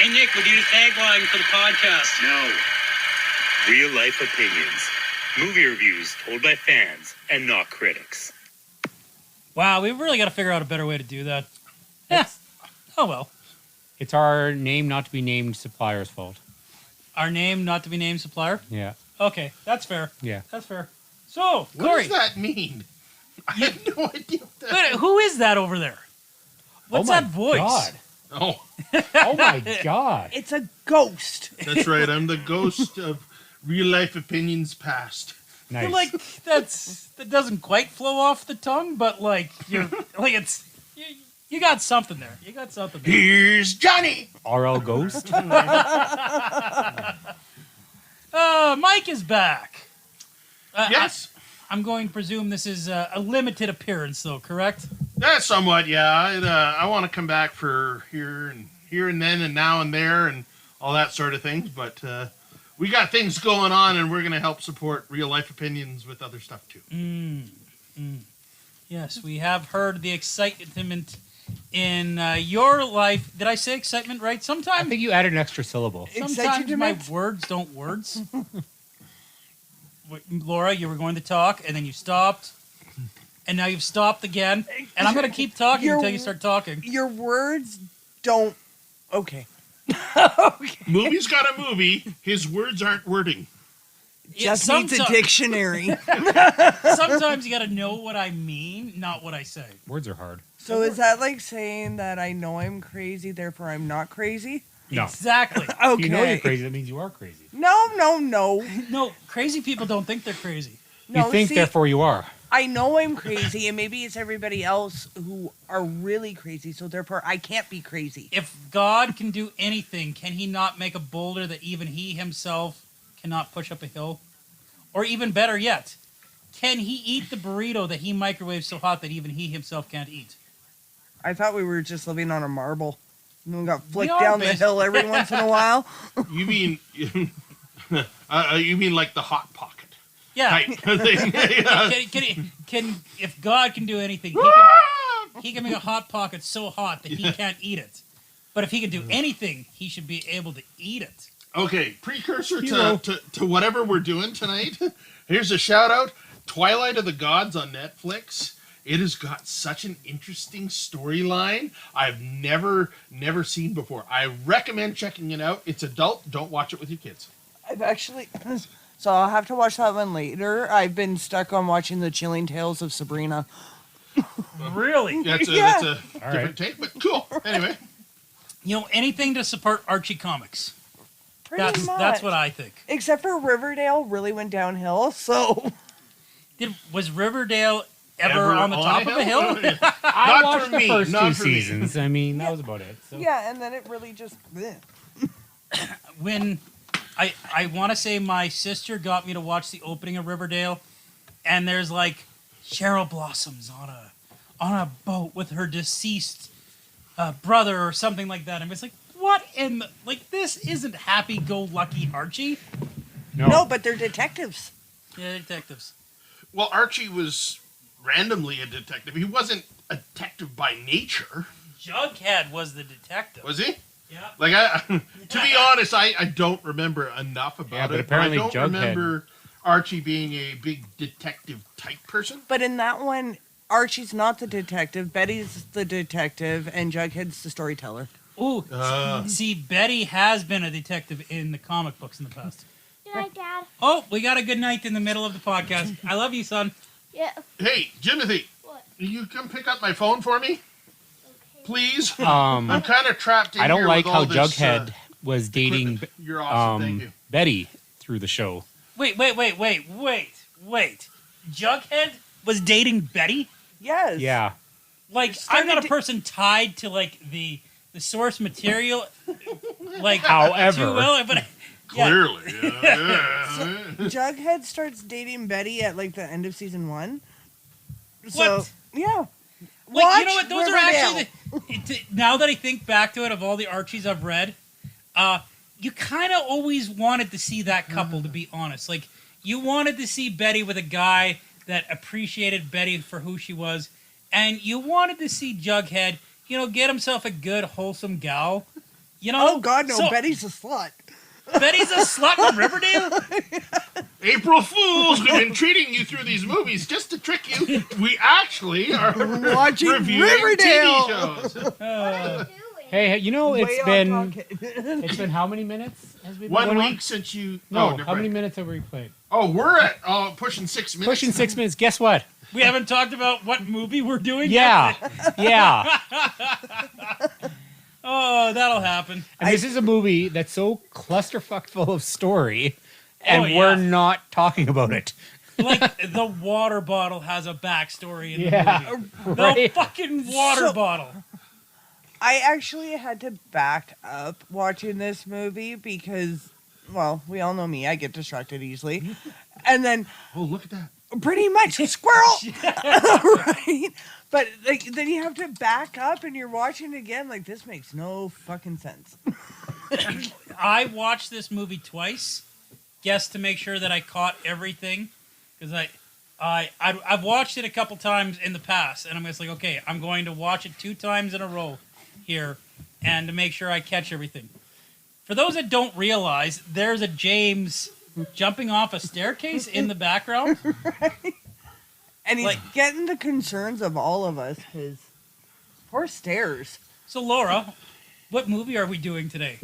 Hey, Nick, we need a tagline for the podcast. No. Real life opinions. Movie reviews told by fans and not critics. Wow, we've really got to figure out a better way to do that. Yeah. Oh, well. It's our name not to be named supplier's fault. Our name not to be named supplier? Yeah. Okay, that's fair. Yeah. That's fair. So, What Corey. does that mean? I have no idea what that Wait, who is that over there? What's that voice? God. Oh, Oh my God. It's a ghost. that's right. I'm the ghost of real life opinions past. I Nice. feel like that doesn't quite flow off the tongue, but like you're like you got something there. You got something there. Here's Johnny. RL Ghost? Mike is back. Yes. I'm going to presume this is a limited appearance, though, correct? Somewhat, yeah. I want to come back for here and then and now and there and all that sort of things. But we got things going on, and we're going to help support real life opinions with other stuff too. Yes, we have heard the excitement in your life. Did I say excitement right? I Sometimes think you added an extra syllable. my Excitement? words don't words. Wait, Laura, you were going to talk, and then you stopped. And now you've stopped again. And I'm going to keep talking Your- until you start talking. Your words don't. Okay. Movie's got a movie. His words aren't wording. Just needs a dictionary. Sometimes you got to know what I mean, not what I say. Words are hard. So is that like saying that I know I'm crazy, therefore I'm not crazy? No. Exactly. Okay. You know you're crazy, that means you are crazy. No. No, crazy people don't think they're crazy. No, you think, see, therefore you are. I know I'm crazy, and maybe it's everybody else who are really crazy, so therefore I can't be crazy. If God can do anything, can he not make a boulder that even he himself cannot push up a hill? Or even better yet, can he eat the burrito that he microwaves so hot that even he himself can't eat? I thought we were just living on a marble. And we got flicked are down the basi- hill every once in a while. You mean you mean like the hot pocket Yeah. type thing? Yeah. Can if God can do anything, he can make a hot pocket so hot that he can't eat it. But if he can do anything, he should be able to eat it. Okay, precursor Hero. to whatever we're doing tonight. Here's a shout out: Twilight of the Gods on Netflix. It has got such an interesting storyline I've never seen before. I recommend checking it out. It's adult. Don't watch it with your kids. I've actually... So I'll have to watch that one later. I've been stuck on watching The Chilling Tales of Sabrina. Really? That's a Yeah. different right. take, but cool. Anyway, You know, anything to support Archie comics. Pretty That's much. what I think. Except for Riverdale really went downhill, so... Was Riverdale ever on the top of a hill? I Not watched for the me, first not two for me. seasons. I mean, that was about it. So. Yeah, and then it really just... bleh. When I want to say my sister got me to watch the opening of Riverdale, and there's like Cheryl Blossoms on a boat with her deceased brother or something like that. And it's like, what in the, like this isn't happy-go-lucky Archie? No, but they're detectives. Yeah, detectives. well, Archie was randomly a detective. He wasn't a detective by nature, Jughead was the detective. was he? Yeah. Like to be honest, I don't remember enough about Yeah, but it. apparently I don't Jughead- remember Archie being a big detective type person. But in that one, Archie's not the detective, Betty's the detective, and Jughead's the storyteller. Ooh, see, Betty has been a detective in the comic books in the past. Good night, Dad. Oh, we got a good night in the middle of the podcast. I love you, son. Yeah. Hey, Jimothy, What? will you come pick up my phone for me, Okay. please? I'm kind of trapped in I don't here like with how all this, Jughead was dating You're awesome, thank you. Betty through the show. Wait. Jughead was dating Betty? Yes. Yeah. Like, I'm not a person tied to, like, the source material, like, However. too well, but... Yeah. Clearly, yeah. Jughead starts dating Betty at like the end of season 1. So, What? yeah. Like, you know what? Watch Those Riverdale. are actually... now that I think back to it, of all the Archies I've read, you kind of always wanted to see that couple, to be honest. Like, you wanted to see Betty with a guy that appreciated Betty for who she was, and you wanted to see Jughead, get himself a good, wholesome gal. You know? Oh God, no! So, Betty's a slut. Betty's a slut in Riverdale? April Fools, we've been treating you through these movies just to trick you. We actually are Watching reviewing Riverdale. TV shows. What are you doing? Hey, you know, Way it's off been topic. it's been how many minutes has we been 1 going on? week since you. No, never how many mind. minutes have we played? Oh, we're at pushing 6 minutes. Pushing 6 minutes. Guess what? We haven't talked about what movie we're doing Yeah, yet. yeah. Oh, that'll happen. And this is a movie that's so clusterfuck full of story, and Oh, yeah. we're not talking about it. Like, the water bottle has a backstory in the Yeah, movie. The right. fucking water So- bottle. I actually had to back up watching this movie because, well, we all know me. I get distracted easily. And then Oh, look at that. pretty much squirrel, right? But like, then you have to back up and you're watching it again. Like, this makes no fucking sense. I watched this movie twice, just to make sure that I caught everything, because I've watched it a couple times in the past, and I'm just like, okay, I'm going to watch it 2 times in a row here, and to make sure I catch everything. For those that don't realize, there's a James jumping off a staircase in the background. And he's Like- getting the concerns of all of us. His poor stairs. So Laura, what movie are we doing today?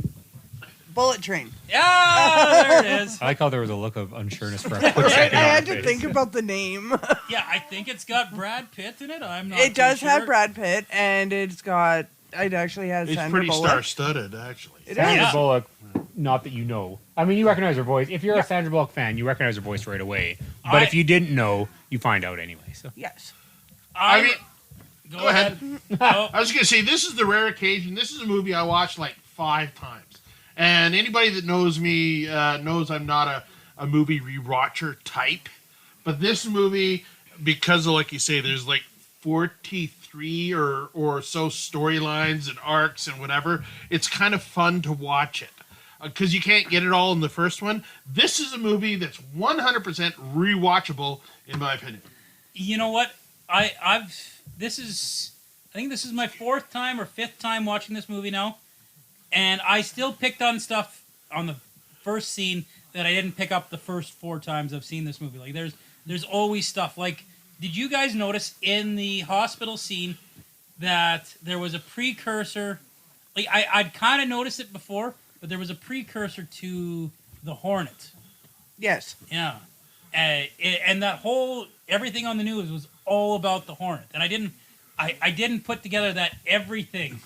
Bullet Train. Yeah, there it is. I like how there was a look of unsureness for a quick I second on had her to face. think about the name. Yeah, I think it's got Brad Pitt in it. I'm not. It too does sure. have Brad Pitt, and it actually has It's Sandra pretty Bullock. star-studded, actually. It Sandra Yeah. Bullock, not that you know. I mean, you recognize her voice. If you're a Sandra Bullock fan, you recognize her voice right away. But if you didn't know, you find out anyway. So Yes. I mean, Go ahead. I was going to say, this is the rare occasion. This is a movie I watched like 5 times. And anybody that knows me knows I'm not a movie rewatcher type. But this movie, because of, like you say, there's like 43 or so storylines and arcs and whatever, it's kind of fun to watch it. Because you can't get it all in the first one. This is a movie that's 100% rewatchable, in my opinion. You know what? I think this is my 4th time or 5th time watching this movie now, and I still picked on stuff on the first scene that I didn't pick up the first 4 times I've seen this movie. Like there's always stuff. Like, did you guys notice in the hospital scene that there was a precursor? Like I'd kind of noticed it before, but there was a precursor to the Hornet. Yes. Yeah, and that whole everything on the news was all about the Hornet, and I didn't put together that everything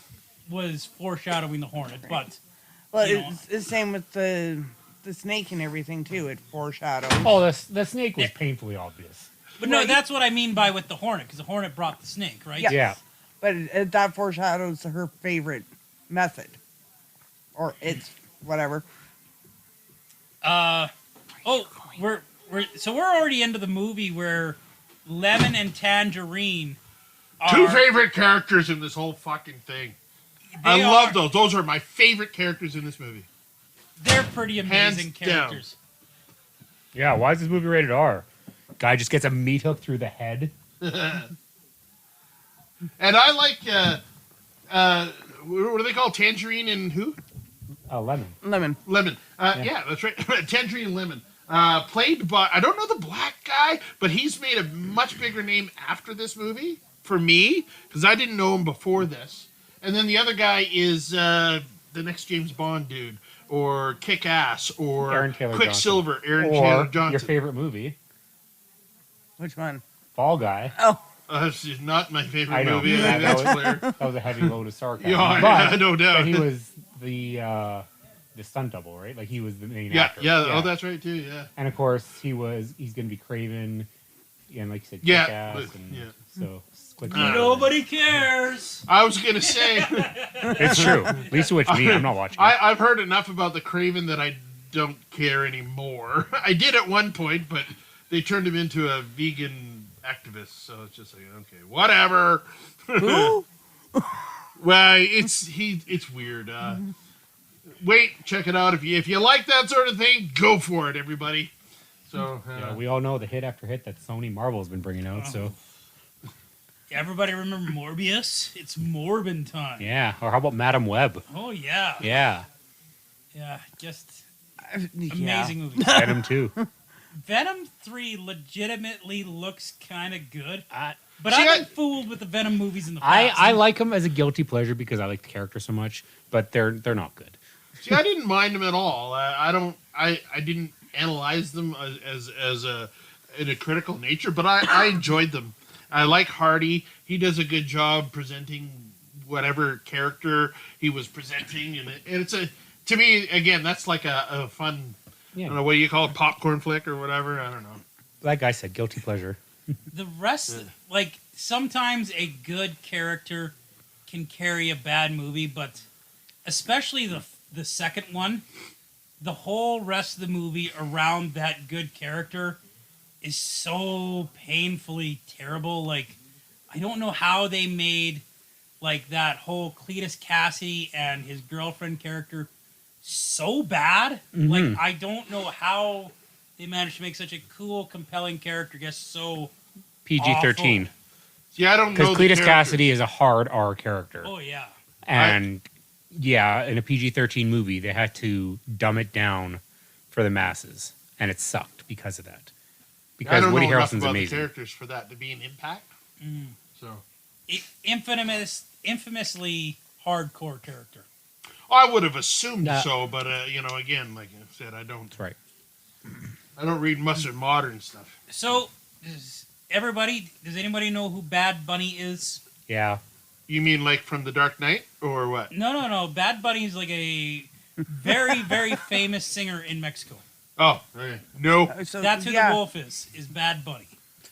was foreshadowing the Hornet, but Well, You know. it's the same with the snake and everything too. It foreshadows. oh, the snake was painfully obvious. no, Right. that's what I mean by with the Hornet, because the Hornet brought the snake, right? Yeah. Yeah. But that foreshadows her favorite method, or it's whatever. We're already into the movie where Lemon and Tangerine are 2 favorite characters in this whole fucking thing. I love those. Those are my favorite characters in this movie. They're pretty amazing Hands down. characters. Yeah, why is this movie rated R? Guy just gets a meat hook through the head. And I like, what do they call Tangerine and who? Lemon. Lemon. Lemon. Yeah, that's right. Tangerine and Lemon. Played by, I don't know the black guy, but he's made a much bigger name after this movie, for me, because I didn't know him before this. And then the other guy is the next James Bond dude, or Kick-Ass, or Aaron Taylor Quicksilver, Aaron Or Taylor Johnson. your favorite movie, Which one? Fall Guy. Oh, This is not my favorite I know. movie, Yeah, that's that clear. That was a heavy load of sarcasm. Yeah, but, no doubt. but he was the stunt double, right? Like he was the main Yeah, actor. yeah, oh, that's right, too, yeah. And of course, he's going to be Craven, and like you said, Yeah, Kick-Ass, but- and yeah. so quick. Nobody cares. I was going to say, It's true. Lisa Witch me. I'm not watching. it. I've heard enough about the Craven that I don't care anymore. I did at one point, but they turned him into a vegan activist, so it's just like, okay, whatever. who? Well, it's weird. Wait, check it out. If you like that sort of thing, go for it, everybody. So Yeah, we all know the hit after hit that Sony Marvel's been bringing out. So Everybody remember Morbius? It's Morbin time. Yeah. Or how about Madam Web? Oh yeah. Yeah. Yeah. Just Yeah. amazing movie. Venom 2. Venom 3 legitimately looks kind of good. But See, I've been fooled with the Venom movies in the past. I like them as a guilty pleasure because I like the character so much, but they're not good. See, I didn't mind them at all. I didn't analyze them as a in a critical nature, but I enjoyed them. I like Hardy. He does a good job presenting whatever character he was presenting, and it's a, to me, again, that's like a fun, I don't know, what do you call it, popcorn flick or whatever. I don't know. Like I said, guilty pleasure. The rest, like, sometimes a good character can carry a bad movie, but especially the second one, the whole rest of the movie around that good character is so painfully terrible. Like, I don't know how they made, like, that whole Cletus Cassidy and his girlfriend character so bad. Mhm. Like, I don't know how they managed to make such a cool, compelling character get so PG-13. See, I don't know Because the Cletus characters. Cassidy is a hard R character. Oh yeah. And yeah, in a PG-13 movie, they had to dumb it down for the masses, and it sucked because of that. I Because don't Woody know enough Harrelson's about amazing. the characters for that to be an impact. So Infamously hardcore character. I would have assumed Nah. so, but again, like I said, I don't. That's right. I don't read much of modern stuff. So, does anybody know who Bad Bunny is? Yeah. You mean like from The Dark Knight or what? No. Bad Bunny is like a very, very famous singer in Mexico. Oh, okay. No. So, That's who yeah. the wolf is Bad Bunny.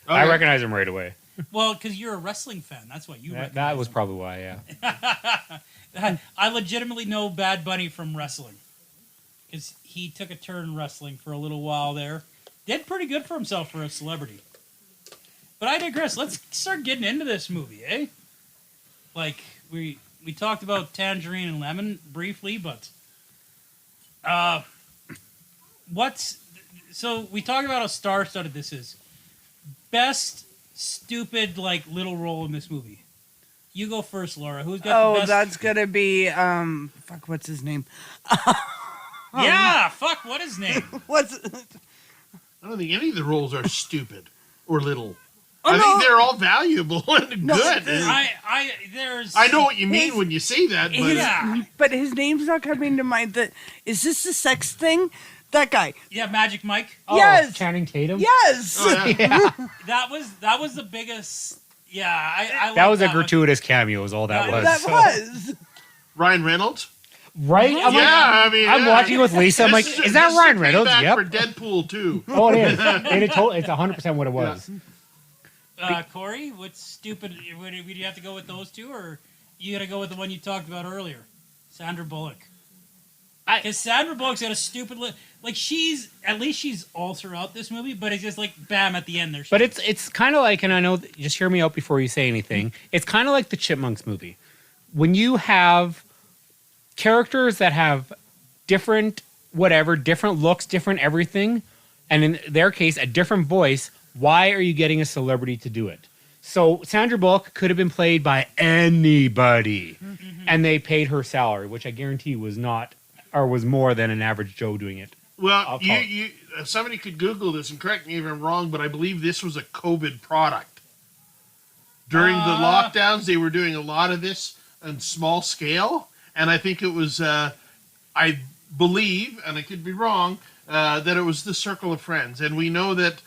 I Okay. recognize him right away. Well, because you're a wrestling fan. That's why you That recognize was him. probably why, yeah. I legitimately know Bad Bunny from wrestling. Because he took a turn wrestling for a little while there. Did pretty good for himself for a celebrity. But I digress. Let's start getting into this movie, eh? Like, we talked about Tangerine and Lemon briefly, but... So, we talked about how star-studded this is. Best stupid, like, little role in this movie. You go first, Laura. Who's got the Oh, best... that's gonna be fuck. What's his name? Yeah, fuck, what his name? What's? I don't think any of the roles are stupid or little. Oh, I no. think they're all valuable and No, good. I know what you mean His- when you say that, but Yeah. But his name's not coming to mind. Is this the sex thing? That guy. Yeah, Magic Mike. Oh, Yes. Channing Tatum? Yes. Oh, yeah. Yeah. That was the biggest. Yeah, I That like was a one. gratuitous cameo is all that was. That so- was. Ryan Reynolds. Right? I'm, like- I mean, I'm watching with Lisa. I'm like, this is that this Ryan a Reynolds? payback Yep. for Deadpool too. Oh, it is. It's 100% what it was. Corey, what's stupid? Would you have to go with those two, or you got to go with the one you talked about earlier, Sandra Bullock? Because Sandra Bullock's got a stupid like she's all throughout this movie, but it's just like bam at the end there. But it's kind of like, and I know, just hear me out before you say anything. It's kind of like the Chipmunks movie. When you have characters that have different looks, different everything, and in their case, a different voice, why are you getting a celebrity to do it? So Sandra Bullock could have been played by anybody, and they paid her salary, which I guarantee was not, or was more than an average Joe doing it. Well, I'll call it. you somebody could Google this and correct me if I'm wrong, but I believe this was a COVID product. During the lockdowns, they were doing a lot of this on small scale, and I think it was, I believe, and I could be wrong, that it was the circle of friends, and we know that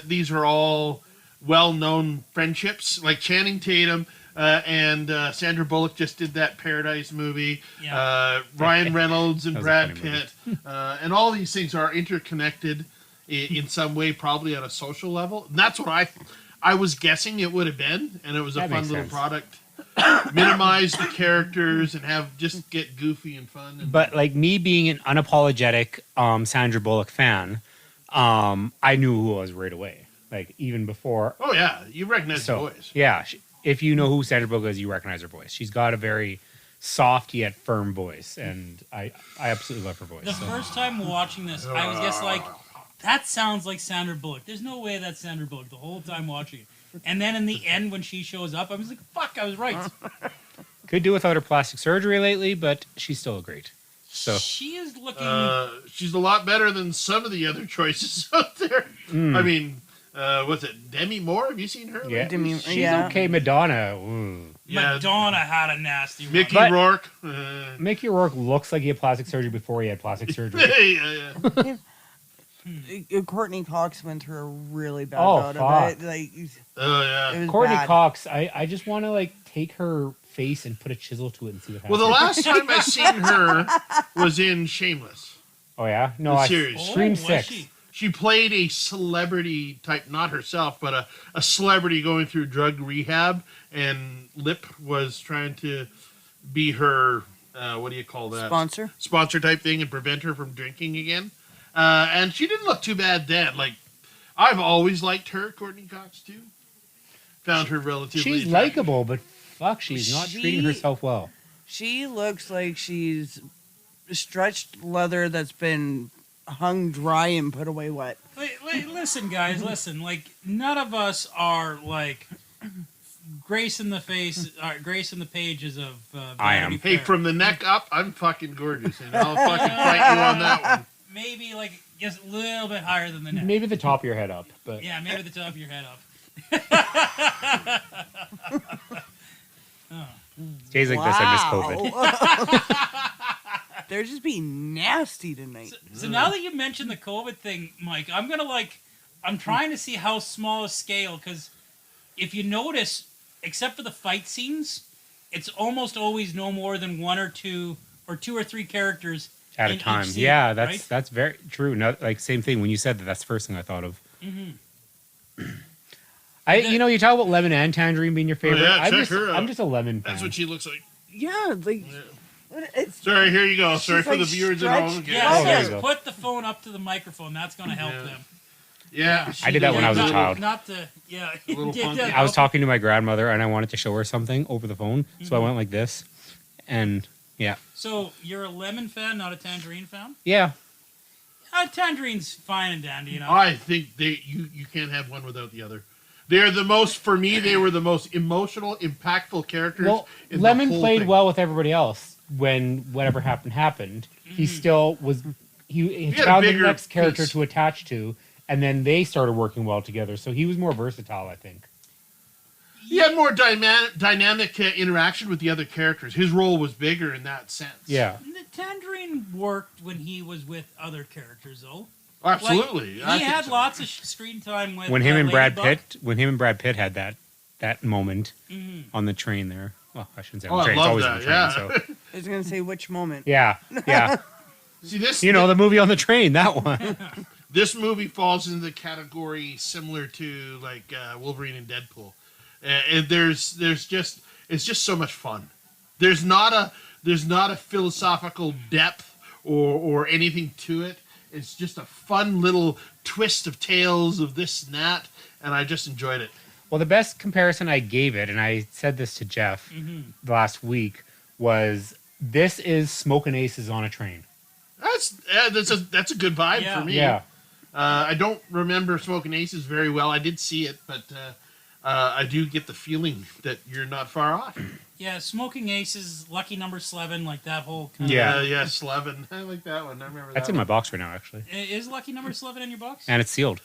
these are all well-known friendships, like Channing Tatum and Sandra Bullock just did that Paradise movie. Yeah. Ryan Reynolds and That was a Brad funny movie. Pitt, and all these things are interconnected in some way, probably at a social level. And that's what I was guessing it would have been, and it was a That fun makes little sense. product. Minimize the characters and just get goofy and fun. And, But like me being an unapologetic Sandra Bullock fan, I knew who it was right away. Like even before. oh yeah, you recognize the So voice. yeah, if you know who Sandra Bullock is, you recognize her voice. She's got a very soft yet firm voice, and I absolutely love her voice. The So. first time watching this, I was just like, that sounds like Sandra Bullock. There's no way that's Sandra Bullock the whole time watching it. And then in the end, when she shows up, I was like, fuck, I was right. Could do without her plastic surgery lately, but she's still great. So She is looking. She's a lot better than some of the other choices out there. I mean, what's it? Demi Moore? Have you seen her? yeah, Demi- she's yeah. okay. Madonna. Ooh. Yeah. Madonna had a nasty one. Mickey But- Rourke. Mickey Rourke looks like he had plastic surgery before he had plastic surgery. yeah. Courtney Cox went through a really bad Oh, bout fuck. of it. Like, Oh, it yeah. was Courtney bad. Cox, I just want to like take her face and put a chisel to it and see what happens. Well, the last time I seen her was in Shameless. Oh yeah, no, The I series. Scream was 6. she? She played a celebrity type, not herself, but a celebrity going through drug rehab, and Lip was trying to be her, what do you call that? Sponsor type thing and prevent her from drinking again. And she didn't look too bad then. Like, I've always liked her, Courtney Cox, too. Found her relatively She's attractive. likable, but fuck, she's not She- treating herself well. She looks like she's stretched leather that's been hung dry and put away wet. Listen, guys, listen. Like, none of us are like gracing the pages of. I am. Vanity Hey, Fair. from the neck up, I'm fucking gorgeous, and I'll fucking fight you on that one. Maybe like just a little bit higher than the neck. Maybe the top of your head up, but Yeah, maybe the top of your head up. days like this, I miss COVID. They're just being nasty tonight. So now that you mentioned the COVID thing, Mike, I'm trying to see how small a scale, because if you notice, except for the fight scenes, it's almost always no more than one or two or three characters At a in each time, scene, yeah, right? that's very true. Not like same thing when you said that. That's the first thing I thought of. You talk about lemon and tangerine being your favorite. yeah, I'm check just, her out. I'm just a lemon fan. That's what she looks like. Yeah, like it's Sorry, here you go. Sorry She's for the like viewers at home. stretched. Yeah, Oh, there yes, you go. put the phone up to the microphone. That's going to help Yeah. them. Yeah. I did that when I was a Not- child. Not to, yeah. A little Yeah, funky. I was talking to my grandmother and I wanted to show her something over the phone, so I went like this, and yeah, So you're a lemon fan, not a tangerine fan? yeah. Tangerine's fine and dandy, you know. I think you can't have one without the other. They're the most, for me, they were the most emotional, impactful characters. Well, in the Lemon whole played thing. well with everybody else when whatever happened. He still was. He had a found the bigger next character piece. to attach to, and then they started working well together. So he was more versatile, I think. He had more dynamic interaction with the other characters. His role was bigger in that sense. Yeah. The Tangerine worked when he was with other characters, though. Absolutely. Like, he had lots of screen time with When him and Brad Ladybug. Pitt had that moment on the train there. Well, I shouldn't say on Oh, the I train. love it's always that. on the train. Yeah. I was gonna say which moment. So yeah. See, this The movie on the train, that one. this movie falls into the category similar to like Wolverine and Deadpool. And it's just so much fun. There's not a philosophical depth or anything to it. It's just a fun little twist of tales of this and that, and I just enjoyed it. Well, the best comparison I gave it, and I said this to Jeff last week, was this is Smoking Aces on a train. That's a good vibe Yeah. for me. Yeah. I don't remember Smoking Aces very well. I did see it, but I do get the feeling that you're not far off. Yeah, Smoking Aces, Lucky Number 11, like that whole kind Yeah. Yeah, Slevin. I like that one. I remember That's that in my one. box right now, actually. Is Lucky Number 11 in your box? And it's sealed.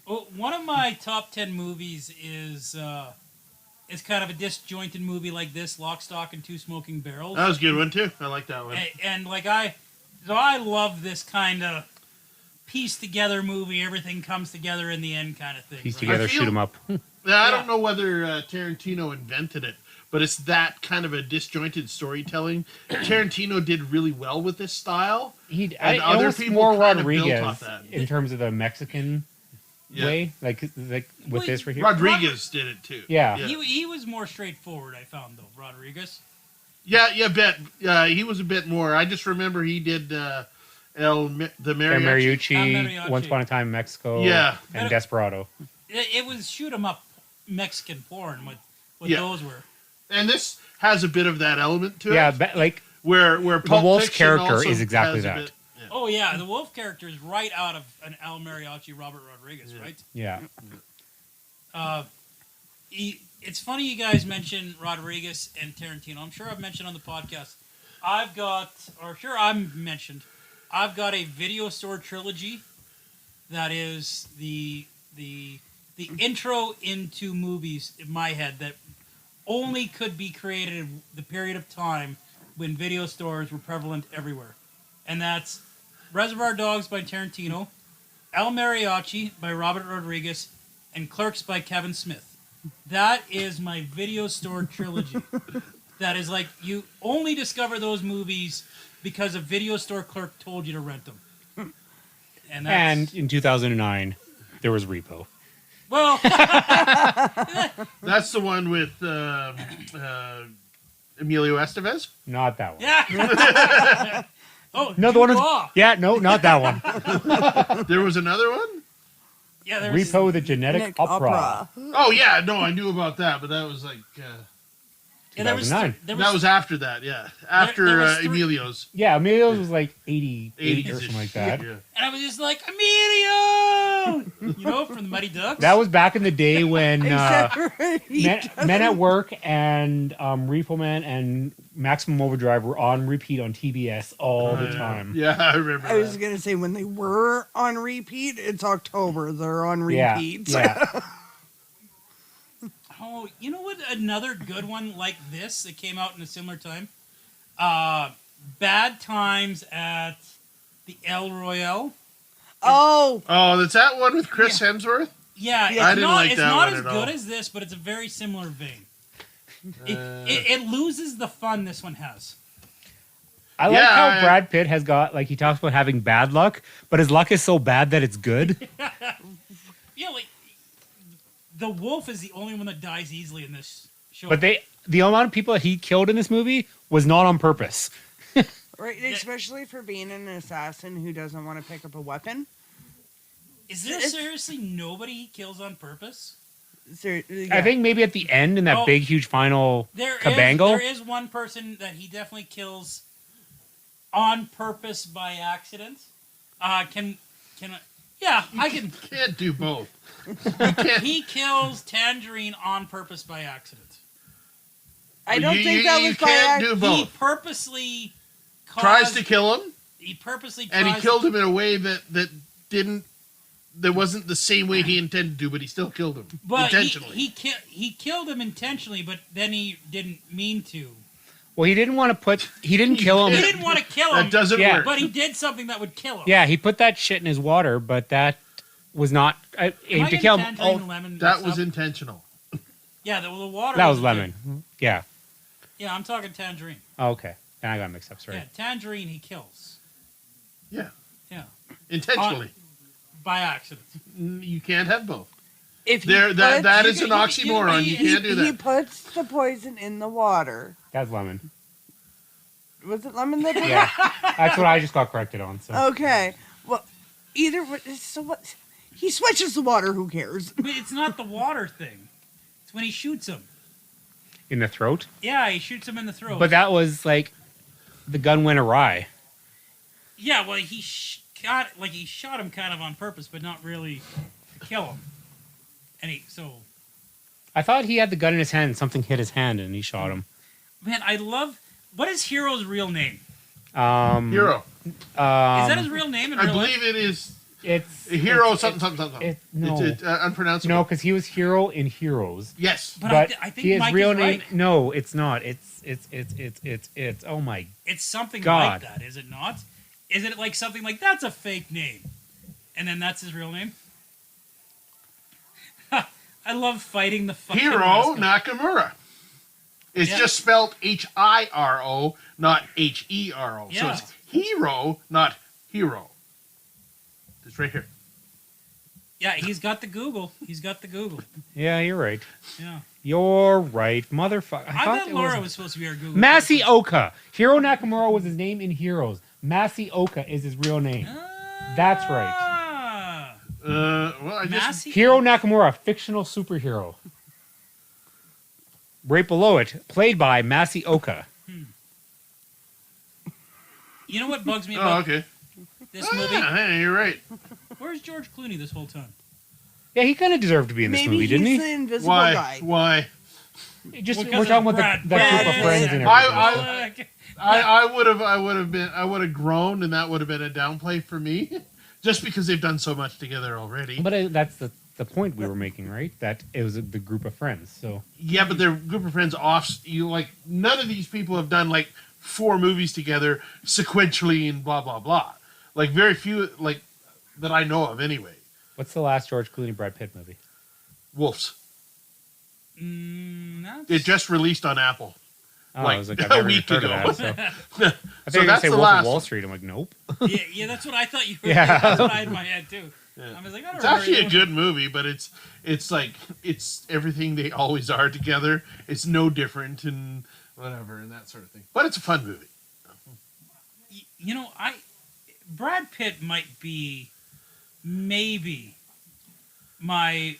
Well, one of my top 10 movies is kind of a disjointed movie like this, Lock, Stock, and Two Smoking Barrels. That was a good one, too. I like that one. And like I love this kind of piece together movie. Everything comes together in the end kind of thing. Piece right? together, I feel- shoot 'em up. Now, I don't know whether Tarantino invented it, but it's that kind of a disjointed storytelling. Tarantino did really well with this style. I other almost people more kind of built Rodriguez off that. in terms of the Mexican way, like with Well, this right here. Rodriguez did it, too. Yeah. He was more straightforward, I found, though, Rodriguez. Yeah, he was a bit more. I just remember he did the Mariachi. Mariachi. Once Upon a Time in Mexico, Yeah. and Desperado. It was shoot 'em up Mexican porn, what Yeah. those were. And this has a bit of that element to Yeah, it. like Where Pulp Wolf's Fiction character also is exactly has a that. bit- yeah. Oh yeah, the Wolf character is right out of an El Mariachi Robert Rodriguez, right? yeah. It's funny you guys mentioned Rodriguez and Tarantino. I'm sure I've mentioned on the podcast. I've got a video store trilogy that is the intro into movies in my head that only could be created in the period of time when video stores were prevalent everywhere. And that's Reservoir Dogs by Tarantino, El Mariachi by Robert Rodriguez, and Clerks by Kevin Smith. That is my video store trilogy. That is like, you only discover those movies because a video store clerk told you to rent them. And in 2009, there was Repo. Well, That's the one with Emilio Estevez. Not that one. yeah. Oh, No, the one Jude with, Law. yeah, no, not that one. There was another one. Yeah, there was, Repo the Genetic Nick Opera. Oh yeah, no, I knew about that, but that was like yeah, there was 2009. that was after that. Yeah, after there was three- Emilio's. Yeah, Emilio's was like 88 or 80s-ish. something like that. Yeah. and I was just like, Emilio! You know, from the Mighty Ducks? That was back in the day when Except for Men at Work and Repo Man and Maximum Overdrive were on repeat on TBS all the time. Yeah, I remember. I was that. gonna say when they were on repeat, it's October. They're on Yeah, repeat. yeah. Oh, you know what? Another good one like this that came out in a similar time? Bad Times at the El Royale. Oh, Oh, that's that one with Chris Hemsworth. Yeah, it's I didn't not, like it's that not one as at good all. as this, but it's a very similar vein. It loses the fun this one has. I like Yeah, how Brad Pitt has got, like, he talks about having bad luck, but his luck is so bad that it's good. Yeah, like, the wolf is the only one that dies easily in this show. But the amount of people that he killed in this movie was not on purpose. right. Especially for being an assassin who doesn't want to pick up a weapon. Is there seriously nobody he kills on purpose? I think maybe at the end in that Oh, big, huge final There cabangle. is one person that he definitely kills on purpose by accident. Yeah, I can. Can't do both. You can't. He kills Tangerine on purpose by accident. I don't think that was by can't do accident. He both. purposely Tries to kill him, He purposely and he tries killed to- him in a way that wasn't the same way he intended to, but he still killed him But intentionally. he killed him intentionally, but then he didn't mean to. Well, he didn't want to put. He didn't kill He him. didn't want to kill him, that doesn't Yeah. work. but he did something that would kill him. Yeah, he put that shit in his water, but that was not Am I aimed to getting kill him. Tangerine and lemon That mixed was up? intentional. Yeah, the water. That was good. lemon. Yeah. Yeah, I'm talking Tangerine. Oh, okay. Then I got mixed up. Sorry. Yeah, Tangerine he kills. Yeah, Yeah, intentionally. by accident. You can't have both. If he That puts- is an oxymoron. You can't do He that. puts the poison in the water. That's lemon. Was it lemon that? Yeah. That's what I just got corrected on. So. Okay. Well, either way, so what? He switches the water. Who cares? But it's not the water thing. It's when he shoots him. In the throat. Yeah, he shoots him in the throat. But that was like the gun went awry. Yeah, well, he shot him kind of on purpose, but not really to kill him. And I thought he had the gun in his hand and something hit his hand and he shot him. man, I love. What is Hero's real name? Hero. Is that his real name? In I real believe life? it is It's a hero. it's- something. no. It's unpronounceable. No, because he was hero in Heroes. Yes. But I think his Mike real is name. right. No, it's not. It's. Oh my. It's something God. like that, is it not? Is it like something like that's a fake name, and then that's his real name? I love fighting the fucking Hiro mascot. Nakamura. It's Yeah. just spelled Hiro, not Hero. So Yeah. it's hero, not hero. It's right here. Yeah, he's got the Google. He's got the Google. Yeah, you're right. Yeah. You're right, motherfucker. I thought it Laura was supposed to be our Google. Masioka. Hiro Nakamura was his name in Heroes. Masioka is his real name. That's right. Ah. Well, I just Massey. Hiro Nakamura, fictional superhero. Right below it, played by Masioka. You know what bugs me Oh, about okay. this Oh, movie? yeah, hey, you're right. Where's George Clooney this whole time? Yeah, he kind of deserved to be in this Maybe movie, didn't he's he? the invisible Why? guy. Why? Just Because we're talking of about the Brad group of Pitt. friends and everything. I would have groaned, and that would have been a downplay for me, just because they've done so much together already. But that's the point we were making, right? That it was the group of friends. So Yeah, but they're a group of friends off. You like none of these people have done like 4 movies together sequentially and blah blah blah. Like very few like that I know of anyway. what's the last George Clooney Brad Pitt movie? Wolves. That's... It just released on Apple. Oh, Like, I was like, I've a never week heard of ago. that. So. I So think you're gonna that's say the Wolf last of Wall one. Street. I'm like, nope. yeah, that's what I thought you were. Yeah. That's what I had in my head too. Yeah. I was like, I don't It's remember actually a that good movie, but it's like it's everything they always are together. It's no different and whatever and that sort of thing. But it's a fun movie. You know, Brad Pitt might be maybe my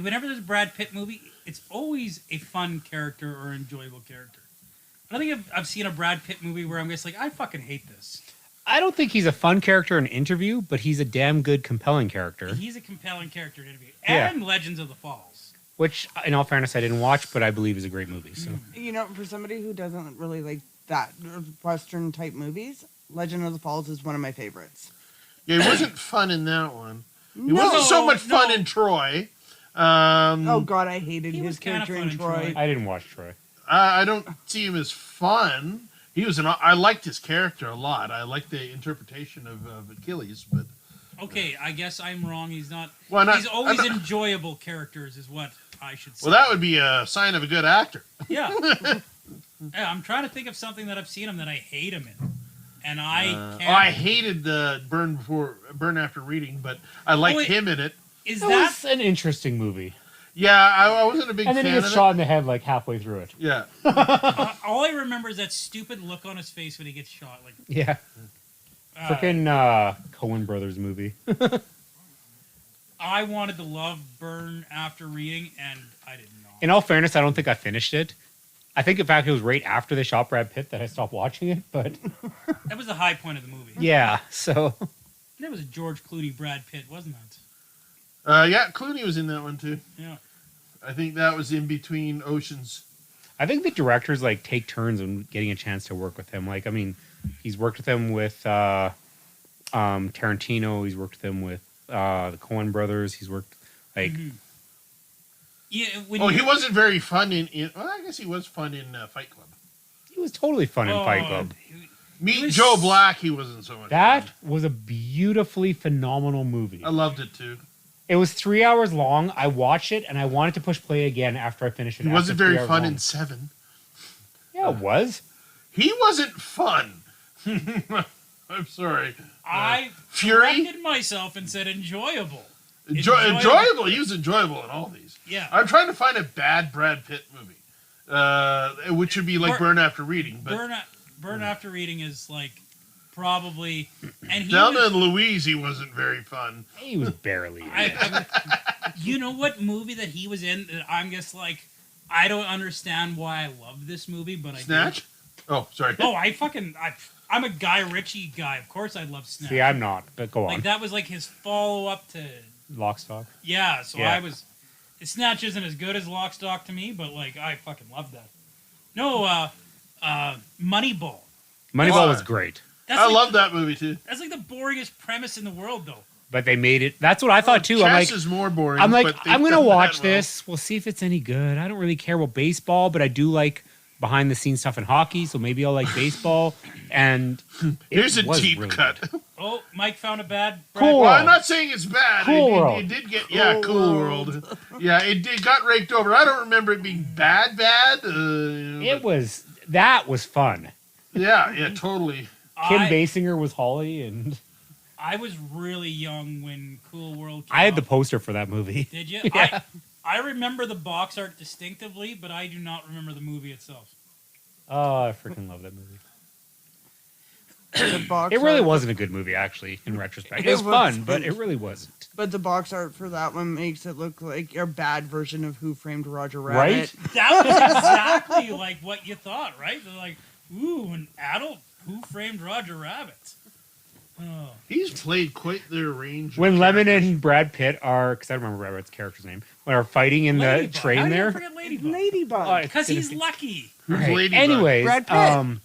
whenever there's a Brad Pitt movie, it's always a fun character or enjoyable character. I don't think I've seen a Brad Pitt movie where I'm just like, I fucking hate this. I don't think he's a fun character in interview, but he's a damn good, compelling character. He's a compelling character in interview. Yeah. And Legends of the Falls. Which, in all fairness, I didn't watch, but I believe is a great movie. So You know, for somebody who doesn't really like that Western type movies, Legend of the Falls is one of my favorites. Yeah, it wasn't fun in that one. It No. wasn't so much fun No. in Troy. Oh God, I hated He his was kinda character fun in in Troy. Troy. I didn't watch Troy. I don't see him as fun. I liked his character a lot. I liked the interpretation of Achilles, but Okay, I guess I'm wrong. He's not. Why not? He's always enjoyable characters, is what I should say. well, that would be a sign of a good actor. Yeah. Yeah, I'm trying to think of something that I've seen him that I hate him in, and I can't. I hated the Burn After Reading, but I liked wait. him in it. Is That that was an interesting movie. Yeah, I wasn't a big And then fan he of gets it. shot in the head like halfway through it. Yeah, all I remember is that stupid look on his face when he gets shot. Like, Yeah. uh, Freaking Coen Brothers movie. I wanted to love Burn After Reading, and I did not. In all fairness, I don't think I finished it. I think, in fact, it was right after they shot Brad Pitt that I stopped watching it. But That was the high point of the movie. yeah, so That was a George Clooney, Brad Pitt, wasn't it? yeah. Clooney was in that one too. Yeah. I think that was in between Oceans. I think the directors like take turns on getting a chance to work with him. Like, I mean, he's worked with him with Tarantino. He's worked with him with the Coen Brothers. He's worked like Mhm. Yeah. When Oh, you- he wasn't very fun in. Well, I guess he was fun in Fight Club. he was totally fun in Fight Oh, Club. Meet was- Joe Black. He wasn't so much. That fun. was a beautifully phenomenal movie. I loved it too. It was 3 hours long. I watched it and I wanted to push play again after I finished it. He after wasn't 3 very hours fun long. in Seven. Yeah, it was. He wasn't fun. I'm sorry. I Fury? corrected myself and said enjoyable. Enjoyable. He was enjoyable in all these. Yeah. I'm trying to find a bad Brad Pitt movie, which would be like Burn- Burn After Reading. But Burn After Reading is like probably, and he down was, in Louise, he wasn't very fun. He was barely. in it. you know what movie that he was in that I'm just like, I don't understand why I love this movie, but I do. Snatch? Oh, sorry. Oh, I'm a Guy Ritchie guy. Of course I love Snatch. See, I'm not. But go on. Like that was like his follow up to Lock, Stock. yeah. So Yeah. I was. Snatch isn't as good as Lock, Stock to me, but like I fucking love that. No, Moneyball. Moneyball Oh, was great, That's I like love that movie too. That's like the boringest premise in the world, though. but they made it. That's what I thought too. I'm Chess like, is more boring. I'm like, but they've I'm gonna done that watch well. this. We'll see if it's any good. I don't really care about baseball, but I do like behind the scenes stuff in hockey, so maybe I'll like baseball. And it Here's a was deep really cut. good. Oh, Mike found a bad. Cool. Well, I'm not saying it's bad. Cool It World. did get Cool World. Yeah, it got raked over. I don't remember it being bad. It was that was fun. Yeah, totally. Kim I, Basinger was Holly, and I was really young when Cool World came I had the out. poster for that movie. Did you? Yeah. I remember the box art distinctively, but I do not remember the movie itself. Oh, I freaking love that movie. The box It really art- wasn't a good movie, actually. In retrospect, It it was was fun, fun. but it really wasn't. But the box art for that one makes it look like a bad version of Who Framed Roger Rabbit. Right? That was exactly like what you thought, right? They're like, ooh, an adult Who Framed Roger Rabbit. Oh. He's played quite the range. When of Lemon characters. and Brad Pitt are, because I don't remember Brad Pitt's character's name, when are fighting in the Ladybug. How train do you there. forget Ladybug? Ladybug. Oh, it's Because gonna he's be- lucky. Who's Right. Ladybug? Anyways, Brad Pitt.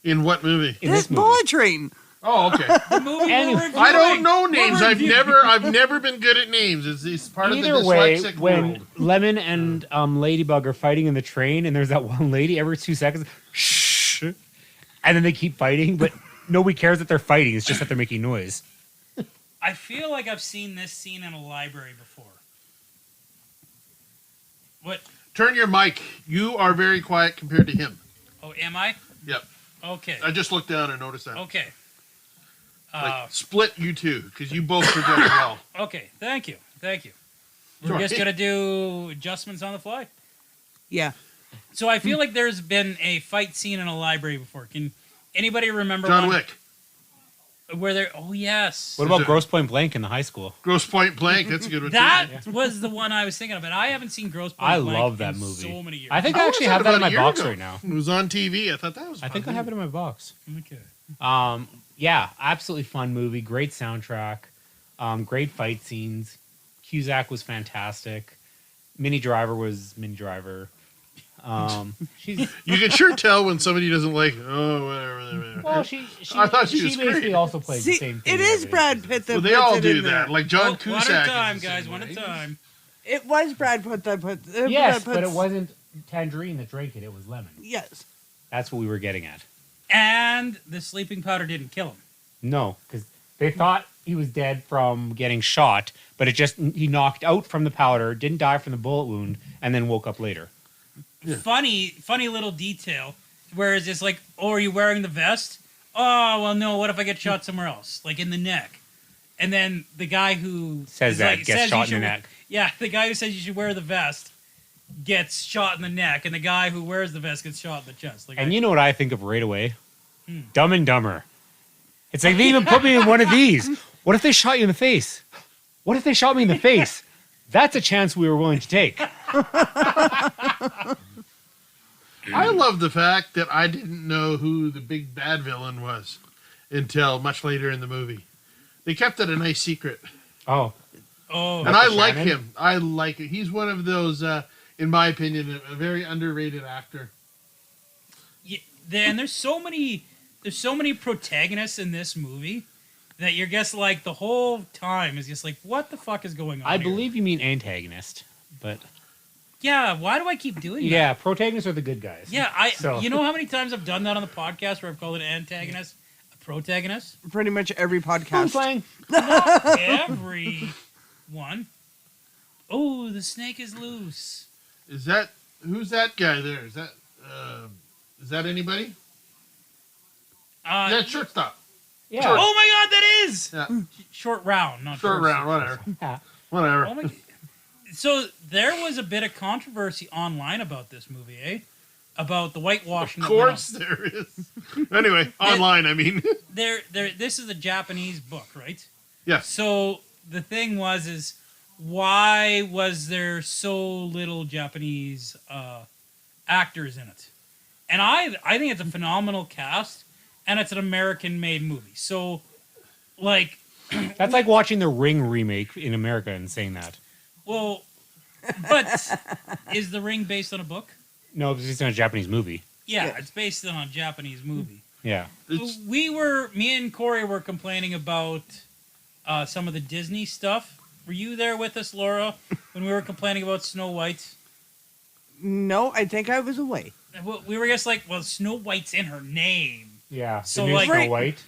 In what movie? in this this movie. bullet train. Oh, okay. The movie Anyway. we're reviewing. I don't know names. We're I've reviewing. never been good at names. It's part Either of the way, dyslexic when world. Lemon and Ladybug are fighting in the train, and there's that one lady every 2 seconds, shh, and then they keep fighting, but nobody cares that they're fighting. It's just that they're making noise. I feel like I've seen this scene in a library before. What? Turn your mic. You are very quiet compared to him. Oh, am I? Yep. Okay. I just looked down and noticed that. Okay. Like, split you two, because you both project well. Okay. Thank you. Thank you. We're Sure. just gonna do adjustments on the fly. Yeah. So I feel like there's been a fight scene in a library before. Can anybody remember John one Wick. where there? Oh yes. What about Grosse Point Blank in the high school? Grosse Point Blank. That's a good one. That too. was the one I was thinking of, and I haven't seen Grosse Point I Blank love that in movie. so many years. I think How I was actually that have that in about my a year box ago? right now. It was on TV. I thought that was fun. I think I have it in my box. Okay. Yeah, absolutely fun movie. Great soundtrack. Great fight scenes. Cusack was fantastic. Minnie Driver was Minnie Driver. She's You can sure tell when somebody doesn't like, whatever. well. I thought she was basically great. also plays the See, same thing. it is every Brad episode. Pitt that Well, they puts all it do in that. there. Like John One Cusack. at a is time, the guys. same One at a way. time. It was Brad Pitt that put. Yes, Brad but it Pitt's- wasn't Tangerine that drank it. It was Lemon. Yes. That's what we were getting at. And the sleeping powder didn't kill him. No, because they thought he was dead from getting shot, but he knocked out from the powder, didn't die from the bullet wound, and then woke up later. Yeah. Funny little detail. Whereas it's like, oh, are you wearing the vest? Oh, well, no. What if I get shot somewhere else, like in the neck? And then the guy who Says is that like, gets says shot you in the should- neck. Yeah, the guy who says you should wear the vest gets shot in the neck, and the guy who wears the vest gets shot in the chest. Like, And you know what I think of right away? Dumb and Dumber. It's like they even put me in one of these. What if they shot you in the face? What if they shot me in the face? That's a chance we were willing to take. I love the fact that I didn't know who the big bad villain was until much later in the movie. They kept it a nice secret. Oh, oh, And I Michael like Shannon? him. I like it. He's one of those, in my opinion, a very underrated actor. yeah, and there's so many protagonists in this movie that you're just like the whole time is just like, what the fuck is going on? I here? believe you mean antagonist, but Yeah, why do I keep doing that? yeah, protagonists are the good guys. Yeah, So- you know how many times I've done that on the podcast where I've called it an antagonist, a protagonist? Pretty much every Who's podcast. playing? Every one. Oh, the snake is loose. Who's that guy there? Is that anybody? That shortstop. Yeah. Oh my god, that is! Yeah. Short round, not Short round, whatever. Whatever. Oh my, so there was a bit of controversy online about this movie, eh? About the whitewashing. Of course there is. Anyway, online, I mean. This is a Japanese book, right? Yes. So the thing is why was there so little Japanese actors in it? And I think it's a phenomenal cast, and it's an American-made movie. So, like, That's like watching the Ring remake in America and saying that. well, but is The Ring based on a book? No, it's just in a Japanese movie. Yeah, Yeah. it's based on a Japanese movie. Yeah. It's, Me and Corey were complaining about some of the Disney stuff. Were you there with us, Laura, when we were complaining about Snow White? No, I think I was away. We were just like, well, Snow White's in her name. Yeah. So, the new like- Snow White.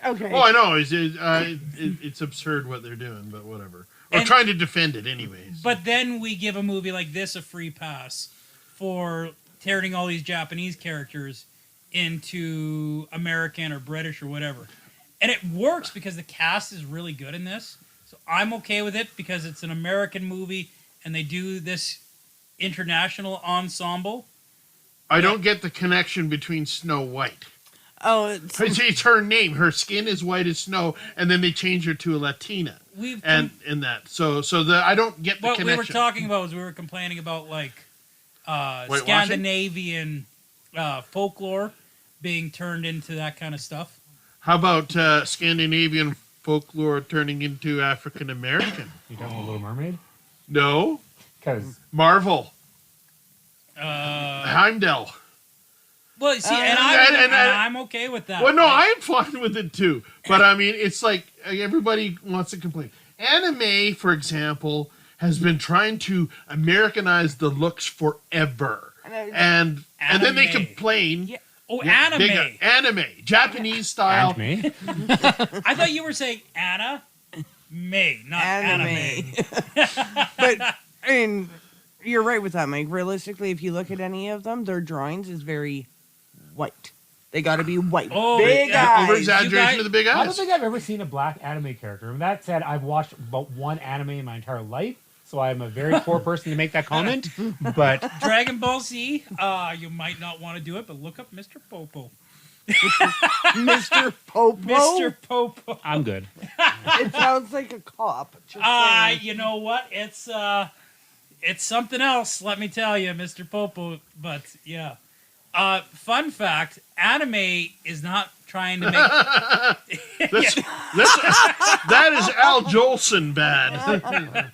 Okay. oh, I know. It's absurd what they're doing, but whatever. Or And- trying to defend it, anyways. But then we give a movie like this a free pass for turning all these Japanese characters into American or British or whatever. And it works because the cast is really good in this. So I'm okay with it because it's an American movie and they do this international ensemble. I don't get the connection between Snow White. Oh, it's, It's her name. Her skin is white as snow, and then they change her to a Latina, We've and in that. So I don't get the what we connection. were talking about was we were complaining about like Whitewashing? Scandinavian folklore being turned into that kind of stuff. How about Scandinavian folklore turning into African American? You talking about Little Mermaid? No. Because Marvel. Uh, Heimdall. well, see, and I'm okay with that. Well, no, Like, I'm fine with it too. But I mean, it's like everybody wants to complain. Anime, for example, has been trying to Americanize the looks forever. And then they Anime. complain. Yeah. Oh, Yeah, anime. big anime, Japanese style. Anime. I thought you were saying Anna May, not anime. But I mean, you're right with that, Mike. Realistically, if you look at any of them, their drawings is very white. They got to be white. Oh, big yeah, eyes. Over exaggeration You guys- of the big I don't eyes. think I've ever seen a black anime character. And that said, I've watched about one anime in my entire life, so I'm a very poor person to make that comment. But Dragon Ball Z. You might not want to do it, but look up Mr. Popo. Mr. Popo. Mr. Popo. I'm good. It sounds like a cop. Just saying. You know what? It's something else. Let me tell you, Mr. Popo. But yeah. Fun fact: anime is not trying to make. That is Al Jolson bad.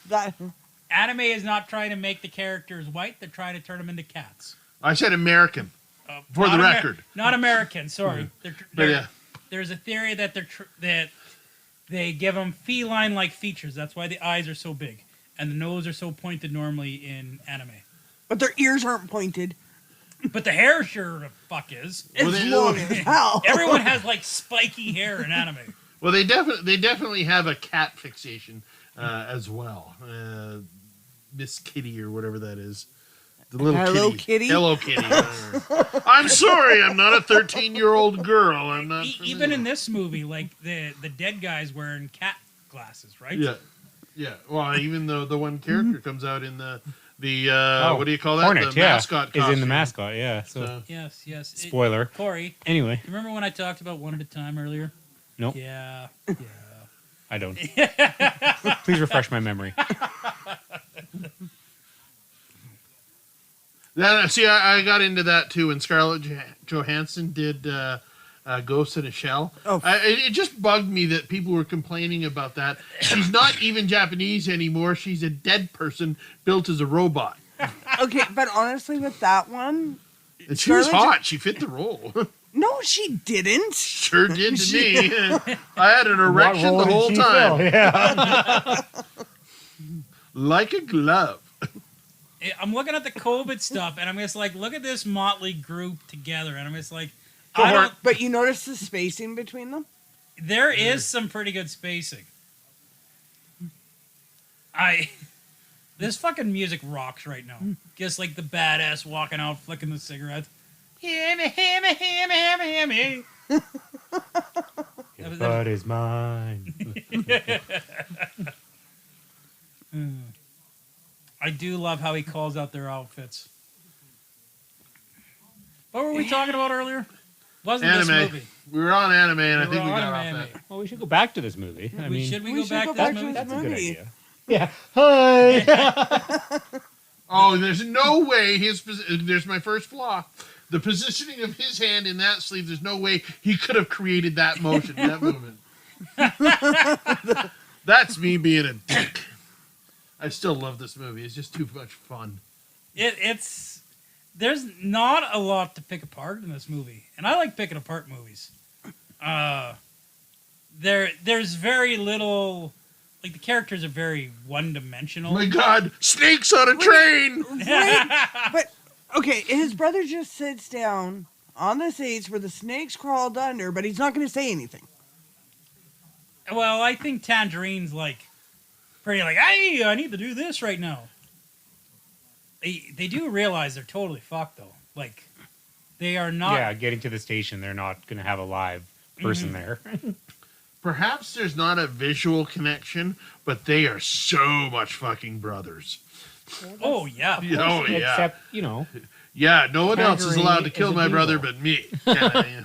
That Anime is not trying to make the characters white. They're trying to turn them into cats. I said American. For the Not record. not American. Sorry. But yeah. There's a theory that that they give them feline-like features. That's why the eyes are so big and the nose are so pointed normally in anime. but their ears aren't pointed. But the hair sure the fuck is. It's Well, they- long as hell. Everyone has like spiky hair in anime. Well, they definitely have a cat fixation as well. Miss Kitty or whatever that is. The little Hello kitty. Kitty? Hello Kitty. whatever. I'm sorry, I'm not a 13-year-old girl. I'm not. Even in this movie, like the dead guy's wearing cat glasses, right? Yeah. Well, even though the one character comes out in the Oh, what do you call that? Hornet, the mascot is in the costume. mascot, yeah. So, Yes. spoiler. Corey, Anyway, remember when I talked about One at a Time earlier? Nope. Yeah. I don't. Please refresh my memory. Then, see, I got into that too when Scarlett Johansson did Ghost in a Shell. Oh. It just bugged me that people were complaining about that. She's not even Japanese anymore. She's a dead person built as a robot. Okay, but honestly, with that one, And she was Scarlett hot. She fit the role. no, she didn't. Sure did to me. I had an erection the whole time. Yeah. Like a glove. I'm looking at the COVID stuff, and I'm just like, look at this motley group together, and I'm just like, Cohort. But you notice the spacing between them? there is some pretty good spacing. This fucking music rocks right now. Just like the badass walking out, flicking the cigarette. Himmy. Your butt is mine. I do love how he calls out their outfits. What were we talking about earlier? Wasn't this Anime. movie? We were on anime, and I We think we were got on off anime. that. Well, we should go back to this movie. I mean, Should we We go should back go to back this to movie? this that's a good movie. idea. Yeah. Hi. Oh, there's no way there's my first flaw. The positioning of his hand in that sleeve, there's no way he could have created that motion, that movement. That's me being a dick. I still love this movie. It's just too much fun. It's there's not a lot to pick apart in this movie, and I like picking apart movies. There's very little, like the characters are very one-dimensional. Oh my God, snakes on a train! But, okay, his brother just sits down on the seats where the snakes crawled under, but he's not going to say anything. Well, I think Tangerine's like pretty like, hey, I need to do this right now. They do realize they're totally fucked though. Like they are not. Yeah, getting to the station, they're not going to have a live person there. Perhaps there's not a visual connection, but they are so much fucking brothers. Oh yeah. Oh, yeah. Except, you know, Yeah, no one else is Tangerine allowed to is kill a my brother diesel. but me. Yeah.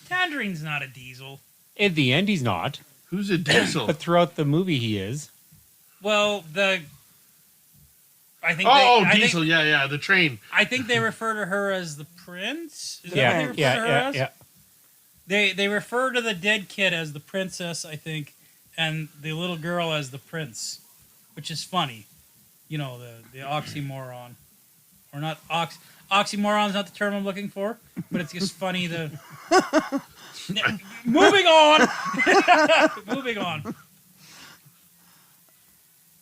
Tangerine's not a diesel. in the end, he's not. Who's a diesel? But throughout the movie, he is. Well, I think. Oh, I diesel, Think, yeah, the train. I think they refer to her as the prince. Is that what they Yeah, refer to her as? yeah. They refer to the dead kid as the princess, I think, and the little girl as the prince, which is funny. You know, the oxymoron. Or not oxymoron's not the term I'm looking for, but it's just funny moving on. Moving on.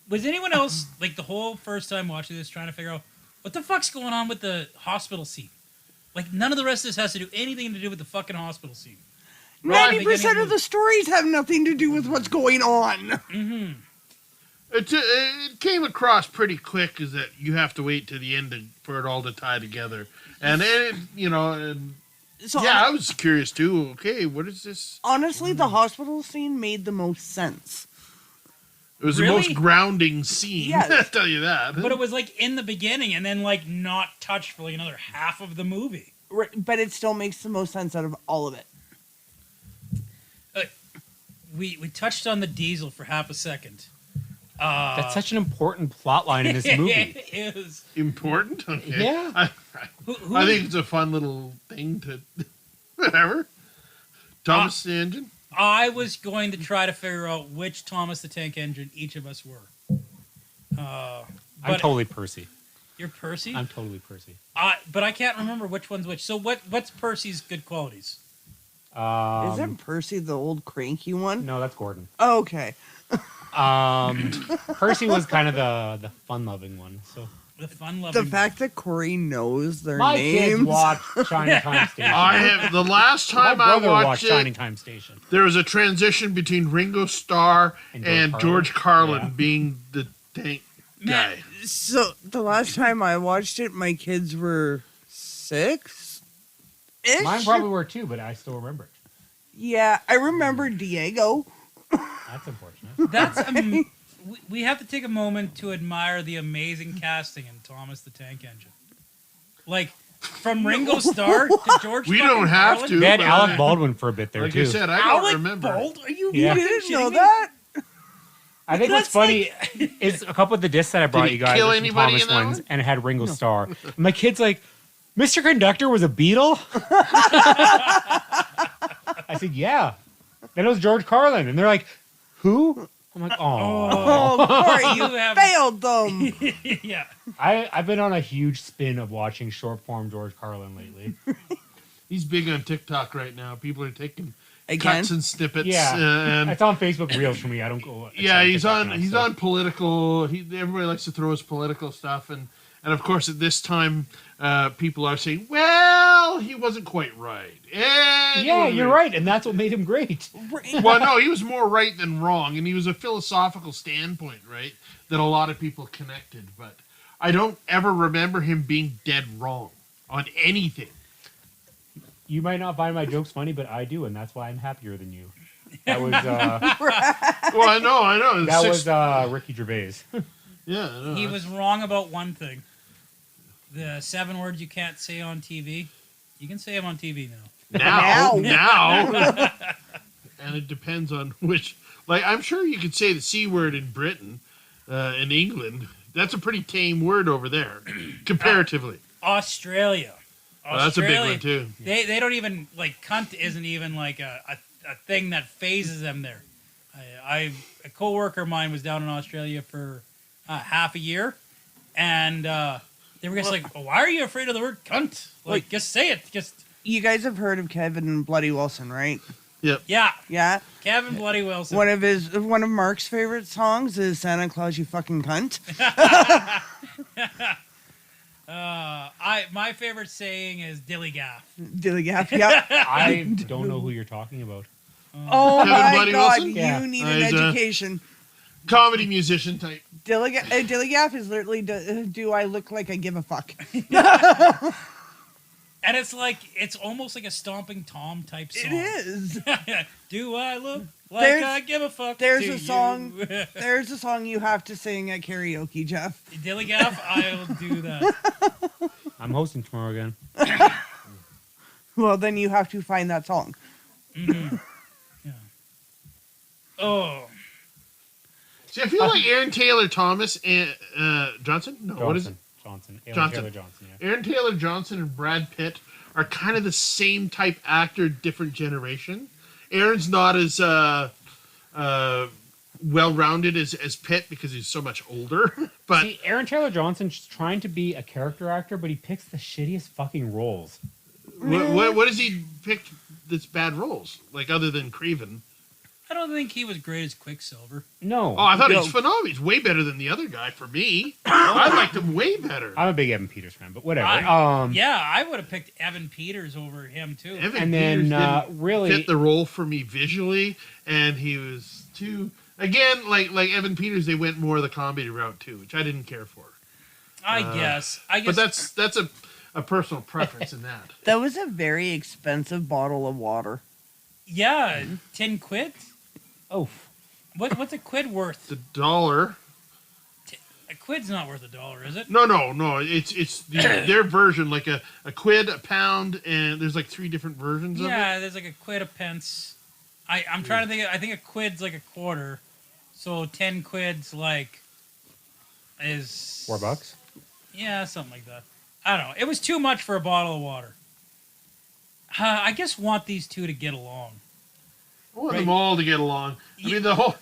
Was anyone else, like the whole first time watching this, trying to figure out what the fuck's going on with the hospital scene? Like, none of the rest of this has to do anything to do with the fucking hospital scene. 90% of the stories have nothing to do with what's going on. Mm-hmm. It came across pretty quick is that you have to wait to the end for it all to tie together. And it, So I was curious too. Okay, what is this? honestly, the hospital scene made the most sense. It was Really? the most grounding scene. Yes. I'll tell you that. But it was like in the beginning and then like not touched for like another half of the movie. But it still makes the most sense out of all of it. We touched on the diesel for half a second. That's such an important plot line in this movie. It is. Important? Okay. Yeah. Who I think it's a fun little thing to... Whatever. Thomas the Engine? I was going to try to figure out which Thomas the Tank Engine each of us were. I'm But totally Percy. you're Percy? I'm totally Percy. But I can't remember which one's which. So what's Percy's good qualities? Isn't Percy the old cranky one? No, that's Gordon. Oh, okay. Percy was kind of the fun-loving one. So The fun-loving. The fact that Corey knows their my names. kids watch Shining Time Station. I have... The last My time I brother watched watched it, Shining Time Station. there was a transition between Ringo Starr And and George George Carlin Yeah. being the tank guy. So the last time I watched it, my kids were 6-ish. Mine probably were too, but I still remember it. Yeah, I remember Diego. That's unfortunate. That's we have to take a moment to admire the amazing casting in Thomas the Tank Engine. Like from Ringo Starr to George. We fucking don't have Carlin. to. They had but Alec Baldwin for a bit there Like too. I said, I don't Alec remember. Bald? Are you? Yeah. You fucking didn't know shitting me? that? I think what's That's funny is a couple of the discs that I brought he you guys kill were some anybody Thomas in that ones, one? and it had Ringo Starr. And my kid's like, Mr. Conductor was a Beatle? I said, yeah. Then it was George Carlin. And they're like, who? I'm like, oh. Oh, Corey, You you have- failed them. Yeah. I've been on a huge spin of watching short form George Carlin lately. He's big on TikTok right now. People are taking Again? cuts and snippets. Yeah. And It's on Facebook Reels for me. I don't go. it's yeah, he's TikTok on. now, He's so. on political. Everybody likes to throw his political stuff, and of course at this time, people are saying, "Well, he wasn't quite right." And Yeah, you're right, and that's what made him great. Well, no, he was more right than wrong, and he was a philosophical standpoint, right, that a lot of people connected. But I don't ever remember him being dead wrong on anything. You might not find my jokes funny, but I do, and that's why I'm happier than you. That was Well, I know. that was Ricky Gervais. Yeah, I know. He was wrong about one thing. The 7 words you can't say on TV. You can say them on TV now. Now. And it depends on which. Like, I'm sure you could say the C word in Britain, in England. That's a pretty tame word over there, comparatively. Australia. Oh, that's a big one, too. They don't even, like, cunt isn't even like a thing that phases them there. A co-worker of mine was down in Australia for half a year, and they were just like, why are you afraid of the word cunt? Like, just say it. Just, You guys have heard of Kevin and Bloody Wilson, right? yeah. Yeah. Kevin Bloody Wilson. One of Mark's favorite songs is Santa Claus, You Fucking Cunt. My favorite saying is dilly gaff. Dilly Gaff, yeah. I don't know who you're talking about. Oh Kevin my Bloody God, Wilson? Yeah. you need an He's, education. Comedy musician type. Dilly Gaff is literally, do I look like I give a fuck? And it's like, it's almost like a Stomping Tom type song. It is. Do I look like There's- I give a fuck? there's to a song- you? There's a song you have to sing at karaoke, Jeff. Dilly gaff, I'll do that. I'm hosting tomorrow again. Well, then you have to find that song. Yeah. Oh. See, I feel like Aaron Taylor Thomas and Johnson? No, what is it? Johnson. Aaron Johnson. Taylor Johnson, yeah. Aaron Taylor Johnson and Brad Pitt are kind of the same type actor, different generation. Aaron's not as well-rounded as Pitt because he's so much older. But See, Aaron Taylor Johnson's trying to be a character actor, but he picks the shittiest fucking roles. what does he pick that's bad roles? Like, other than Craven? I don't think he was great as Quicksilver. No. Oh, I thought No. he's phenomenal. He's way better than the other guy for me. I liked him way better. I'm a big Evan Peters fan, but whatever. Yeah, I would have picked Evan Peters over him too. Evan And Peters then didn't really, fit the role for me visually, and he was too... Again, like Evan Peters, they went more the comedy route too, which I didn't care for. I guess. But that's a personal preference in that. That was a very expensive bottle of water. Yeah, 10 quid. oh, What's a quid worth? The dollar... A quid's not worth $1, is it? No. It's their version, like a quid, a pound, and there's like 3 different versions of it. Yeah, there's like a quid a pence. I'm trying to think. I think a quid's like a quarter, so 10 quids is $4. Yeah, something like that. I don't know. It was too much for a bottle of water. I just want these two to get along. I want Right. them all to get along. I Yeah. mean, the whole...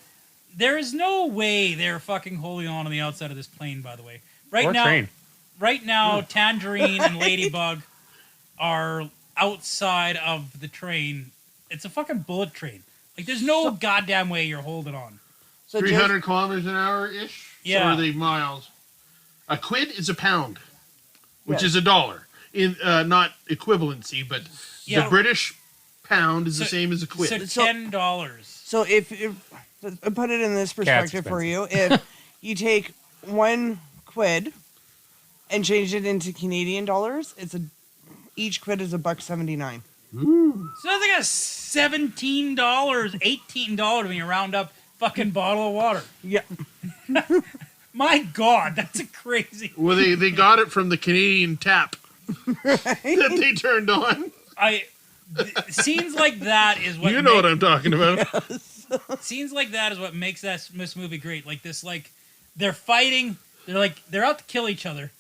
There is no way they're fucking holding on the outside of this plane. By the way, right or now, train. Tangerine and Ladybug are outside of the train. It's a fucking bullet train. Like, there's no goddamn way you're holding on. So 300 kilometers an hour-ish? Yeah. So are they miles? A quid is a pound, which Yes. is $1. In not equivalency, but Yeah. the British pound is the So- same as a quid. So $10. So if I put it in this perspective for you, if you take 1 quid and change it into Canadian dollars, each quid is $1.79. So that's like a $17, $18 when you round up fucking bottle of water. Yeah. My God, that's a crazy. Well, they got it from the Canadian tap that they turned on. Scenes like that is what You know what I'm talking about. scenes like that is what makes this movie great. Like this, like they're fighting. They're out to kill each other.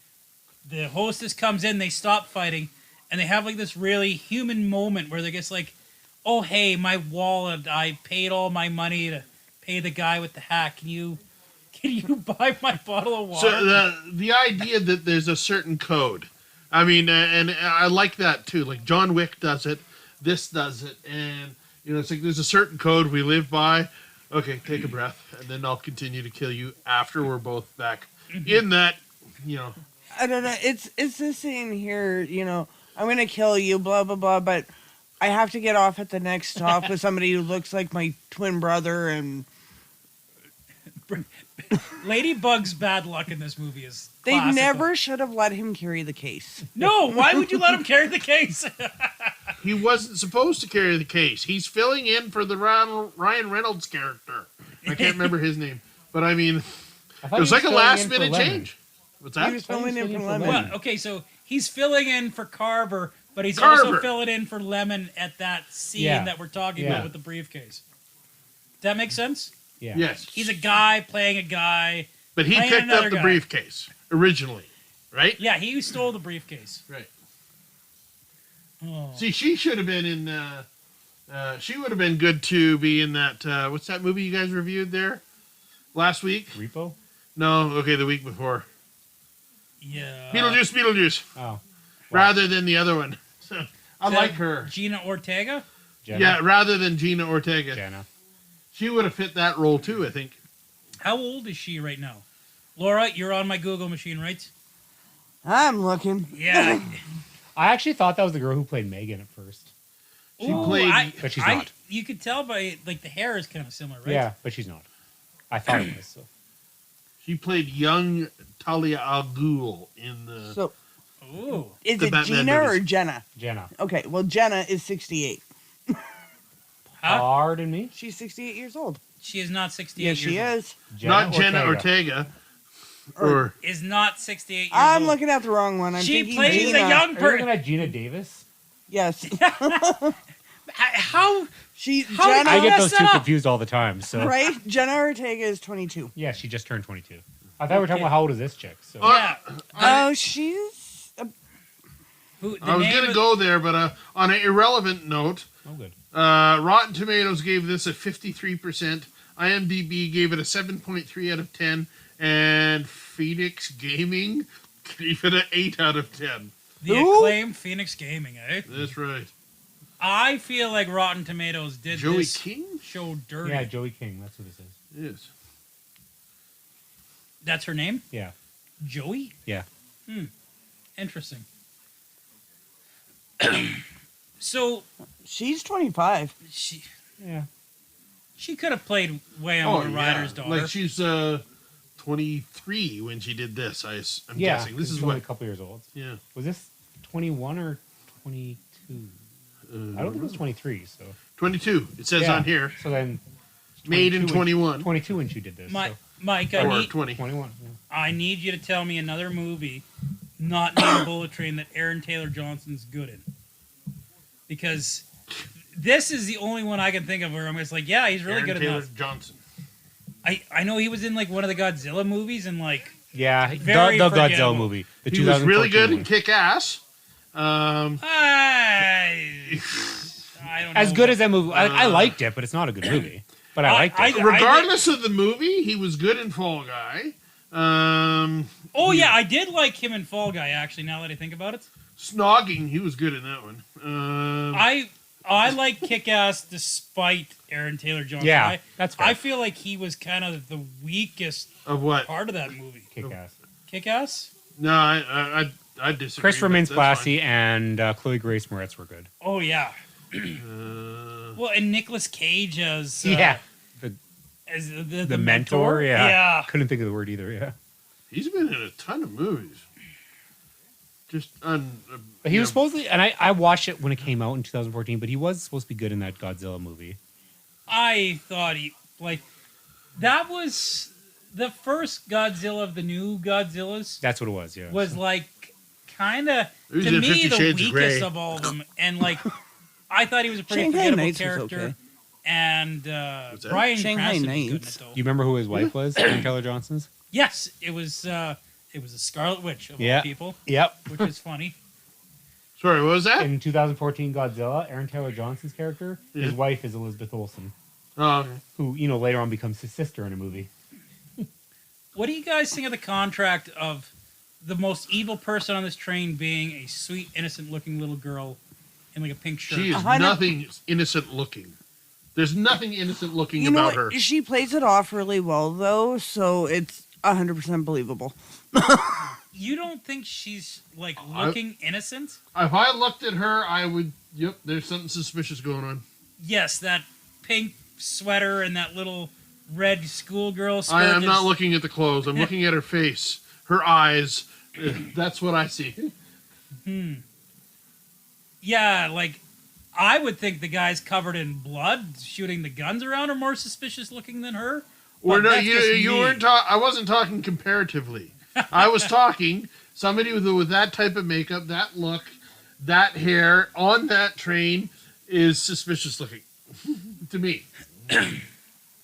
The hostess comes in. They stop fighting, and they have like this really human moment where they're just like, "Oh hey, my wallet. I paid all my money to pay the guy with the hat. Can you buy my bottle of water?" So the idea that there's a certain code, I mean, and I like that too. Like John Wick does it, this does it, and it's like there's a certain code we live by. Okay, take a breath, and then I'll continue to kill you after we're both back in that. I don't know. It's this scene here, I'm going to kill you, blah, blah, blah, but I have to get off at the next stop with somebody who looks like my twin brother, and Ladybug's bad luck in this movie is they classical. never should have let him carry the case. No, why would you let him carry the case? He wasn't supposed to carry the case. He's filling in for the Ryan Reynolds character. I can't remember his name, but I mean, it was like a last-minute change. What's He that? was filling in for Lemon. Well, okay, so he's filling in for Carver, but he's also Carver. filling in for Lemon at that scene Yeah. that we're talking Yeah. about with the briefcase. Does that make sense? Yeah. Yes. He's a guy playing a guy. But he playing picked another up the guy. briefcase originally, right? Yeah, he stole the briefcase. Right. Oh. See, she should have been in. She would have been good to be in that. What's that movie you guys reviewed there last week? Repo? No, okay, the week before. Yeah. Beetlejuice. Oh. Rather than the other one. So, I Is like that her. Gina Ortega? Jenna? Yeah, rather than Gina Ortega. Jenna. She would have fit that role too, I think. How old is she right now? Laura, you're on my Google machine, right? I'm looking. Yeah. I actually thought that was the girl who played Megan at first. She played- But she's not. You could tell by, like, the hair is kind of similar, right? Yeah, but she's not. I thought it was. So. She played young Talia al Ghul in the. So, Ooh. is The it Batman Gina or movies. Jenna? Jenna. Okay, well, Jenna is 68. Huh? Pardon me? She's 68 years old. She is not 68 Yes, she years old. is. Not Jenna Ortega. Or Is not 68 years I'm old. looking at the wrong one. I'm She thinking plays Gina. a young Are you person. looking at Gina Davis? Yes. How? She How did Jenna, I get mess those that two up? confused all the time. So right? Jenna Ortega is 22. yeah, she just turned 22. I thought we were talking about how old is this chick. So Yeah. Oh, she's I was going to go there, but on an irrelevant note, Oh, good. Rotten Tomatoes gave this a 53%. IMDb gave it a 7.3 out of 10. And Phoenix Gaming gave it an 8 out of 10. The acclaimed Phoenix Gaming, eh? That's right. I feel like Rotten Tomatoes did Joey this King? show dirty. Yeah, Joey King. That's what it says. Yes. That's her name? Yeah. Joey? Yeah. Interesting. So She's 25. Yeah. she could have played Winona Ryder's daughter. Like she's 23 when she did this. I'm Yeah. guessing. This is she's what. only a couple years old. Yeah. Was this 21 or 22? I don't think it was 23. So 22. It says Yeah. on here. So then Made in 22 21. 22 when she did this. so Mike, Or 20. 21. Yeah. I need you to tell me another movie not named Bullet Train that Aaron Taylor Johnson's good in. Because this is the only one I can think of where I'm just like, yeah, he's really Aaron good Taylor in that. Johnson. I know he was in like one of the Godzilla movies and like Yeah, Very the forgettable. Godzilla movie. The He was really 2014 good in one. Kick-Ass. I don't know. As good as that movie. I liked it, but it's not a good movie. But I liked it. Regardless of the movie, he was good in Fall Guy. Oh yeah, I did like him in Fall Guy actually. Now that I think about it, Snogging, he was good in that one. I like Kick-Ass despite Aaron Taylor Johnson. Yeah, that's fair. I feel like he was kind of the weakest Of what? part of that movie. Kick-Ass. Kick-Ass? No, I disagree. Christopher but Mintz that's fine. Blassie and Chloe Grace Moretz were good. Oh yeah. Well, and Nicolas Cage as as the mentor. Yeah. Yeah. Couldn't think of the word either. Yeah. He's been in a ton of movies. Just But he you was know, supposedly, and I watched it when it came out in 2014. But he was supposed to be good in that Godzilla movie. I thought that was the first Godzilla of the new Godzillas. That's what it was. Yeah. Was like kind of He was to in me 50 the Shades of Grey. weakest of all of them, and like I thought he was a pretty Shanghai forgettable Nights was character. okay. And What's that? Brian Shanghai Cranston was good in Nights. it, though. Do you remember who his wife was? Aaron Taylor Johnson's. Yes, it was a Scarlet Witch of Yeah. all people, Yep. which is funny. Sorry, what was that? In 2014 Godzilla, Aaron Taylor Johnson's character, his Yeah. wife is Elizabeth Olsen, Oh, okay. who later on becomes his sister in a movie. What do you guys think of the contract of the most evil person on this train being a sweet, innocent-looking little girl in like a pink shirt? She is 100 nothing innocent looking. There's nothing innocent looking You know about what? her. She plays it off really well, though, so it's 100% believable. You don't think she's like looking innocent? If I looked at her, I would. Yep, there's something suspicious going on. Yes, that pink sweater and that little red schoolgirl skirt. I am is- not looking at the clothes. I'm looking at her face, her eyes. That's what I see. Yeah, like I would think the guys covered in blood shooting the guns around are more suspicious looking than her. Or But no, that's just you me. weren't. I wasn't talking comparatively. I was talking somebody with that type of makeup, that look, that hair on that train is suspicious looking to me.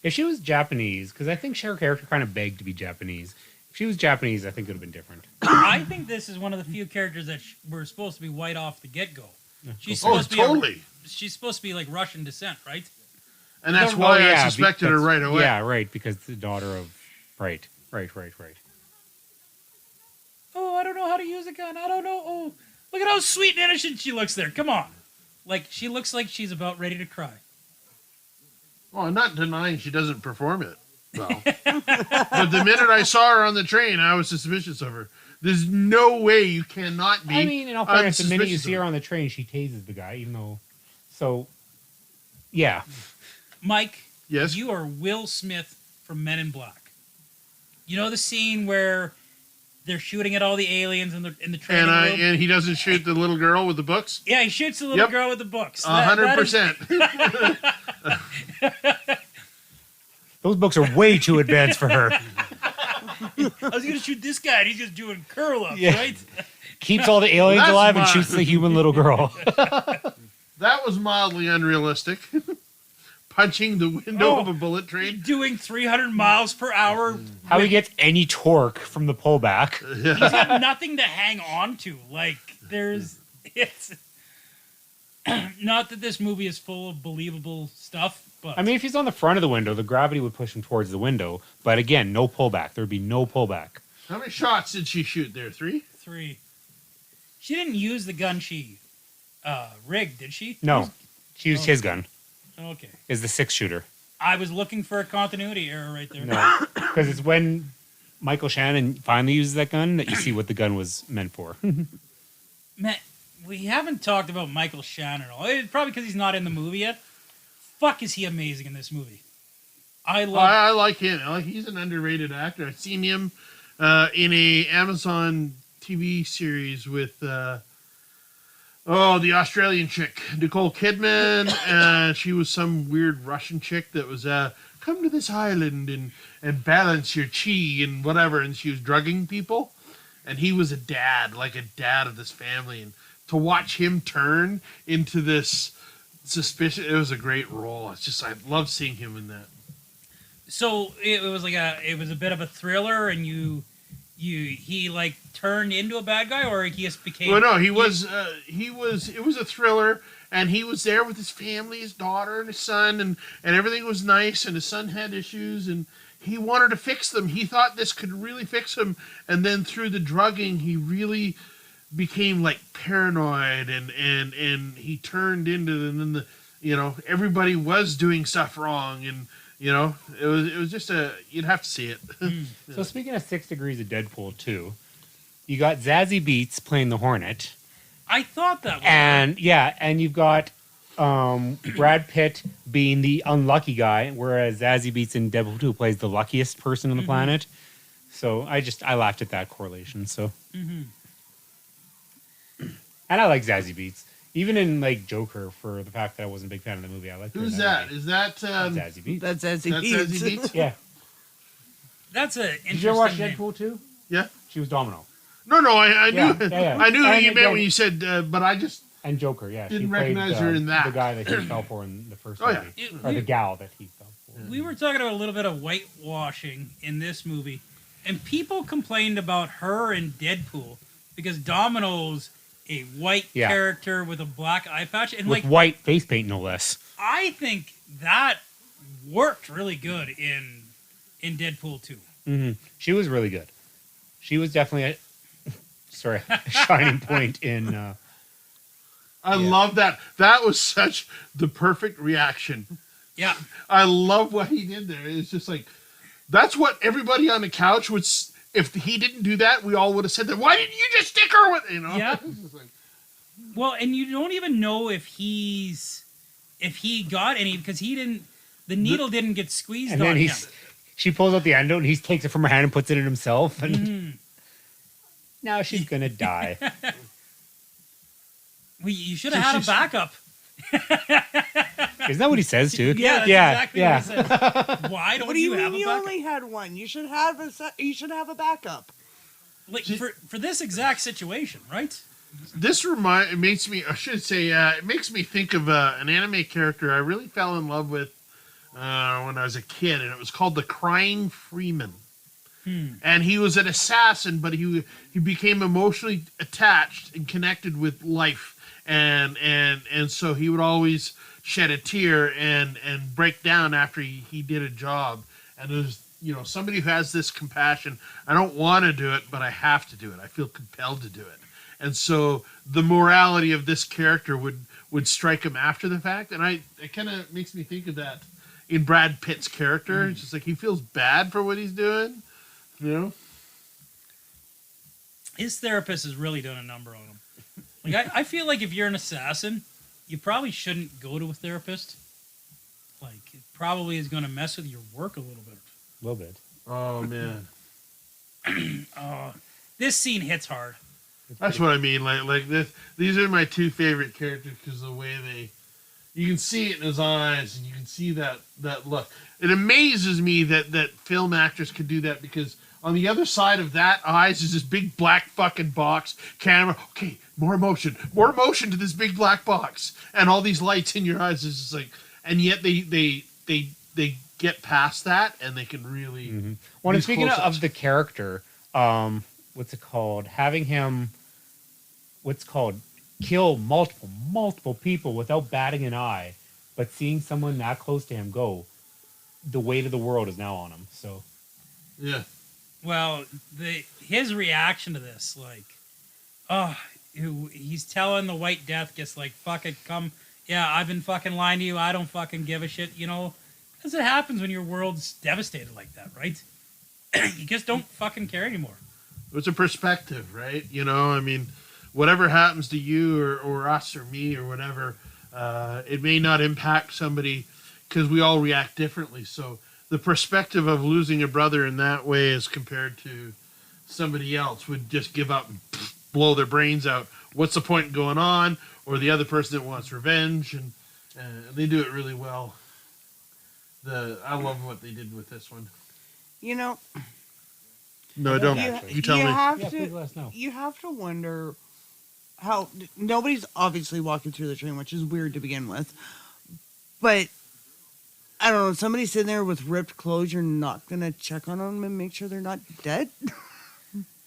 If she was Japanese, because I think her character kind of begged to be Japanese. If she was Japanese, I think it would have been different. I think this is one of the few characters that were supposed to be white off the get go. She's Oh, supposed to be totally. she's supposed to be like Russian descent, right? And that's Oh, why yeah, I suspected her because- right away. Yeah, right, because the daughter of... Right. Oh, I don't know how to use a gun. I don't know. Oh, look at how sweet and innocent she looks there. Come on. Like, she looks like she's about ready to cry. Well, I'm not denying she doesn't perform it well. But the minute I saw her on the train, I was suspicious of her. There's no way you cannot be. I mean, in all fairness, the minute you unsuspicious see of her on the train, she tases the guy, even though... So, yeah. Mike, Yes. you are Will Smith from Men in Black. You know the scene where they're shooting at all the aliens in the training room? And he doesn't shoot the little girl with the books. Yeah, he shoots the little Yep. girl with the books. 100%. Those books are way too advanced for her. I was going to shoot this guy, and he's just doing curl-ups, Yeah. right? Keeps all the aliens That's alive and mine. shoots the human little girl. That was mildly unrealistic. Punching the window of a bullet train. Doing 300 miles per hour. How he gets any torque from the pullback. He's got nothing to hang on to. Like, there's It's not that this movie is full of believable stuff, but I mean, if he's on the front of the window, the gravity would push him towards the window. But again, no pullback. There'd be no pullback. How many shots did she shoot there? 3? 3. She didn't use the gun she rigged, did she? No, she used his gun. Okay. Is the 6-shooter. I was looking for a continuity error right there. No, because it's when Michael Shannon finally uses that gun that you see what the gun was meant for. Man, we haven't talked about Michael Shannon at all. It's probably because he's not in the movie yet. Fuck, is he amazing in this movie. I like him. He's an underrated actor. I've seen him in a Amazon TV series with the Australian chick, Nicole Kidman. She was some weird Russian chick that was come to this island and balance your chi and whatever, and she was drugging people. And he was a dad of this family, and to watch him turn into this suspicion, it was a great role. It's just, I love seeing him in that. So it was a bit of a thriller, and he like turned into a bad guy, or he just became. Well, no, it was a thriller, and he was there with his family, his daughter and his son, and everything was nice, and his son had issues, and he wanted to fix them. He thought this could really fix him, and then through the drugging, he really became like paranoid, and he turned into, and then everybody was doing stuff wrong, and it was just you'd have to see it. So speaking of 6 Degrees of Deadpool 2, you got Zazie Beetz playing the Hornet. I thought that was And and you've got Brad Pitt being the unlucky guy, whereas Zazie Beetz in Deadpool 2 plays the luckiest person on the planet. So I laughed at that correlation. So, and I like Zazie Beetz, even in like Joker, for the fact that I wasn't a big fan of the movie. I like. Who's that? Is that Zazie Beetz? That's Zazie Beetz. Beetz? Yeah. That's a interesting. Did you ever watch name. Deadpool 2? Yeah. She was Domino. No, I knew. Yeah. I knew what you meant And when you said, but I just And Joker, yeah. Didn't She played, recognize her in that. The guy that he fell for in the first Oh, yeah. movie. Or the gal that he fell for. We were talking about a little bit of whitewashing in this movie, and people complained about her in Deadpool because Domino's a white character with a black eye patch, and With white face paint, no less. I think that worked really good in Deadpool 2. Mm-hmm. She was really good. She was definitely a shining point in. I love that. That was such the perfect reaction. Yeah, I love what he did there. It's just like, that's what everybody on the couch would. If he didn't do that, we all would have said that. Why didn't you just stick her with? Yeah. It's just like, well, and you don't even know if he got any because he didn't. The needle didn't get squeezed And on then him. she pulls out the endo and he takes it from her hand and puts it in himself. And now she's gonna die. You should have had a backup. Isn't that what he says too? Yeah, that's exactly what he says. Why don't What do you have mean a you backup? only had one? You should have a backup. Like for this exact situation, right? this it makes me. I should say, it makes me think of an anime character I really fell in love with when I was a kid, and it was called the Crying Freeman. And he was an assassin, but he became emotionally attached and connected with life, and so he would always shed a tear and break down after he did a job. And there's somebody who has this compassion. I don't want to do it, but I have to do it. I feel compelled to do it. And so the morality of this character would strike him after the fact, and it kind of makes me think of that in Brad Pitt's character. It's just like he feels bad for what he's doing. His therapist has really done a number on him. Like I feel like if you're an assassin, you probably shouldn't go to a therapist. Like it probably is going to mess with your work a little bit. A little bit. Oh man, This scene hits hard. that's what I mean. Like this. These are my two favorite characters because the way you can see it in his eyes, and you can see that look. It amazes me that film actors could do that, because on the other side of that eyes is this big black fucking box camera. Okay, more emotion to this big black box, and all these lights in your eyes is just like, and yet they get past that, and they can really. Mm-hmm. Well, and speaking of the character, what's it called? Having him, kill multiple people without batting an eye, but seeing someone that close to him go, the weight of the world is now on him. So, Yeah. Well, his reaction to this, like, oh, he's telling the White Death, just like, fuck it, come, yeah, I've been fucking lying to you, I don't fucking give a shit, you know? As it happens when your world's devastated like that, right? You just don't fucking care anymore. It's a perspective, right? You know, I mean, whatever happens to you or us or me or whatever, it may not impact somebody because we all react differently. So the perspective of losing a brother in that way as compared to somebody else would just give up and blow their brains out. What's the point in going on? Or the other person that wants revenge, and they do it really well. I love what they did with this one. You know, No, I don't. You tell me. please let us know. You have to wonder how nobody's obviously walking through the train, which is weird to begin with. But I don't know, somebody sitting there with ripped clothes, you're not gonna check on them and make sure they're not dead.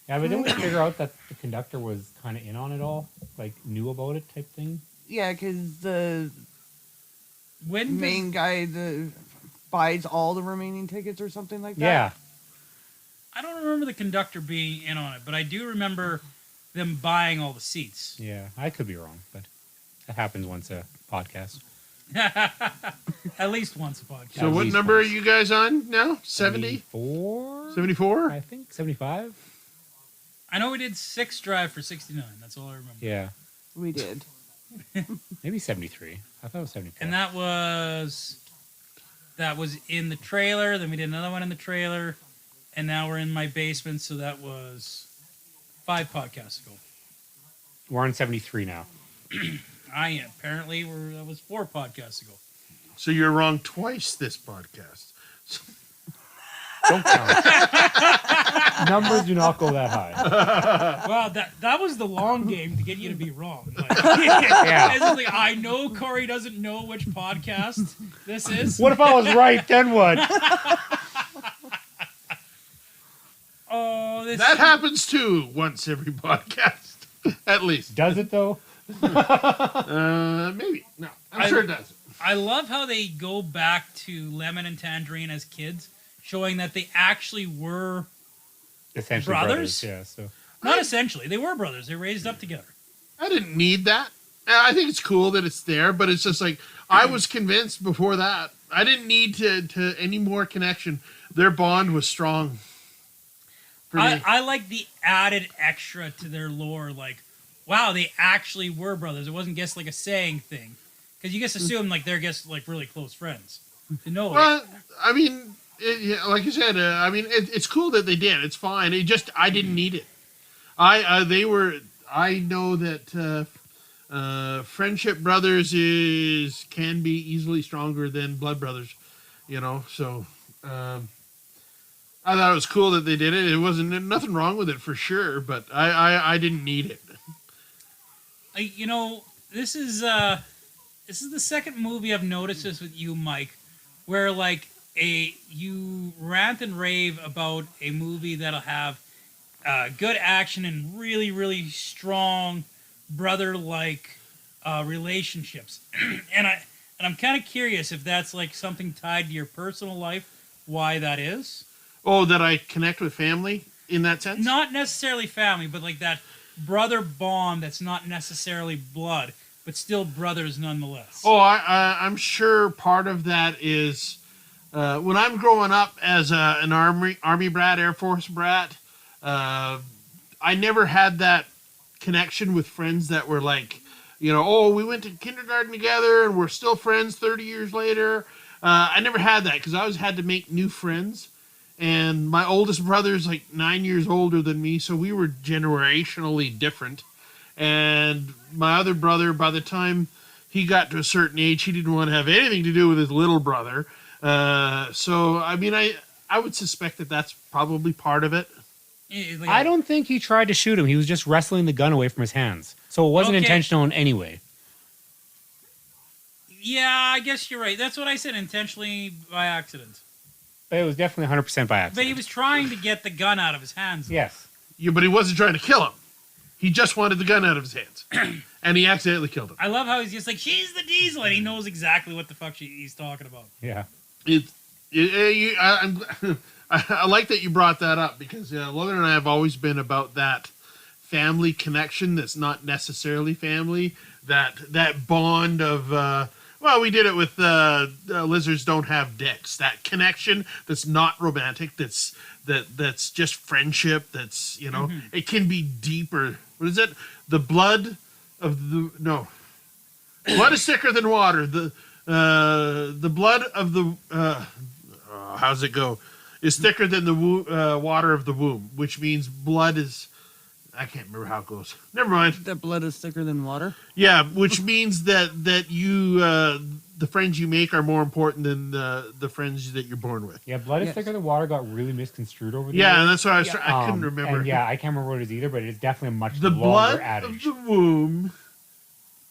Yeah, but didn't we figure out that the conductor was kind of in on it all, like knew about it type thing? Yeah, because the When main guy buys all the remaining tickets or something like that. Yeah. I don't remember the conductor being in on it, but I do remember them buying all the seats. Yeah, I could be wrong, but that happens once a podcast. At least once a podcast. So At what least number are once. you guys on now? 70? 74? 74? I think 75. I know we did 6 Drive for 69. That's all I remember. Yeah, We did. maybe 73. I thought it was 74. And that was in the trailer. Then we did another one in the trailer, and now we're in my basement. So that was 5 podcasts ago. We're on 73 now. Apparently that was 4 podcasts ago. So you're wrong twice this podcast. Don't count. Numbers do not go that high. Well, that was the long game to get you to be wrong. Like, Yeah. it's just like, I know Corey doesn't know which podcast this is. What if I was right? Then what? Oh, this That happens too once every podcast, at least. Does it though? Maybe. No, I'm sure it does. I love how they go back to Lemon and Tangerine as kids, showing that they actually were Essentially Brothers? Yeah. So not essentially. They were brothers. They raised up together. I didn't need that. I think it's cool that it's there, but it's just like I was convinced before that. I didn't need to any more connection. Their bond was strong. For me. I like the added extra to their lore. Like, wow, they actually were brothers. It wasn't just like a saying thing, because you just assume like they're just like really close friends. No, Well, I mean, like you said, I mean, it's cool that they did. It's fine. I didn't need it. I know that friendship brothers can be easily stronger than blood brothers. You know, so I thought it was cool that they did it. It wasn't nothing wrong with it for sure, but I didn't need it. you know, this is the second movie I've noticed this with you, Mike, where like you rant and rave about a movie that'll have good action and really, really strong brother-like relationships, and I'm kind of curious if that's like something tied to your personal life, why that is. Oh, that I connect with family in that sense? Not necessarily family, but like that brother bond that's not necessarily blood, but still brothers nonetheless. Oh, I'm sure part of that is when I'm growing up as an Army brat, Air Force brat, I never had that connection with friends that were like, you know, oh, we went to kindergarten together and we're still friends 30 years later. I never had that because I always had to make new friends. And my oldest brother's like 9 years older than me, so we were generationally different. And my other brother, by the time he got to a certain age, he didn't want to have anything to do with his little brother. So, I mean, I would suspect that that's probably part of it. Like, I don't think he tried to shoot him. He was just wrestling the gun away from his hands. So it wasn't Okay. intentional in any way. Yeah, I guess you're right. That's what I said, intentionally by accident. But it was definitely 100% by accident. But he was trying to get the gun out of his hands. Yes. Yeah, but he wasn't trying to kill him. He just wanted the gun out of his hands, and he accidentally killed him. I love how he's just like, she's the Diesel, and he knows exactly what the fuck he's talking about. Yeah. I like that you brought that up because Logan and I have always been about that family connection that's not necessarily family. That bond of well, we did it with lizards don't have dicks. That connection that's not romantic. That's just friendship. That's it can be deeper. What is it? The blood of the blood is thicker than water. The blood of the how's it go? Is thicker than the water of the womb, which means blood is. I can't remember how it goes. Never mind. That blood is thicker than water. Yeah, which means that you the friends you make are more important than the friends that you're born with. Yeah, blood is thicker than water got really misconstrued over the Yeah, years. and that's why I was I couldn't remember. And yeah, I can't remember what it is either, but it's definitely a much The longer blood adage. of the womb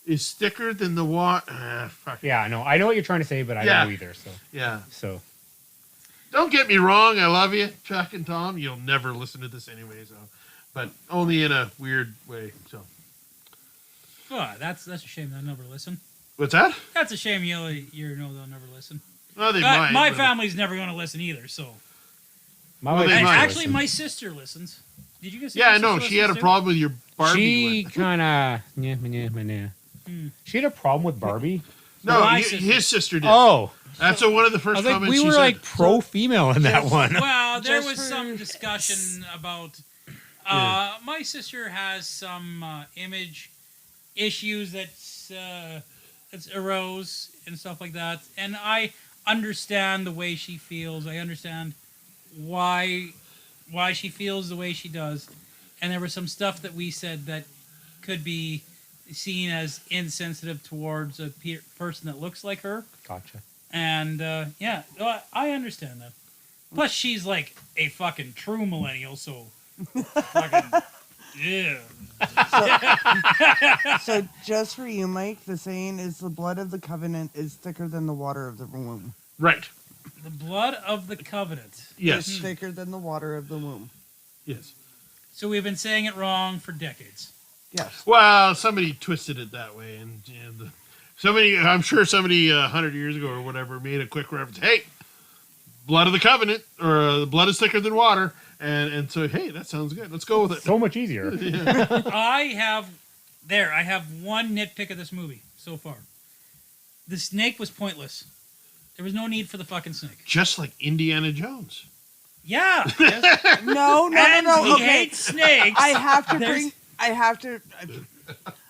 is thicker than the water. Fuck. Yeah, I know what you're trying to say, but I don't know either. Yeah. So Don't get me wrong. I love you, Chuck and Tom. You'll never listen to this anyway, so. But only in a weird way. So. Oh, that's a shame they'll never listen. What's that? That's a shame they'll never listen. Well, they might. My but- family's never going to listen either, so. my Well, wife they And might. actually, my sister listens. Did you guys see Yeah, my I know. sister She had a listens too? problem with your Barbie she one. kind of yeah. She had a problem with Barbie. No, My his sister did. Oh, That's one of the I first was like, comments we she were said. like pro female in that one. Well, there Just was for- some discussion about. My sister has some image issues that's arose and stuff like that, and I understand the way she feels. I understand why she feels the way she does, and there was some stuff that we said that could be seen as insensitive towards a person that looks like her. Gotcha. And yeah, I understand that. Plus, she's like a fucking true millennial, so fucking yeah. So just for you, Mike, the saying is the blood of the covenant is thicker than the water of the womb. Right. The blood of the covenant. Yes. It's thicker than the water of the womb. Yes. So we've been saying it wrong for decades. Yes. Well, somebody twisted it that way, and somebody, I'm sure somebody 100 years ago or whatever made a quick reference. Hey, blood of the covenant, or the blood is thicker than water, and so hey, that sounds good. Let's go with it. So much easier. I have one nitpick of this movie so far. The snake was pointless. There was no need for the fucking snake. Just like Indiana Jones. Yeah. No. And he Okay. hates snakes. I have to There's- bring. I have to.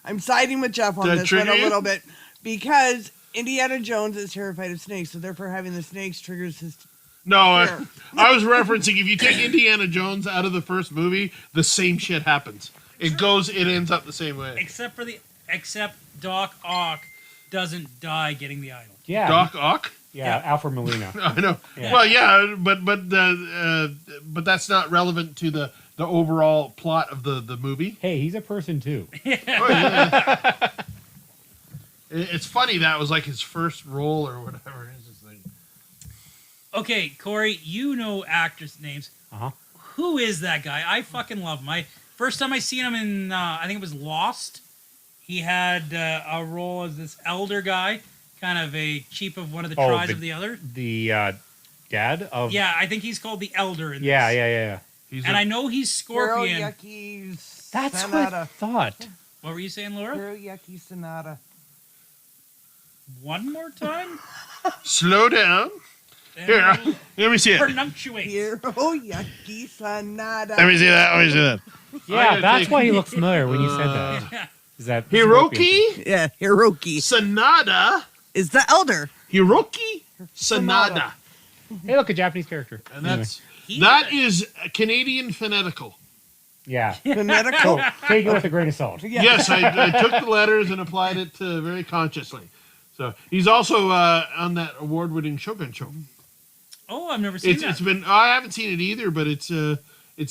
I'm siding with Jeff on Does that this one trigger a you? little bit because Indiana Jones is terrified of snakes, so therefore having the snakes triggers his. No, Sure. I was referencing if you take Indiana Jones out of the first movie, the same shit happens. It ends up the same way. Except Doc Ock doesn't die getting the idol. Yeah. Doc Ock. Yeah, Alfred Molina. I know. Yeah. Well, yeah, but that's not relevant to the overall plot of the movie. Hey, he's a person too. Oh, yeah. It's funny that was like his first role or whatever. It's just like, Okay, Corey, you know actors' names. Uh-huh. Who is that guy? I fucking love him. First time I seen him in, I think it was Lost. He had a role as this elder guy, kind of a chief of one of the tribes of the other. The dad of. Yeah, I think he's called the elder in Yeah, this. yeah. he's And a- I know he's Scorpion. Hiroyuki That's what I Sanada. thought. What were you saying, Laura? Hiroyuki Sanada. One more time? slow down. Here, let me see it. Pronunciate. Hiroyuki Sanada. Let me see that. Yeah, gotta that's take- why he looks familiar when you said that. Is that Hiroki Yeah, Hiroki Sanada. is the elder. Hiroki Sanada. Hey, look, a Japanese character. And that's He- that is a Canadian phonetical. Yeah. Phonetical. So take it with a grain of salt. Yeah. Yes, I took the letters and applied it very consciously. So he's also on that award-winning Shogun show. Oh, I've never seen that. It's been I haven't seen it either, but it's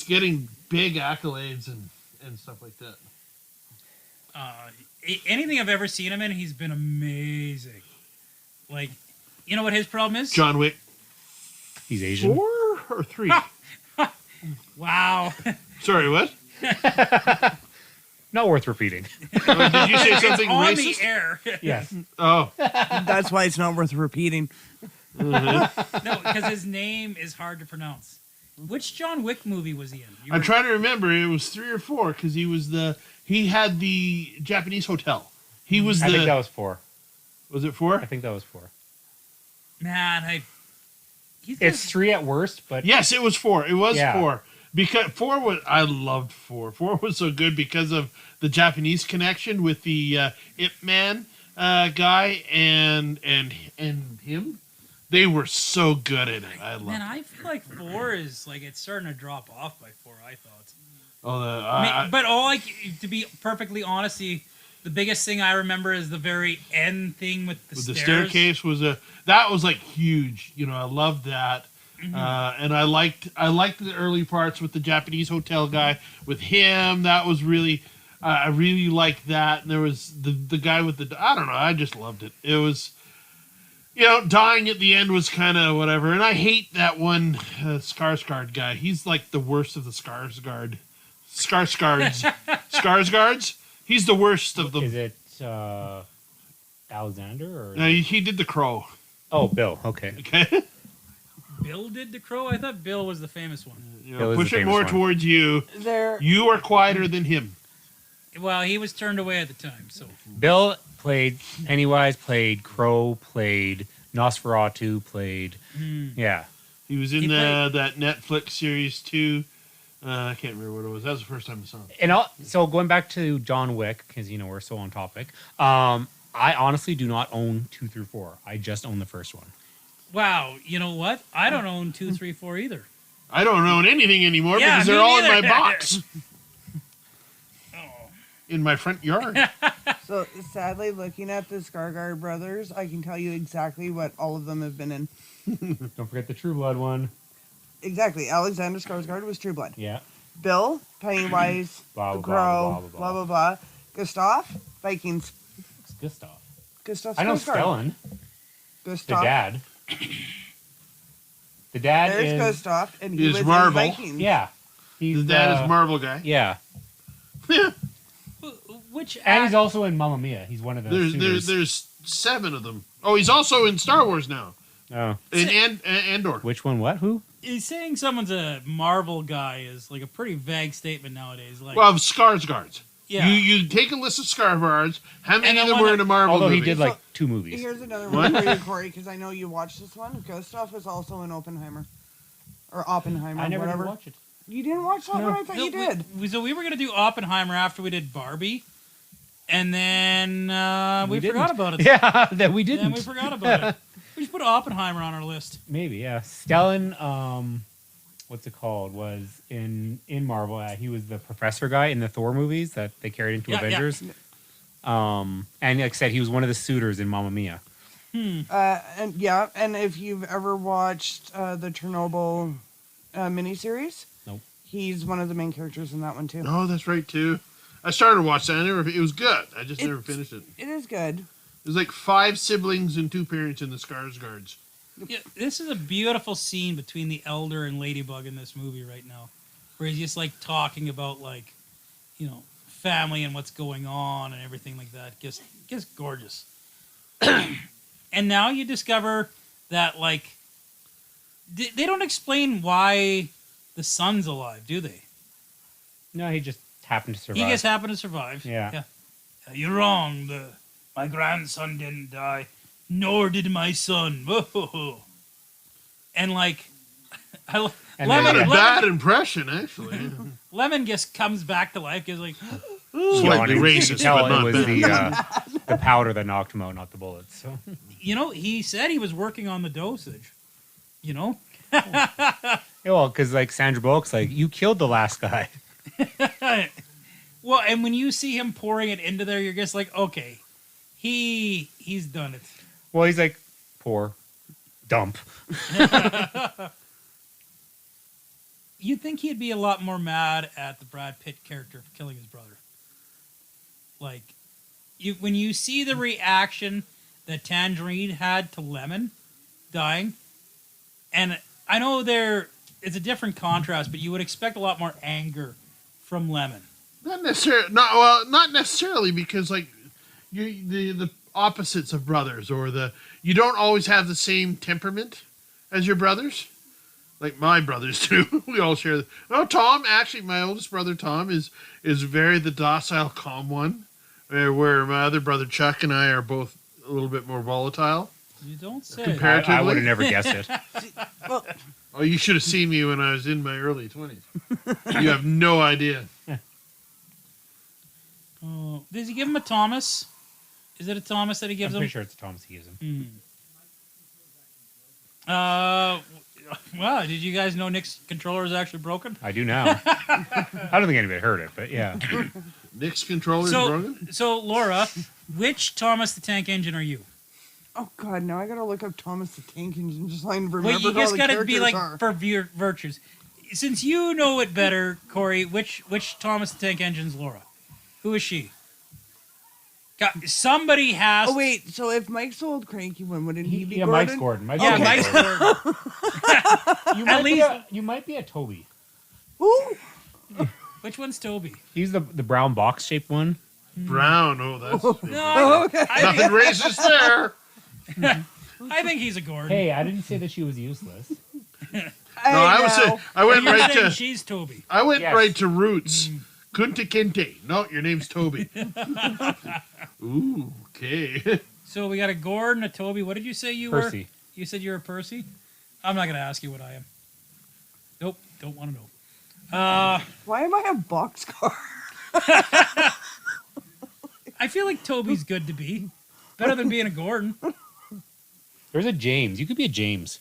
getting big accolades and stuff like that. Anything I've ever seen him in, he's been amazing. Like, you know what his problem is? John Wick He's Asian. 4 or 3? Wow. Sorry, what? Not worth repeating. Did you say something on racist? the air. Yes. Oh, That's why it's not worth repeating. No, because his name is hard to pronounce. Which John Wick movie was he in? I'm trying to remember. It was 3 or 4 because he had the Japanese hotel. He was I think that was 4. Was it 4? I think that was 4. Man, It's 3 at worst, but Yes, it was 4. It was Yeah. 4 because 4 was. I loved 4. 4 was so good because of the Japanese connection with the Ip Man guy and him. They were so good at it. I loved Man, it. I feel like 4 is like it's starting to drop off by 4. I thought. Oh, But to be perfectly honest, the biggest thing I remember is the very end thing with the the stairs. staircase was that was like huge. You know, I loved that. And I liked the early parts with the Japanese hotel guy with him. That was really I really liked that. And there was the guy with the I don't know. I just loved it. It was, you know, dying at the end was kind of whatever. And I hate that one Skarsgård guy. He's like the worst of the Skarsgårds. Skarsgårds. He's the worst of them. is it Alexander or? He did the Crow. Oh, Bill. Okay. Okay. Bill did the Crow. I thought Bill was the famous one. You Bill know, is push the it famous more one. towards you. There, You are quieter than him. Well, he was turned away at the time, so Bill played Pennywise, played Crow, played Nosferatu, played. Yeah. He was in He played- that Netflix series too. I can't remember what it was. That was the first time I saw him. And so going back to John Wick, because we're so on topic. I honestly do not own 2 through 4. I just own the first one. wow. You know what? I don't own 2, 3, 4 either. I don't own anything anymore Yeah, because they're me all in my neither. box Oh. in my front yard. so sadly, looking at the Skarsgård brothers, I can tell you exactly what all of them have been in. Don't forget the True Blood one. Exactly. Alexander Skarsgård was True Blood. Yeah. Bill, Pennywise, Blah, the blah, Crow, blah, blah, blah, blah, blah, blah. Gustav, Vikings. It's good stuff. Gustav I know Skarsgård. Stellan, the Gustav. dad. The dad There's is Gustav, and he Is was Marvel. in Vikings. yeah. He's His dad is Marvel guy. Yeah, Which and he's also in Mamma Mia. He's one of the There's 7 of them. Oh, he's also in Star Wars now. Oh, In Andor. which one? What? Who? is saying someone's a Marvel guy is like a pretty vague statement nowadays. Like, Well, Skarsgårds. yeah, You take a list of Skarsgårds. How many And of the them one were that- in a Marvel Although movie? he did like 2 movies. Here's another one for you, Corey, because I know you watched this one. Gustav was also in Oppenheimer. Or Oppenheimer, I never did whatever. watch it. You didn't watch that one? I thought you did. So we were gonna do Oppenheimer after we did Barbie, and then we We forgot didn't. about it. Yeah, that we Then didn't. we forgot about it. We just put Oppenheimer on our list. Maybe, yeah. Stellan, what's it called? Was in Marvel. He was the professor guy in the Thor movies that they carried into Yeah, yeah. Avengers. And like I said, he was one of the suitors in Mamma Mia. And if you've ever watched the Chernobyl miniseries, Nope. he's one of the main characters in that one too. Oh, that's right too. I started watching that. It was good. I just never finished it. It is good. There's like 5 siblings and 2 parents in the Skarsgårds. Yeah, this is a beautiful scene between the Elder and Ladybug in this movie right now, where he's just like talking about like, family and what's going on and everything like that. Just gorgeous. And now you discover that like they don't explain why the son's alive, do they? No, he just happened to survive. He just happened to survive. Yeah. You're wrong. My grandson didn't die, nor did my son. And like, And Not a then- bad impression, actually. Lemon just comes back to life. He's like, Slightly Yawning. You racist, could tell but not it was bad. the powder that knocked him out, not the bullets. So. he said he was working on the dosage. Yeah, well, because like Sandra Bullock's like, you killed the last guy. Well, and when you see him pouring it into there, you're just like, okay, he's done it. Well, he's like, poor, dump. You'd think he'd be a lot more mad at the Brad Pitt character for killing his brother. Like, when you see the reaction that Tangerine had to Lemon dying, and I know it's a different contrast, but you would expect a lot more anger from Lemon. Not necessarily because like the opposites of brothers, or you don't always have the same temperament as your brothers. Like my brothers do. We all share. Tom, actually, my oldest brother Tom is very the docile, calm one, where my other brother Chuck and I are both a little bit more volatile. You don't say. Comparatively. I would have never guessed it. Well, Oh, you should have seen me when I was in my early 20s. You have no idea. Oh, does he give him a Thomas? Is it a Thomas that he gives I'm him? pretty sure it's Thomas he gives him. Wow, did you guys know Nick's controller is actually broken? I do now. I don't think anybody heard it, but yeah. Nick's controller is broken? So, Laura, which Thomas the Tank Engine are you? oh god, now I gotta look up Thomas the Tank Engine just so I can remember Well, you who all just the gotta be characters like are. for virtues. Since you know it better, Corey, which Thomas the Tank Engine's Laura? Who is she? Somebody has. Oh wait, so if Mike's the old cranky one, wouldn't he be Yeah, Gordon? Mike's Gordon. Mike's Yeah, Gordon. Mike's Gordon. You At might least- you might be a Toby. Ooh, Which one's Toby? He's the brown box shaped one. Brown. Oh, that's No, okay. nothing racist there. I think he's a Gordon. Hey, I didn't say that she was useless. I went You're right saying to she's Toby. right to roots. Kunta Kinte. No, your name's Toby. Ooh, okay. So we got a Gordon, a Toby. What did you say you were? Percy. You said you're a Percy? I'm not going to ask you what I am. Nope, don't want to know. Why am I a boxcar? I feel like Toby's good to be. Better than being a Gordon. There's a James. You could be a James.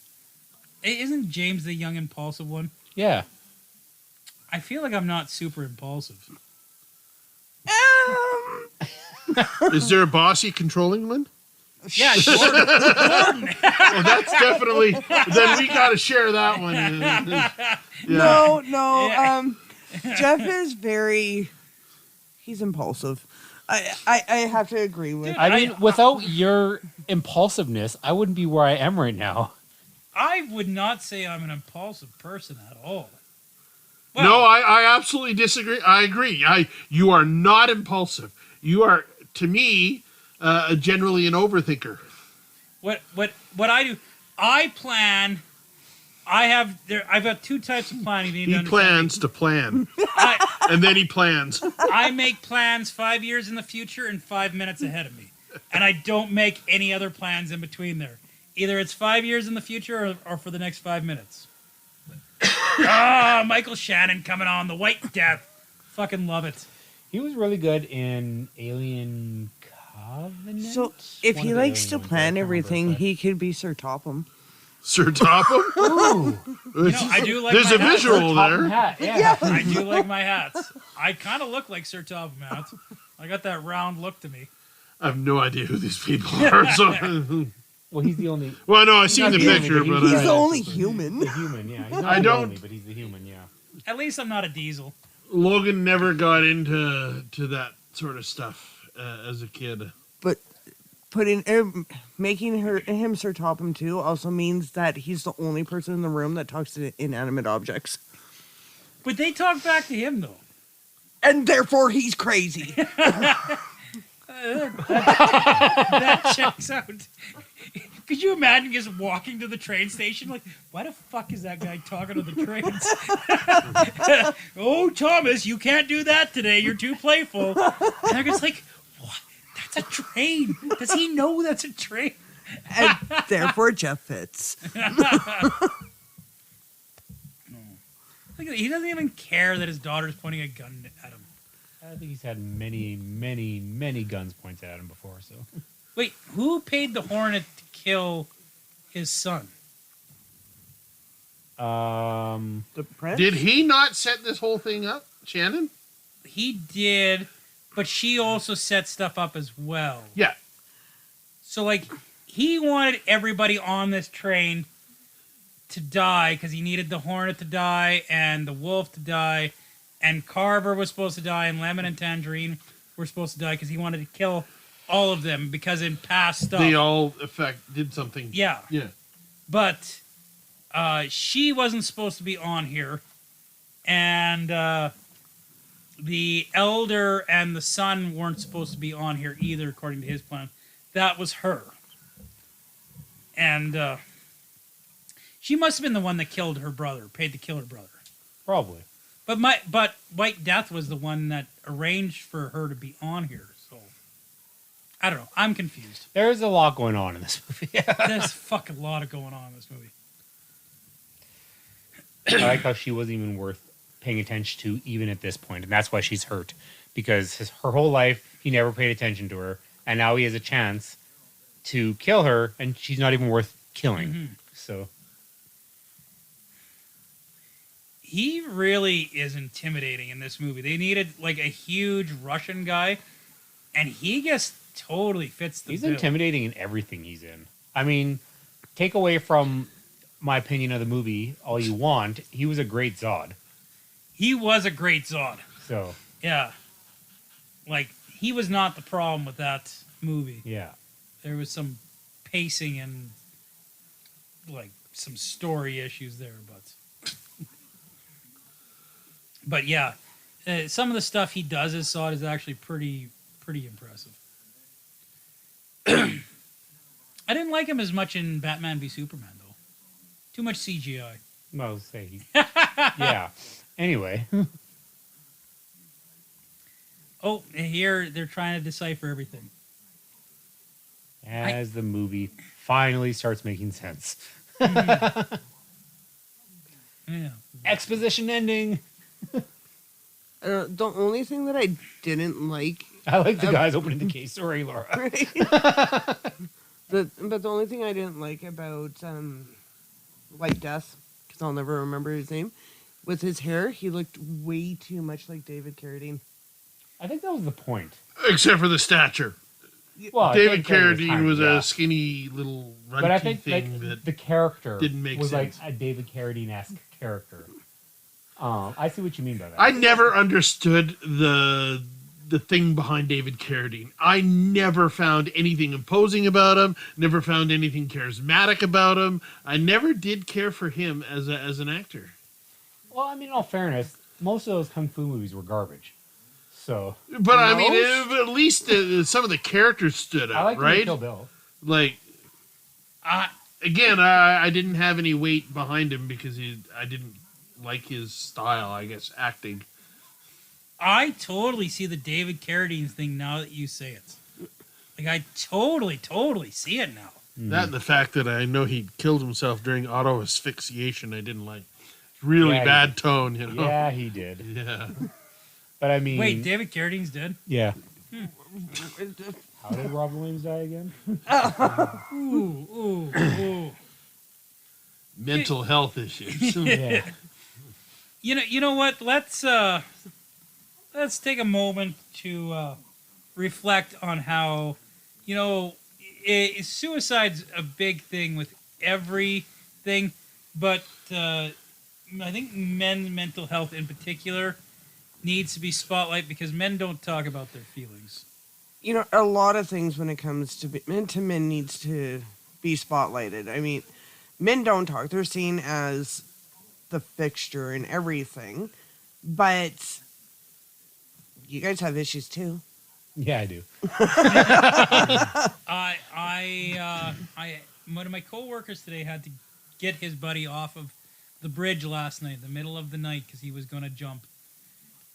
Isn't James the young impulsive one? Yeah. I feel like I'm not super impulsive. Is there a bossy controlling one? Yeah, Gordon. Gordon. Oh, that's definitely. Then we got to share that one. Yeah. No, Yeah. Jeff is very. He's impulsive. I have to agree with. Dude, I mean, without your impulsiveness, I wouldn't be where I am right now. I would not say I'm an impulsive person at all. No, I absolutely disagree. I agree. You are not impulsive. You are, to me, generally an overthinker. What I do, I plan. I've got two types of planning. You need to He understand. plans to plan, and then he plans. I make plans 5 years in the future and 5 minutes ahead of me, and I don't make any other plans in between there. Either it's 5 years in the future or for the next 5 minutes. Michael Shannon coming on, the White Death. Fucking love it. He was really good in Alien Covenant. So if One he of the likes to alien ones, I plan can't remember, everything, but- he could be Sir Topham. Sir Topham? I do like There's my a hats. visual Topham there. hat, yeah. I do like my hats. I kind of look like Sir Topham hats. I got that round look to me. I have no idea who these people are. So, Well, he's the only. well, no, I seen not the the only, picture, but but He's I, the only human. The human, yeah. He's not I the don't- only, but he's the human, yeah. At least I'm not a diesel. Logan never got into that sort of stuff as a kid. But making him Sir Topham too also means that he's the only person in the room that talks to inanimate objects, But they talk back to him, though. and therefore he's crazy. That checks out. Could you imagine just walking to the train station? Like, why the fuck is that guy talking to the trains? Oh, Thomas, you can't do that today. You're too playful. And they're just like, what? That's a train. Does he know that's a train? And therefore Jeff fits. Look at He doesn't even care that his daughter's pointing a gun at him. I think he's had many, many, many guns pointed at him before, so. Wait, who paid the Hornet to kill his son? The prince? Did he not set this whole thing up, Shannon? He did, but she also set stuff up as well. Yeah. So, like, he wanted everybody on this train to die because he needed the Hornet to die and the Wolf to die, and Carver was supposed to die, and Lemon and Tangerine were supposed to die because he wanted to kill all of them because in past stuff. They all did something. Yeah. Yeah. But she wasn't supposed to be on here, and the elder and the son weren't supposed to be on here either, according to his plan. That was her. And she must have been the one that killed her brother, paid to kill her brother. Probably. But White Death was the one that arranged for her to be on here. So I don't know. I'm confused. There's a lot going on in this movie. There's a fucking lot of going on in this movie. I like how she wasn't even worth paying attention to even at this point, and that's why she's hurt, because her whole life he never paid attention to her, and now he has a chance to kill her, and she's not even worth killing. Mm-hmm. So he really is intimidating in this movie. They needed like a huge Russian guy, and he just totally fits the he's bill. intimidating in everything he's in. I mean, take away from my opinion of the movie all you want, he was a great Zod. He was a great Zod. So Yeah. Like, he was not the problem with that movie. yeah. There was some pacing and, like, some story issues there, but yeah. Some of the stuff he does as Zod is actually pretty impressive. I didn't like him as much in Batman v Superman, though. Too much CGI. Well, say yeah. Anyway. Oh, here they're trying to decipher everything. As the movie finally starts making sense. Yeah. Exposition ending. The only thing that I didn't like, I like the guys opening the case. Sorry, Laura. right? But the only thing I didn't like about White Death, because I'll never remember his name, with his hair, he looked way too much like David Carradine. I think that was the point. Except for the stature. Well, David Carradine Carradine was yeah. a skinny little runty But I think thing like, that the character didn't make was sense. like a David Carradine-esque character. I see what you mean by that. I never understood the thing behind David Carradine. I never found anything imposing about him. Never found anything charismatic about him. I never did care for him as an actor. Well, I mean, in all fairness, most of those kung fu movies were garbage. So But I mean, at least some of the characters stood I out, like right? Kill Bill. Like, again, I didn't have any weight behind him because I didn't like his style, I guess, acting. I totally see the David Carradine thing now that you say it. Like, I totally see it now. That and the fact that I know he killed himself during auto asphyxiation, I didn't like. Really bad tone, you know? Yeah, he did. Yeah. But I mean... Wait, David Carradine's dead? Yeah. How did Robin Williams die again? Ooh. Mental health issues. Yeah. You know what? Let's take a moment to reflect on how, suicide's a big thing with everything, but I think men's mental health in particular needs to be spotlight because men don't talk about their feelings. A lot of things when it comes to men needs to be spotlighted. I mean, men don't talk. They're seen as the fixture and everything, but you guys have issues too. Yeah, I do. One of my coworkers today had to get his buddy off of the bridge last night, the middle of the night, because he was going to jump.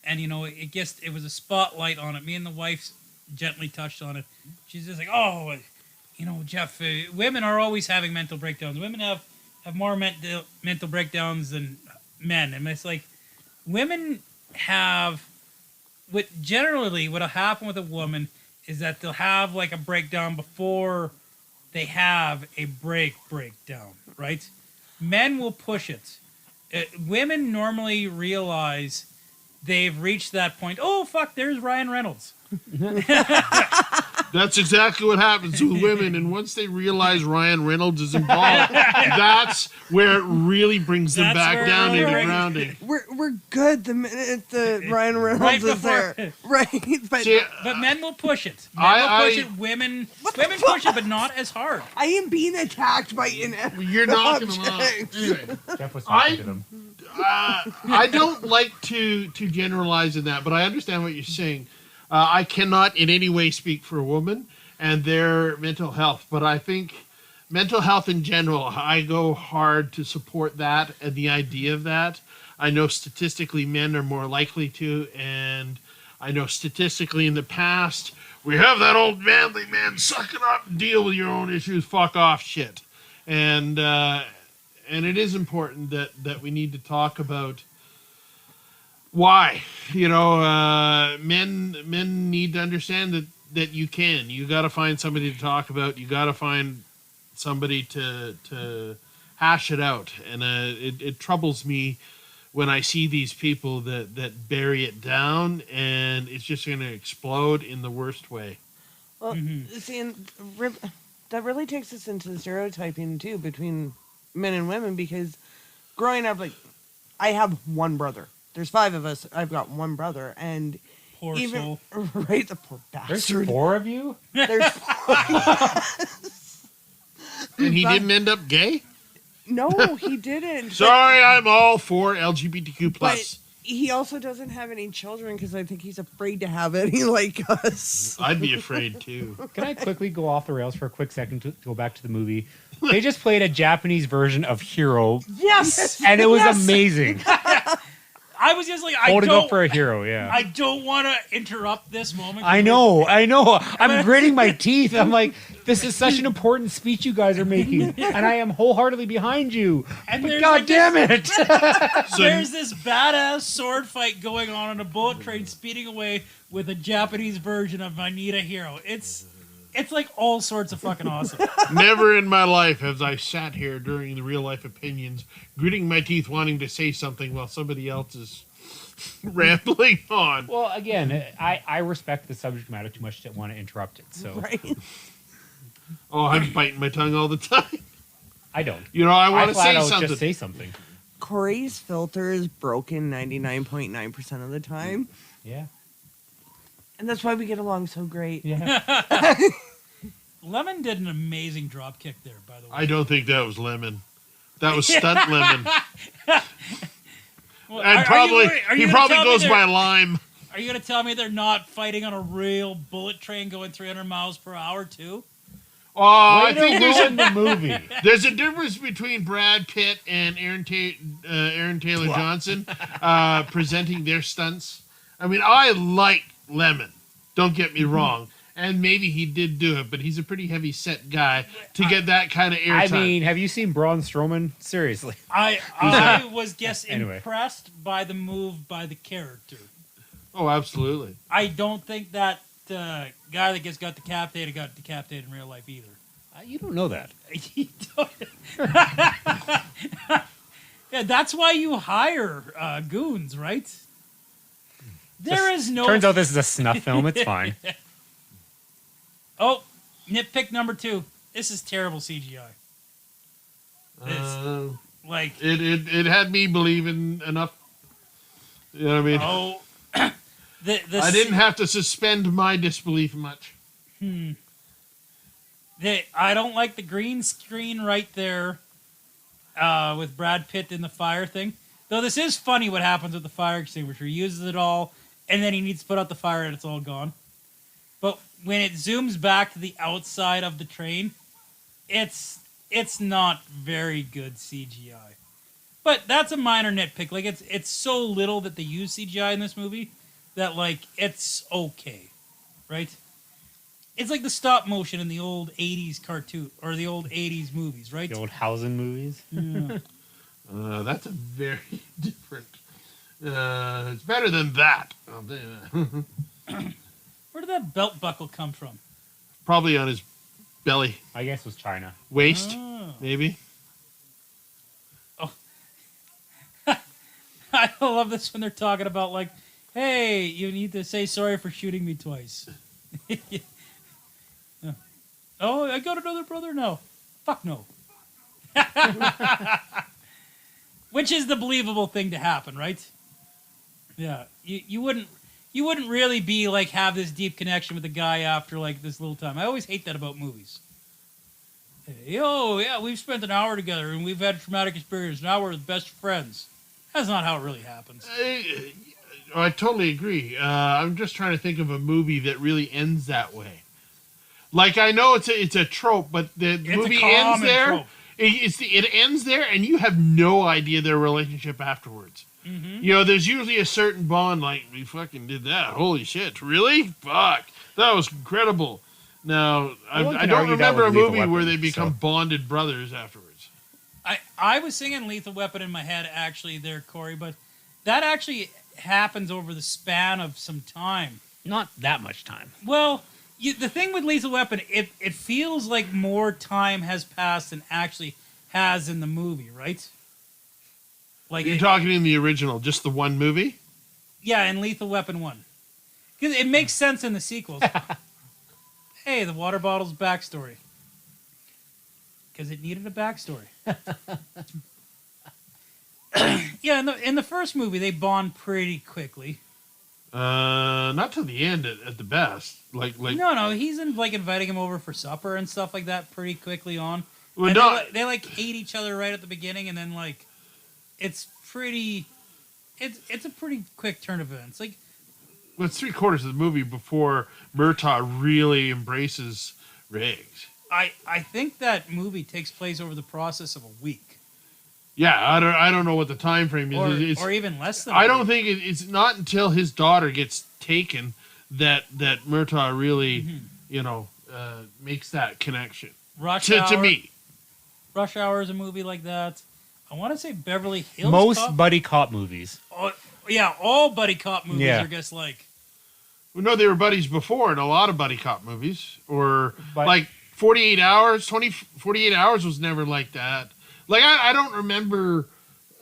And, it was a spotlight on it. Me and the wife gently touched on it. She's just like, oh, Jeff, women are always having mental breakdowns. Women have more mental breakdowns than men. And it's like, women have, what'll happen with a woman is that they'll have like a breakdown before they have a breakdown, right? Men will push it. Women normally realize they've reached that point. Oh, fuck, there's Ryan Reynolds. That's exactly what happens with women. And once they realize Ryan Reynolds is involved, that's where it really brings them back down into grounding. We're good the minute the Ryan Reynolds Right is there. Right. But, But men will push it. Men will push it. Women push it, but not as hard. I am being attacked by You're knocking them off. Anyway, Jeff was talking to them. I don't like to generalize in that, but I understand what you're saying. I cannot in any way speak for a woman and their mental health, but I think mental health in general, I go hard to support that and the idea of that. I know statistically men are more likely to, and I know statistically in the past, we have that old manly man, suck it up and deal with your own issues, fuck off shit. And it is important that we need to talk about why. Men need to understand that you got to find somebody to talk about. You got to find somebody to hash it out. And it troubles me when I see these people that bury it down, and it's just going to explode in the worst way. Well, see, that really takes us into the stereotyping too between men and women, because growing up, like, I have one brother. There's 5 of us. I've got one brother, and Poor even soul. right, the poor There's bastard. 4 of you? There's And he didn't end up gay? no, he didn't. Sorry, I'm all for LGBTQ+. But he also doesn't have any children because I think he's afraid to have any like us. I'd be afraid too. Can I quickly go off the rails for a quick second to go back to the movie? They just played a Japanese version of Hero, Yes, and it was amazing. I was just like, Holding up for a hero, yeah. I don't want to interrupt this moment. I know. I'm gritting my teeth. I'm like, this is such an important speech you guys are making, and I am wholeheartedly behind you. And But there's God like damn it! There's this badass sword fight going on a bullet train speeding away with a Japanese version of I Need a Hero. It's like all sorts of fucking awesome. Never in my life have I sat here during the real life opinions, gritting my teeth, wanting to say something while somebody else is rambling on. Well, again, I respect the subject matter too much to want to interrupt it. So right. Oh, I'm biting my tongue all the time. I don't. I want to flat say out something. just say something. Corey's filter is broken 99.9% of the time, Yeah. and that's why we get along so great. Yeah. Lemon did an amazing drop kick there, by the way. I don't think that was Lemon. That was Stunt Lemon. Well, And he probably goes by Lime. Are you going to tell me they're not fighting on a real bullet train going 300 miles per hour, too? Oh, I Way to think ruin the movie. there's a difference between Brad Pitt and Aaron Taylor Johnson presenting their stunts. I mean, I like Lemon. Don't get me wrong. And maybe he did do it, but he's a pretty heavy set guy to get that kind of airtime. I mean, have you seen Braun Strowman? Seriously. I was Anyway. impressed by the move by the character. Oh, absolutely. I don't think that guy that got decapitated in real life either. You don't know that. You don't- yeah, that's why you hire goons, right? There is no. Turns out this is a snuff film. It's fine. Oh, nitpick number 2. This is terrible CGI. Like It had me believing enough. You know what I mean? oh, I didn't have to suspend my disbelief much. I don't like the green screen right there with Brad Pitt in the fire thing. Though this is funny what happens with the fire extinguisher. He uses it all, and then he needs to put out the fire, and it's all gone. But when it zooms back to the outside of the train, it's not very good CGI. But that's a minor nitpick. Like it's so little that they use CGI in this movie that like it's okay, right? It's like the stop motion in the old 80s cartoon or the old 80s movies, right? The old Hausen movies. Yeah. That's a very different. It's better than that. I'll tell you that. Where did that belt buckle come from? Probably on his belly, I guess it was China. waist, Oh. maybe. I love this when they're talking about like, hey, you need to say sorry for shooting me twice. Oh, I got another brother now. Fuck no. Which is the believable thing to happen, right? Yeah, you wouldn't really be like have this deep connection with the guy after like this little time. I always hate that about movies. Hey, oh yeah, we've spent an hour together and we've had a traumatic experience. Now we're best friends. That's not how it really happens. I totally agree. I'm just trying to think of a movie that really ends that way. Like, I know it's a trope, but the movie ends there. Trope. It ends there, and you have no idea their relationship afterwards. Mm-hmm. You know, there's usually a certain bond, like, we fucking did that. Holy shit. Really? Fuck. That was incredible. Now, I don't remember a movie where they become bonded brothers afterwards. I was singing Lethal Weapon in my head, actually, there, Corey, but that actually happens over the span of some time. Not that much time. Well, the thing with Lethal Weapon, it feels like more time has passed than actually has in the movie, right? Like You're talking in the original, just the one movie? Yeah, in Lethal Weapon 1. Because it makes sense in the sequels. Hey, the water bottle's backstory. Because it needed a backstory. Yeah, in the first movie, they bond pretty quickly. Not till the end at the best. Like No, he's inviting him over for supper and stuff like that pretty quickly on. Well, And no, they hate each other right at the beginning, and then it's a pretty quick turn of events. Like, well, it's 3/4 of the movie before Murtaugh really embraces Riggs. I think that movie takes place over the process of a week, Yeah, I don't know what the time frame is. or even less than. I don't think it's not until his daughter gets taken that Murtaugh really, makes that connection. Rush Hour, To me. Rush Hour is a movie like that. I want to say Beverly Hills. Most buddy cop movies. Oh, yeah, all buddy cop movies are just like. Well, no, they were buddies before in a lot of buddy cop movies. Or But- like 48 Hours. 48 Hours was never like that. Like, I don't remember,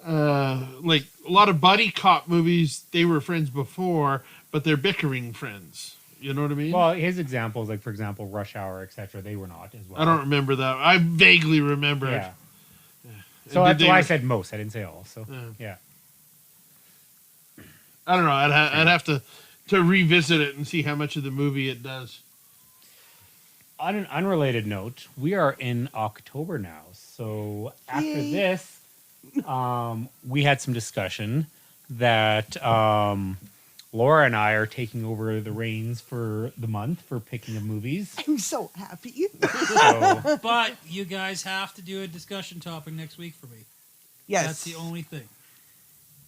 like, a lot of buddy cop movies, they were friends before, but they're bickering friends. You know what I mean? Well, his examples, like for example, Rush Hour, etc., they were not as well. I don't remember that. I vaguely remember it. Yeah. So that's why I said most. I didn't say all. So yeah. I don't know. I'd have to revisit it and see how much of the movie it does. On an unrelated note, we are in October now. So after this, we had some discussion that Laura and I are taking over the reins for the month for picking of movies. I'm so happy. So, But you guys have to do a discussion topic next week for me. Yes. That's the only thing.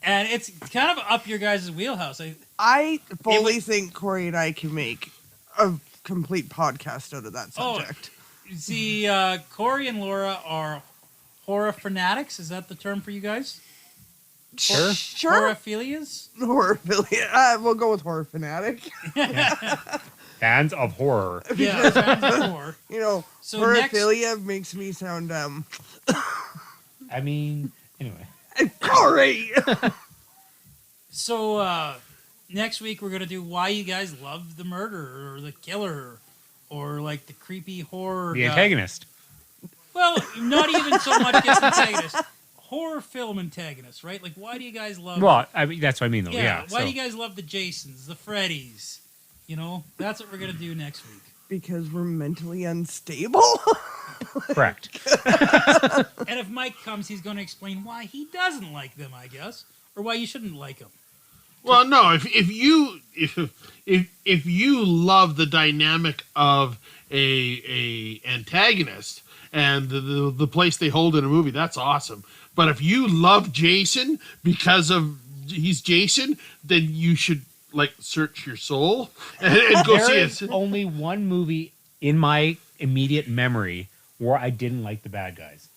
And it's kind of up your guys' wheelhouse. I fully think Corey and I can make a complete podcast out of that subject. See, Corey and Laura are horror fanatics. Is that the term for you guys? sure. Sure. Horophilias? Horror. We'll go with horror fanatic. Fans of horror. Yeah, fans of horror. So horophilia makes me sound dumb. I mean, anyway. Corey! So, next week we're going to do why you guys love the murderer or the killer or like the creepy horror The guy. antagonist. Well, not even so much just antagonist. Horror film antagonist, right? Like, why do you guys love... Well, I mean, that's what I mean, though. Yeah. why do you guys love the Jasons, the Freddys? That's what we're going to do next week. Because we're mentally unstable. Correct. And if Mike comes, he's going to explain why he doesn't like them, I guess, or why you shouldn't like them. Well, no, if you love the dynamic of a antagonist and the place they hold in a movie, that's awesome. But if you love Jason because of he's Jason, then you should search your soul and go see There is it. only one movie in my immediate memory where I didn't like the bad guys.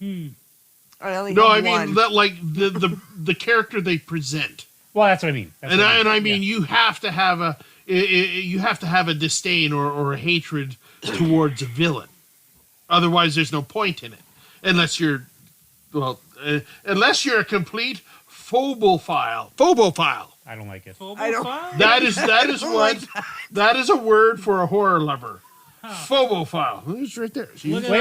I only No, have I one. mean the character they present. Well, that's what I mean. That's what I mean, yeah. you have to have a disdain or a hatred towards a villain. Otherwise, there's no point in it. Unless you're a complete phobophile. I don't like it. I don't- Phobophile? That is a word for a horror lover. Phobophile. It's right there. See? Look at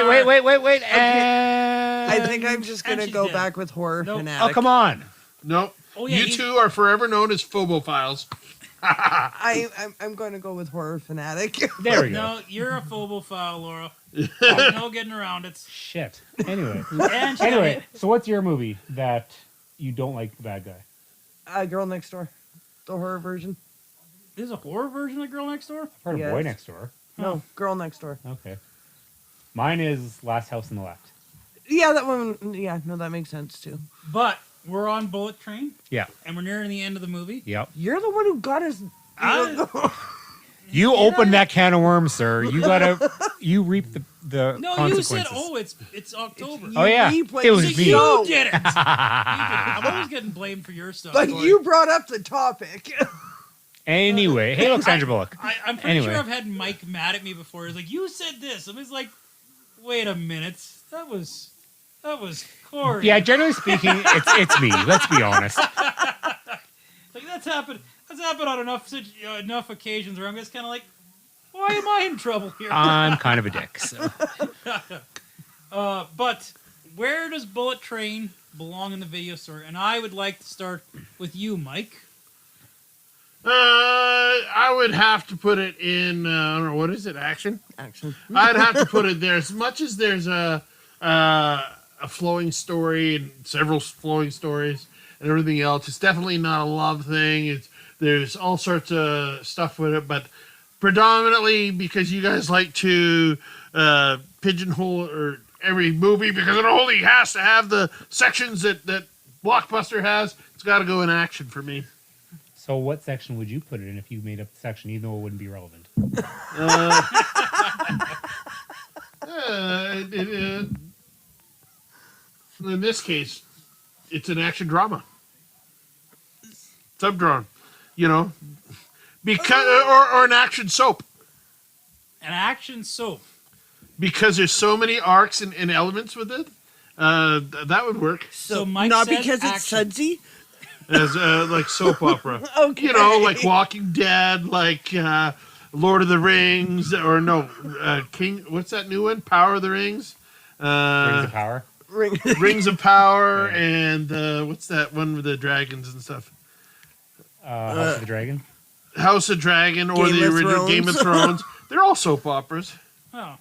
Wait. I think I'm just going to she's go dead. back with horror Nope. fanatic. Oh, come on. Nope. Oh, yeah, you he's- two are forever known as phobophiles. I'm going to go with horror fanatic. There we go. No, you're a phobophile, Laura. There's no getting around it. Shit. Anyway. And Anyway, so what's your movie that you don't like the bad guy? Girl Next Door, the horror version. There's a horror version of Girl Next Door? I've heard of Boy Next Door. No, Girl Next Door. Okay. Mine is Last House on the Left. Yeah, that one. Yeah, no, that makes sense too. But we're on Bullet Train, Yeah. and we're nearing the end of the movie. Yep. You're the one who got us. You opened that can of worms, sir. You gotta. You reap the No, you consequences. said, it's October. Oh yeah, replay- it was me. You did it. I'm always getting blamed for your stuff. But Corey. you brought up the topic. Anyway, hey, look, Sandra Bullock. I'm pretty Anyway. sure I've had Mike mad at me before. He's like, you said this. I'm just like, wait a minute. That was Corey. Yeah, generally speaking, it's me. Let's be honest. Like that's happened on enough occasions where I'm just kind of like, why am I in trouble here? I'm kind of a dick. So. But where does Bullet Train belong in the video store? And I would like to start with you, Mike. I would have to put it in. I don't know, what is it? Action. I'd have to put it there. As much as there's a flowing story and several flowing stories and everything else, it's definitely not a love thing. There's all sorts of stuff with it, but predominantly because you guys like to pigeonhole or every movie because it only has to have the sections that Blockbuster has. It's got to go in action for me. So what section would you put it in if you made up the section, even though it wouldn't be relevant? In this case, it's an action drama. Subdrawn, because or an action soap. An action soap. Because there's so many arcs and elements with it, that would work So Mike not said because it's action. sudsy. as like soap opera. Okay. Like Walking Dead, like Lord of the Rings, or no, King. What's that new one? Power of the Rings. Rings of Power. Rings of Power, Yeah. and what's that one with the dragons and stuff? House of the Dragon. House of Dragon, or Game the of original Thrones. Game of Thrones. They're all soap operas Oh.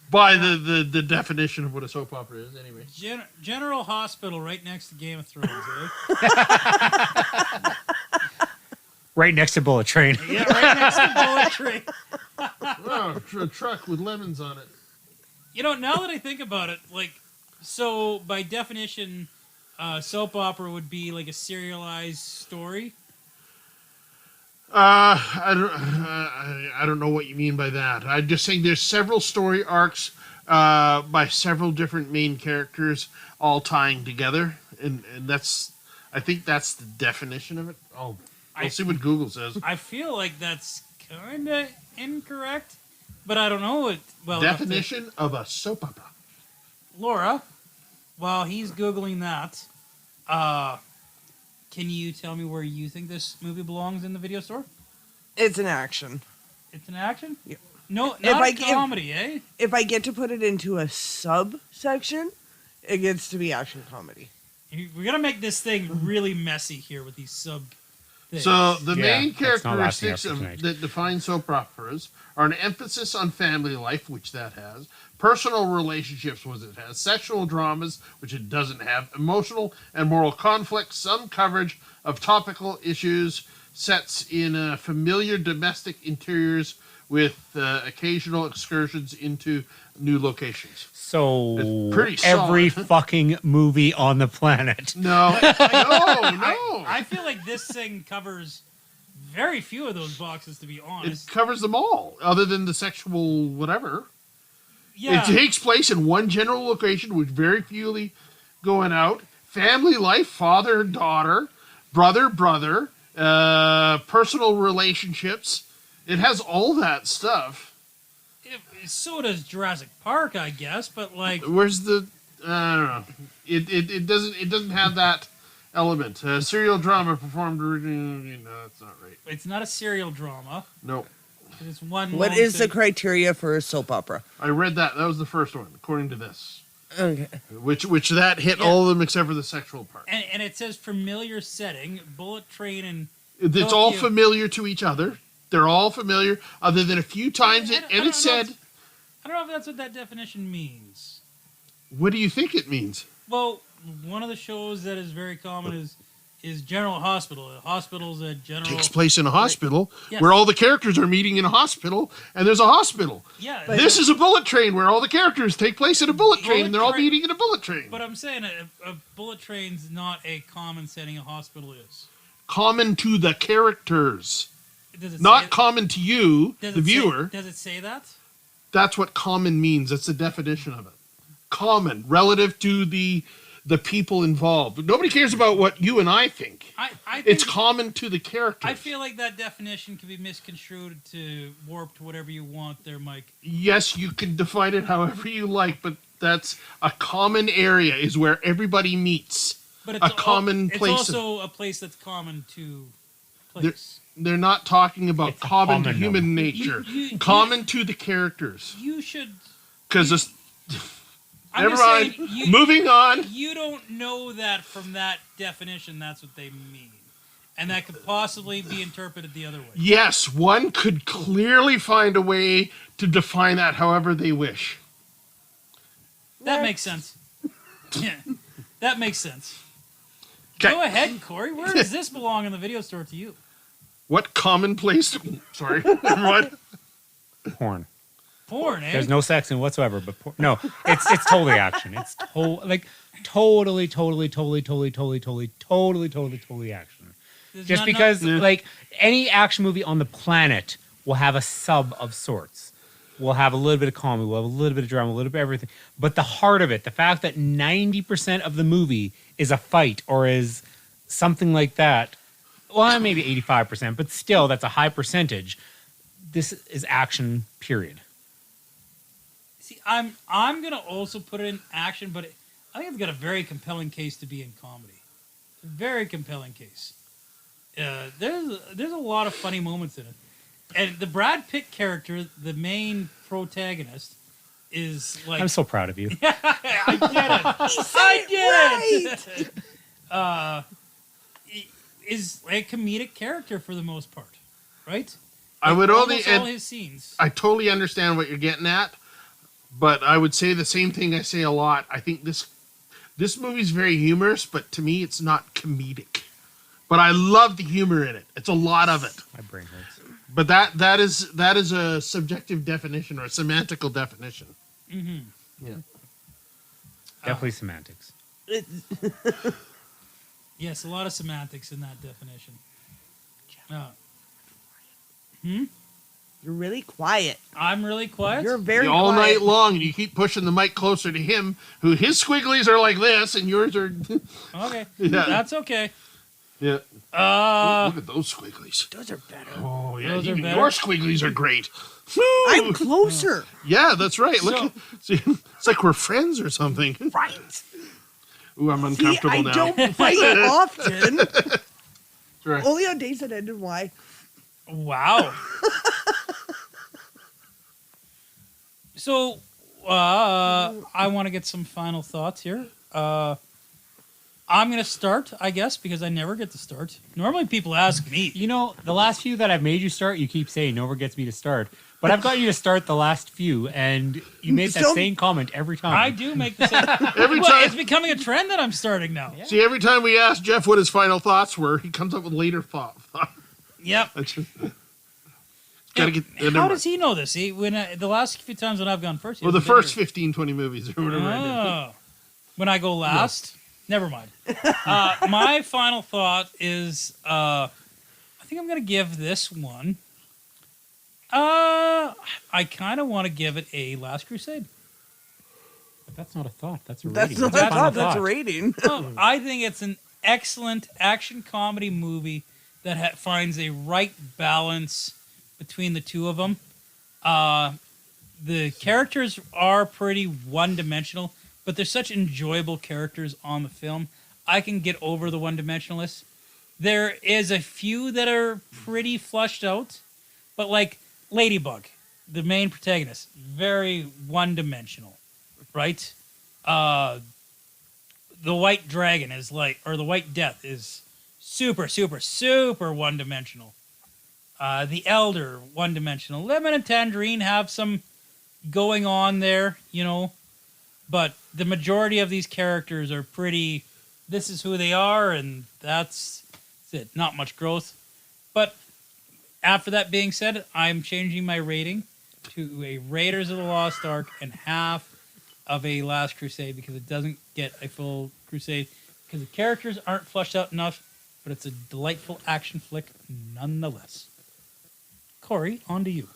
by the definition of what a soap opera is, anyway. General Hospital right next to Game of Thrones, eh? Right next to Bullet Train. Yeah, right next to Bullet Train. Oh, a truck with lemons on it. Now that I think about it, so by definition, soap opera would be like a serialized story. I don't know what you mean by that. I'm just saying there's several story arcs by several different main characters all tying together, and I think that's the definition of it. Oh, we'll see what Google says. I feel like that's kind of incorrect, but I don't know. Definition of a soap opera. Laura, while he's Googling that, can you tell me where you think this movie belongs in the video store? It's an action. It's an action? Yeah. No, If not I a give- comedy, eh? If I get to put it into a subsection, it gets to be action comedy. We're going to make this thing really messy here with these sub things. So the Yeah, main that's not lasting characteristics after tonight. that define soap operas are an emphasis on family life, which that has, personal relationships, which it has, sexual dramas, which it doesn't have, emotional and moral conflicts, some coverage of topical issues, sets in familiar domestic interiors with occasional excursions into new locations. So It's pretty every solid. fucking movie on the planet. No, no. I feel like this thing covers very few of those boxes, to be It honest. covers them all, other than the sexual whatever. Yeah. It takes place in one general location with very few going out. Family life, father, daughter, brother, personal relationships. It has all that stuff. So does Jurassic Park, I guess, but Where's the? I don't know. It doesn't have that element. Serial drama performed originally. No, that's not right. it's not a serial drama. No, It's one. What long is the thing. criteria for a soap opera? I read that. That was the first one, according to this. Okay. Which that hit Yeah. all of them except for the sexual part. And it says familiar setting, Bullet Train, and It's all Tokyo. familiar to each other. They're all familiar, other than a few times. I It don't know said, I don't know if that's what that definition means. What do you think it means? Well, one of the shows that is very common is General Hospital. Hospital's a general. Takes place in a hospital Yes. where all the characters are meeting in a hospital, and there's a hospital. Yeah. This is a bullet train where all the characters take place in a bullet train, Bullet and they're all train- meeting in a bullet train. But I'm saying a bullet train's not a common setting a hospital is. Common to the characters, Does it not say, common to you, does the it say- viewer. does it say that? That's what common means. That's the definition of it. Common, relative to the people involved. Nobody cares about what you and I think. I think, It's common to the characters. I feel like that definition can be misconstrued to warp to whatever you want there, Mike. Yes, you can define it however you like, but that's a common area is where everybody meets. But A common it's place. also a place that's common to There- place. They're not talking about It's a common to common human nature. You- Common to the characters. You should. Because this. I'm Never just mind. saying, you, Moving on. You don't know that from that definition. That's what they mean, and that could possibly be interpreted the other way. Yes, one could clearly find a way to define that however they wish. That makes sense. Yeah, that makes sense. 'Kay. Go ahead, Corey. Where does this belong in the video store to you? What commonplace? Sorry. What? Porn. Porn, eh? There's no sex in whatsoever, but no, it's totally action. It's totally action. There's Just not because Yeah. like any action movie on the planet will have a sub of sorts. We'll have a little bit of comedy, we'll have a little bit of drama, a little bit of everything. But the heart of it, the fact that 90% of the movie is a fight or is something like that, well, maybe 85%, but still that's a high percentage. This is action, period. See, I'm gonna also put it in action, but I think it's got a very compelling case to be in comedy. A very compelling case. There's a lot of funny moments in it, and the Brad Pitt character, the main protagonist, is like I'm so proud of you. I get it. Is a comedic character for the most part, right? I would only. Almost all his scenes. I totally understand what you're getting at, but I would say the same thing I say a lot. I think this movie's very humorous, but to me, it's not comedic. But I love the humor in it. It's a lot of it. My brain hurts. But that is a subjective definition or a semantical definition. Mm-hmm. Yeah. Definitely semantics. Yes, a lot of semantics in that definition. You're really quiet. I'm really quiet. You're very All quiet. night long, and you keep pushing the mic closer to him, who his squigglies are like this, and yours are. Okay, Yeah. that's okay. Yeah. Uh, Look at those squigglies. Those are better. Oh yeah, Those are even better. your squigglies are great. I'm closer. Yeah, that's right. Look, see, it's like we're friends or something. Right. Ooh, I'm See, uncomfortable I now. don't fight often. That's right. Only on days that end in Y. wow. So, I want to get some final thoughts here. I'm going to start, I guess, because I never get to start. Normally people ask me. You know, the last few that I've made you start, you keep saying nobody gets me to start. But I've got you to start the last few, and you made that Still- same comment every time. I do make the same. Every Well, time- it's becoming a trend that I'm starting now. See, every time we ask Jeff what his final thoughts were, he comes up with later thought. Yep. That's just, gotta get. How does he know this? See, when the last few times when I've gone first. he Well, the hasn't been first here. 15, 20 movies or whatever I did. Oh. When I go last? Never mind. My final thought is I think I'm going to give this one. I kind of want to give it a Last Crusade. But that's not a thought. That's a That's rating. not That's a I final thought. That's a thought. rating. No, I think it's an excellent action comedy movie that finds a right balance between the two of them. The characters are pretty one-dimensional, but they're such enjoyable characters on the film. I can get over the one-dimensionalists. There is a few that are pretty flushed out, but like Ladybug, the main protagonist, very one-dimensional, right? The White Dragon is like, or the White Death is super, super, super one-dimensional. The Elder, one-dimensional. Lemon and Tangerine have some going on there, you know. but the majority of these characters are pretty. This is who they are, and that's it. Not much growth. But after that being said, I'm changing my rating to a Raiders of the Lost Ark and half of a Last Crusade because it doesn't get a full Crusade because the characters aren't fleshed out enough, but it's a delightful action flick nonetheless. Corey, on to you.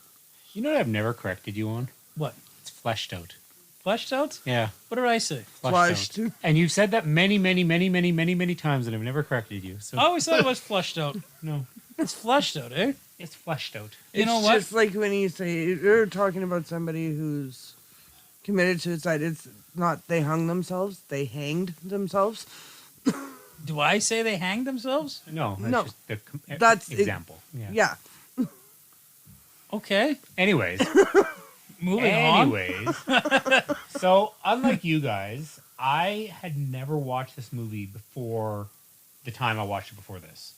You know what I've never corrected you on? What? It's fleshed out. Fleshed out? Yeah. What did I say? Flushed. Out. And you've said that many times, and I've never corrected you. So I always thought it was flushed out. no, It's fleshed out, eh? it's fleshed out. You know It's what? just like when you say you're talking about somebody who's committed suicide. It's not they hung themselves; they hanged themselves. Do I say they hanged themselves? No, that's No. just the That's example. Yeah. Yeah. Okay. Anyways, Moving on. So unlike you guys, I had never watched this movie before the time I watched it before this.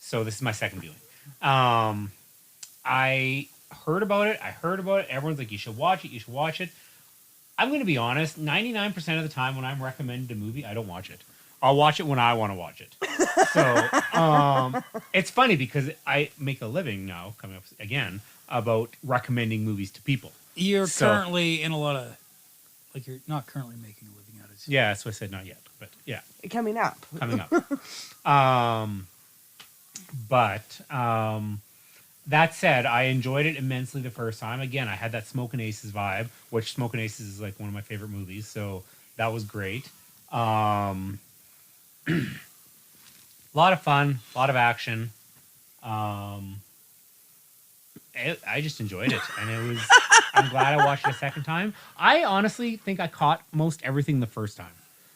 So this is my second viewing. I heard about it. Everyone's like, you should watch it. I'm going to be honest. 99% of the time when I'm recommended a movie, I don't watch it. I'll watch it when I want to watch it. So it's funny because I make a living now, coming up again, about recommending movies to people. You're currently in a lot of, like, you're not currently making a living out of it. Yeah, that's what I said, not yet. But yeah, Coming up. coming up. That said, I enjoyed it immensely the first time. Again, I had that Smokin' Aces vibe, which Smokin' Aces is like one of my favorite movies. So that was great. A lot of fun, a lot of action. I just enjoyed it, and it was. I'm glad I watched it a second time. I honestly think I caught most everything the first time.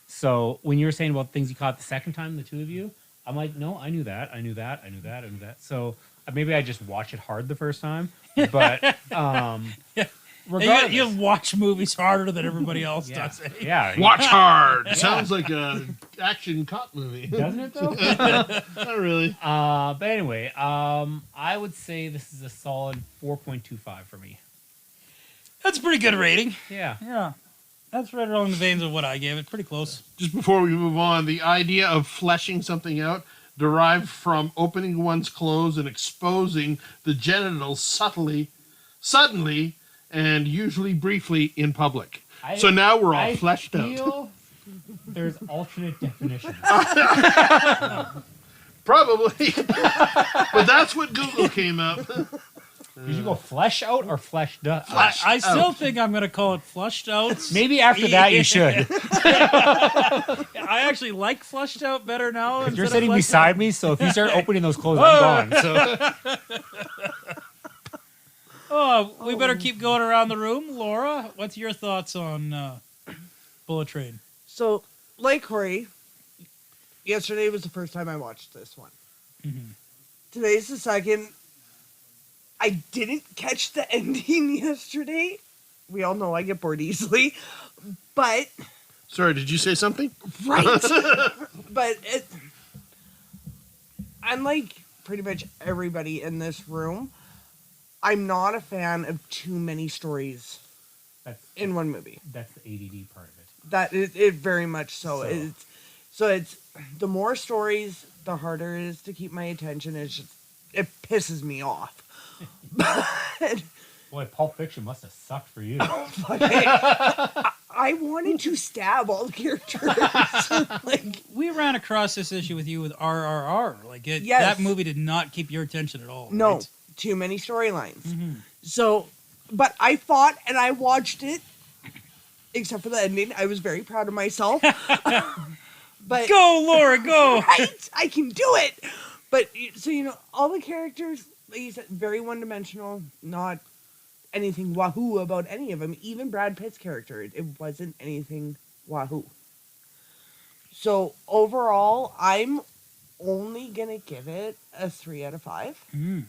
So when you were saying about things you caught the second time, the two of you, I'm like, no, I knew that. So maybe I just watched it hard the first time, but regardless, You watch movies harder than everybody else does. Eh? yeah, Watch hard. Sounds like a action cop movie. doesn't it though? Not really. But anyway, I would say this is a solid 4.25 for me. That's a pretty good rating. Yeah. Yeah. That's right along the veins of what I gave it. Pretty close. Just before we move on, the idea of fleshing something out derived from opening one's clothes and exposing the genitals suddenly, and usually briefly in public. So now we're all fleshed out. There's alternate definitions. Probably. But that's what Google came up. Did you go flesh out or fleshed up? I still think I'm going to call it flushed out. Maybe after that you should. I actually like flushed out better now. You're sitting beside me, so if you start opening those clothes, I'm gone. So. We better keep going around the room. Laura, what's your thoughts on Bullet Train? So, like Corey, yesterday was the first time I watched this one. Mm-hmm. Today's the second. I didn't catch the ending yesterday. We all know I get bored easily. But... Sorry, did you say something? Right. But unlike pretty much everybody in this room, I'm not a fan of too many stories in one movie. That's the ADD part of it. That is it very much so. It's the more stories, the harder it is to keep my attention. It pisses me off. Boy, Pulp Fiction must have sucked for you. I wanted to stab all the characters. We ran across this issue with you with RRR. Yes. That movie did not keep your attention at all. No, right? too many storylines. Mm-hmm. So, but I fought and I watched it, except for the ending. I was very proud of myself. But go, Laura, go! Right, I can do it. But so all the characters, like you said, very one-dimensional. Not anything wahoo about any of them. Even Brad Pitt's character, it wasn't anything wahoo. So overall, I'm only gonna give it a 3 out of 5. Mm.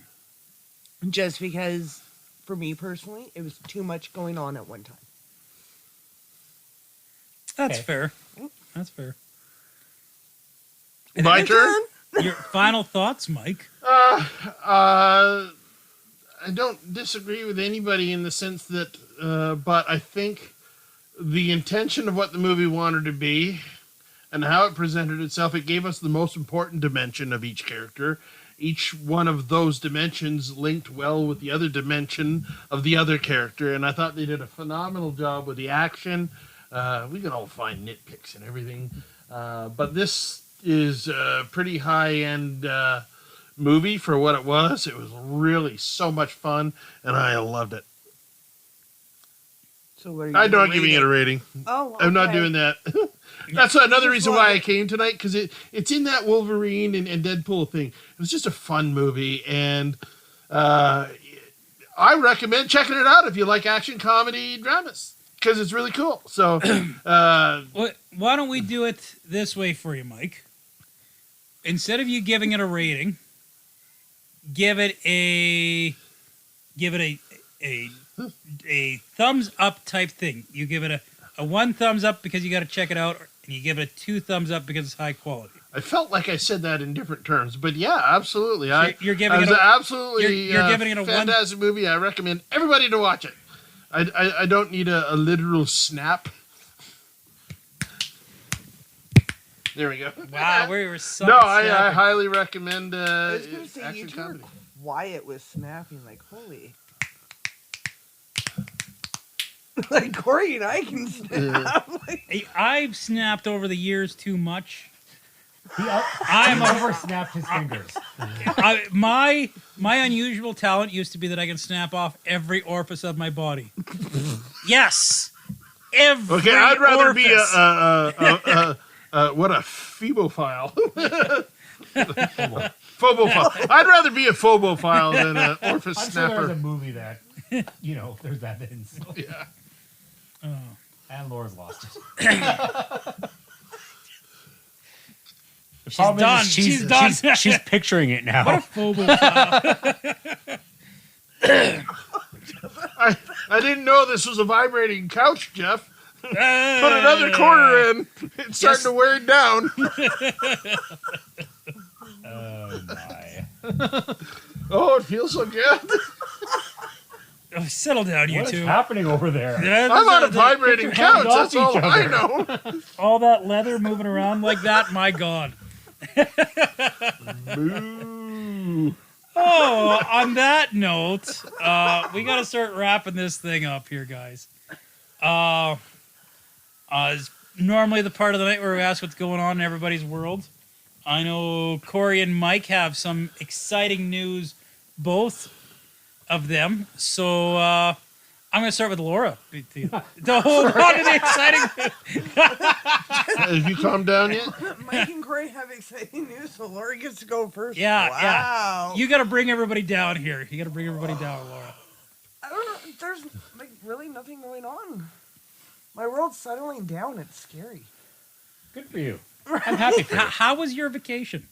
Just because, for me personally, it was too much going on at one time. That's fair. That's fair. My turn? Your final thoughts, Mike? I don't disagree with anybody in the sense that, but I think the intention of what the movie wanted to be and how it presented itself. It gave us the most important dimension of each character. Each one of those dimensions linked well with the other dimension of the other character, and I thought they did a phenomenal job with the action. We can all find nitpicks and everything, but this is a pretty high-end movie for what it was. It was really so much fun, and I loved it. So what are you I'm not gonna giving rate it a rating. Oh, I'm not okay. doing that. That's another Just reason love why I it. came tonight, because it's in that Wolverine and Deadpool thing. It was just a fun movie, and I recommend checking it out if you like action comedy dramas, because it's really cool. So, Why don't we do it this way for you, Mike? Instead of you giving it a rating, give it a thumbs up type thing. You give it a 1 thumbs up because you got to check it out, and you give it a 2 thumbs up because it's high quality. I felt like I said that in different terms, but yeah, absolutely. You're giving it it a- absolutely you're giving it a one- fantastic movie. I recommend everybody to watch it. I don't need a literal snap. There we go. Wow, we were so No, I highly recommend I was going to say, you action two are comedy. quiet with snapping, like, holy. Like, Corey and I can snap. Like, I've snapped over the years too much. I'm over snapped his fingers. My unusual talent used to be that I can snap off every orifice of my body. Yes, every. Okay, I'd rather be orifice. what a phebophile. Phobophile. I'd rather be a phobophile than an orifice I'm sure there's a snapper. movie that, there's that in. So. Yeah. And Laura's lost it. The She's problem done. is She's done. She's picturing it now. What a phobophile. I didn't know this was a vibrating couch, Jeff. Put another quarter in. It's starting to wear it down. Oh my! Oh, it feels so good. Oh, settle down, you What is two. happening over there? I'm on a vibrating Put your hands couch. off That's all each I other. know. All that leather moving around like that, my God. Boo. Oh, on that note, we got to start wrapping this thing up here, guys. It's normally the part of the night where we ask what's going on in everybody's world. I know Corey and Mike have some exciting news, both of them. So I'm going to start with Laura. The whole lot of the exciting news. Have you calmed down yet? Mike and Corey have exciting news, so Laura gets to go first. Yeah, wow. You got to bring everybody down here. You got to bring everybody down, Laura. I don't know. There's like really nothing going on. My world's settling down. It's scary. Good for you. I'm happy for you. How was your vacation?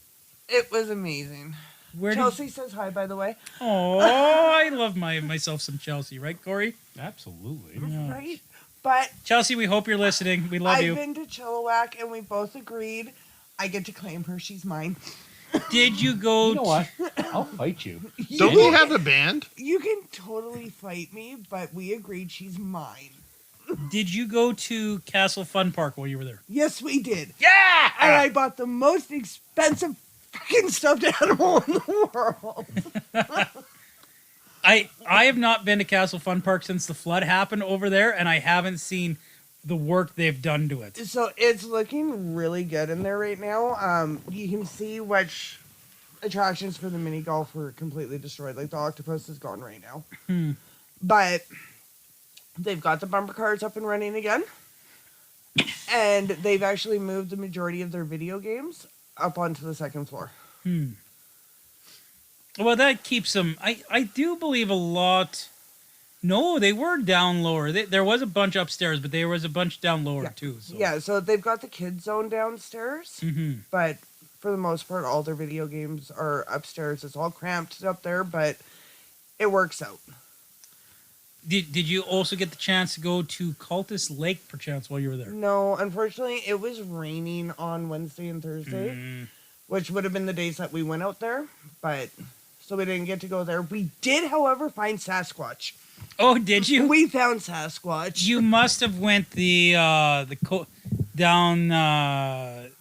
It was amazing. Where did Chelsea says hi, by the way. Oh, I love myself some Chelsea, right, Corey? Absolutely. Yeah. Right? But Chelsea, we hope you're listening. We love I've you. been to Chilliwack, and we both agreed I get to claim her. She's mine. Did you go? You know what? I'll fight you. Don't we have a band? You can totally fight me, but we agreed she's mine. Did you go to Castle Fun Park while you were there? Yes, we did. Yeah. And I bought the most expensive fucking stuffed animal in the world. I have not been to Castle Fun Park since the flood happened over there, and I haven't seen the work they've done to it. So it's looking really good in there right now. You can see which attractions for the mini golf were completely destroyed. Like the octopus is gone right now. But they've got the bumper cars up and running again. And they've actually moved the majority of their video games up onto the second floor. Well, that keeps them. I do believe a lot. No, they were down lower. There was a bunch upstairs, but there was a bunch down lower too. So. Yeah, so they've got the kids zone downstairs. But for the most part, all their video games are upstairs. It's all cramped up there, but it works out. Did you also get the chance to go to Cultus Lake, perchance, while you were there? No, unfortunately, it was raining on Wednesday and Thursday, which would have been the days that we went out there, but so we didn't get to go there. We did, however, find Sasquatch. Did you also get the chance to go to Cultus Lake, perchance, while you were there? We did, however, find Sasquatch. Oh, did you? We found Sasquatch. You must have went down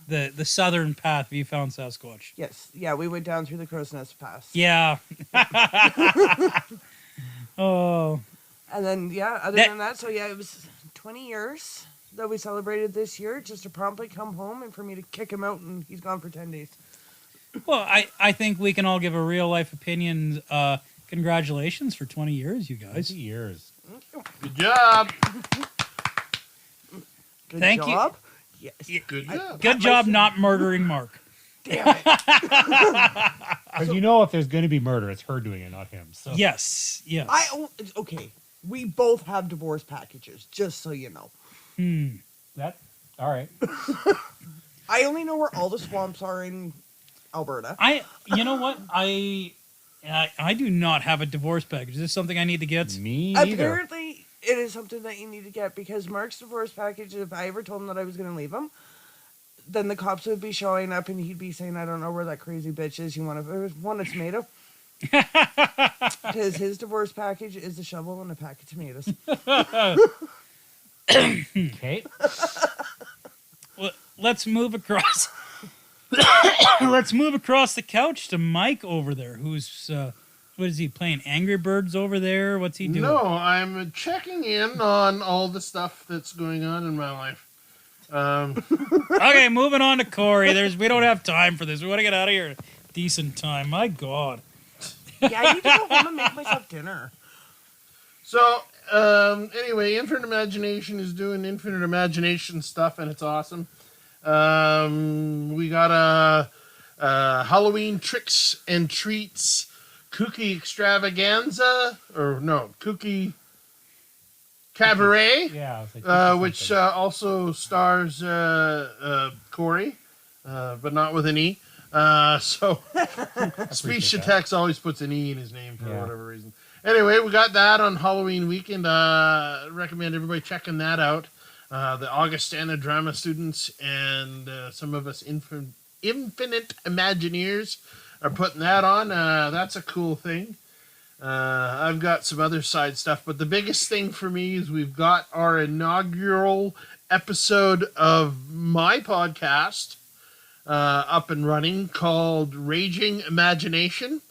the southern path. Where you found Sasquatch. Yes. Yeah, we went down through the Crow's Nest Pass. Yeah. Oh. And then, yeah, other than that, so yeah, it was 20 years that we celebrated this year just to promptly come home and for me to kick him out, and he's gone for 10 days. Well, I think we can all give a real life opinion. Congratulations for 20 years, you guys. 20 years. Good job. Good Thank you. job. Yes. Good job. Good job not murdering Mark. Damn it. Because you know if there's going to be murder, it's her doing it, not him. So. Yes. Okay, we both have divorce packages, just so you know. That, all right. I only know where all the swamps are in Alberta. You know what? I do not have a divorce package. Is this something I need to get? Me neither. Apparently, it is something that you need to get because Mark's divorce package, if I ever told him that I was going to leave him, then the cops would be showing up and he'd be saying, I don't know where that crazy bitch is. You want one of tomato? Because his divorce package is a shovel and a pack of tomatoes. Okay. Well, let's move across. Let's move across the couch to Mike over there, who's what is he playing? Angry Birds over there? What's he doing? No, I'm checking in on all the stuff that's going on in my life. Okay, moving on to Corey. We don't have time for this. We want to get out of here. Decent time. My God. Yeah, I need to go home and make myself dinner. So, anyway, Infinite Imagination is doing Infinite Imagination stuff, and it's awesome. We got a Halloween Tricks and Treats Kooky Extravaganza, or no, Kooky Cabaret, Yeah. I was like, which also stars Corey, but not with an E. So speech to text always puts an E in his name for whatever reason. Anyway, we got that on Halloween weekend. Recommend everybody checking that out. The Augustana drama students and some of us Infinite Imagineers are putting that on. That's a cool thing. I've got some other side stuff, but the biggest thing for me is we've got our inaugural episode of my podcast up and running called Raging Imagination.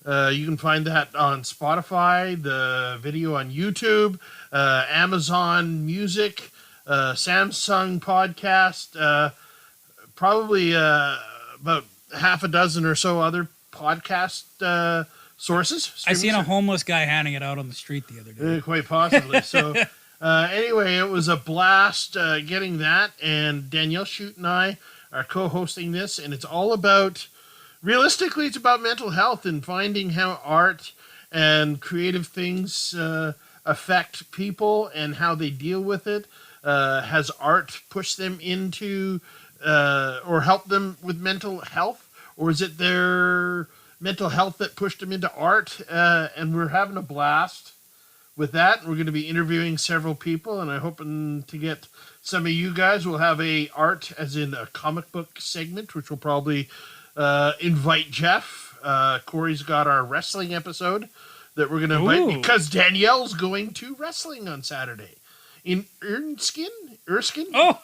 You can find that on Spotify, the video on YouTube, Amazon Music, Samsung Podcast, probably about half a dozen or so other podcast sources. I seen a homeless guy handing it out on the street the other day. Quite possibly. So anyway, it was a blast getting that, and Danielle Shute and I are co-hosting this, and it's all about, realistically, it's about mental health and finding how art and creative things affect people and how they deal with it. Has art pushed them into or helped them with mental health, or is it their mental health that pushed them into art? And we're having a blast with that. We're going to be interviewing several people, and I'm hoping to get some of you guys. We'll have a art, as in a comic book segment, which will probably invite Jeff. Corey's got our wrestling episode that we're going to invite because Danielle's going to wrestling on Saturday in Erskine. Oh,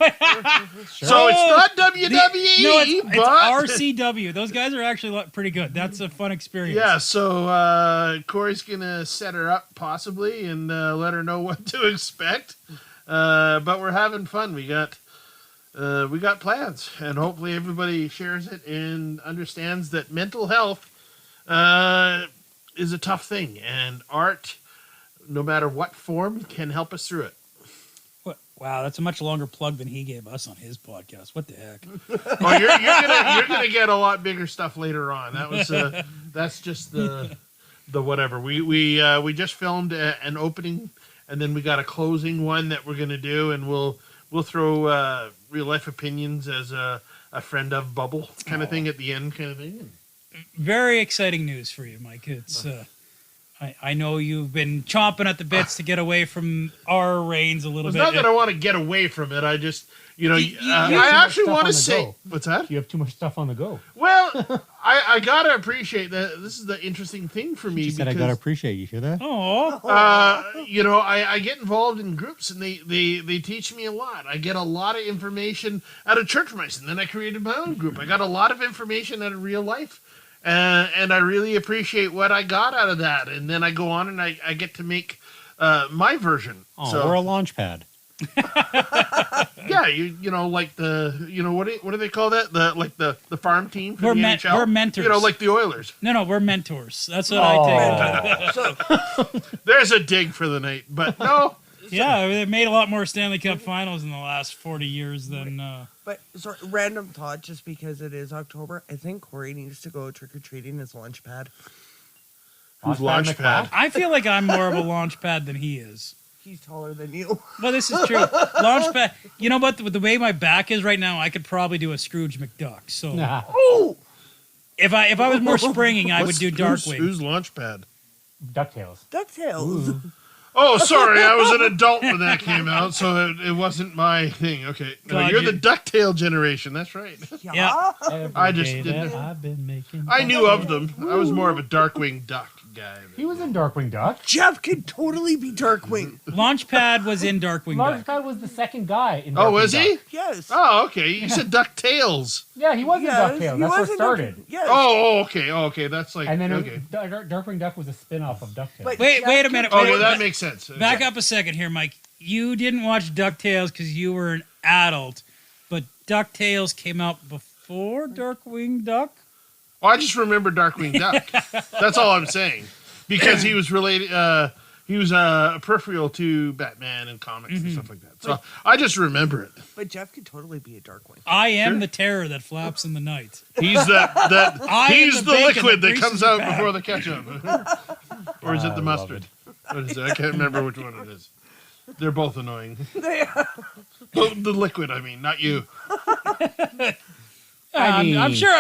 So it's not WWE, it's but RCW. Those guys are actually pretty good. That's a fun experience. yeah. So Corey's gonna set her up possibly and let her know what to expect. But we're having fun. We got plans, and hopefully everybody shares it and understands that mental health is a tough thing, and art, no matter what form, can help us through it. Wow, that's a much longer plug than he gave us on his podcast. What the heck? Oh, you're gonna get a lot bigger stuff later on. That was that's just the whatever. We just filmed an opening, and then we got a closing one that we're gonna do, and we'll throw real life opinions as a friend of bubble kind of thing at the end, kind of thing. Very exciting news for you, Mike. It's I know you've been chomping at the bits to get away from our reigns a little It's bit. not that I want to get away from it. I just, I have too actually much want to stuff say, on the go. what's that? You have too much stuff on the go. Well, I gotta appreciate that. This is the interesting thing for me. She said, "I because, gotta appreciate you." Hear that? Oh, I get involved in groups and they teach me a lot. I get a lot of information out of church mice, and then I created my own group. I got a lot of information out of real life, and I really appreciate what I got out of that. And then I go on and I get to make my version. Oh, So we're a launch pad. yeah, like what do they call that? The farm team for We're the men- NHL. we're mentors. Like the Oilers. no, we're mentors. That's what I take. There's a dig for the night, but no. Yeah, they made a lot more Stanley Cup finals in the last 40 years than... But sorry, random thought, just because it is October, I think Corey needs to go trick or treating his lunch pad. Who's launch pad? I feel like I'm more of a launch pad than he is. He's taller than you. Well, this is true. Launch pad... You know what? With the way my back is right now, I could probably do a Scrooge McDuck. So Oh! if I was more springing, I would do Darkwing. Who's launch pad? DuckTales. DuckTales. Oh, sorry, I was an adult when that came out, so it wasn't my thing. Okay, no, God, you're you- the DuckTale generation. That's right. Yeah. I just Every day didn't- that I've been making. I knew of them. I was more of a Darkwing Duck guy. He was in Darkwing Duck. Jeff could totally be Darkwing. Launchpad was in Darkwing Duck. Launchpad was the second guy in Darkwing Oh, was he? Duck. Yes. Oh, okay. You said DuckTales. Yeah, he was Yes, in he DuckTales. That's was what in started. Darkwing. Yes. Oh, okay. Oh, okay. That's like And then okay. Darkwing Duck was a spin-off of DuckTales. But Wait Jeff a could- minute. Okay, wait, that makes sense. Back up a second here, Mike. You didn't watch DuckTales because you were an adult, but DuckTales came out before Darkwing Duck? Oh, I just remember Darkwing Duck. That's all I'm saying. Because he was related. He was peripheral to Batman and comics and stuff like that. So I just remember it. But Jeff could totally be a Darkwing. I am Sure. the terror that flaps in the night. He's that. I am He's the the bacon liquid that that comes greases the out pan. before the ketchup. Or is it the I love mustard? What is it? I can't remember which one it is. They're both annoying. The liquid, I mean, not you. I'm sure.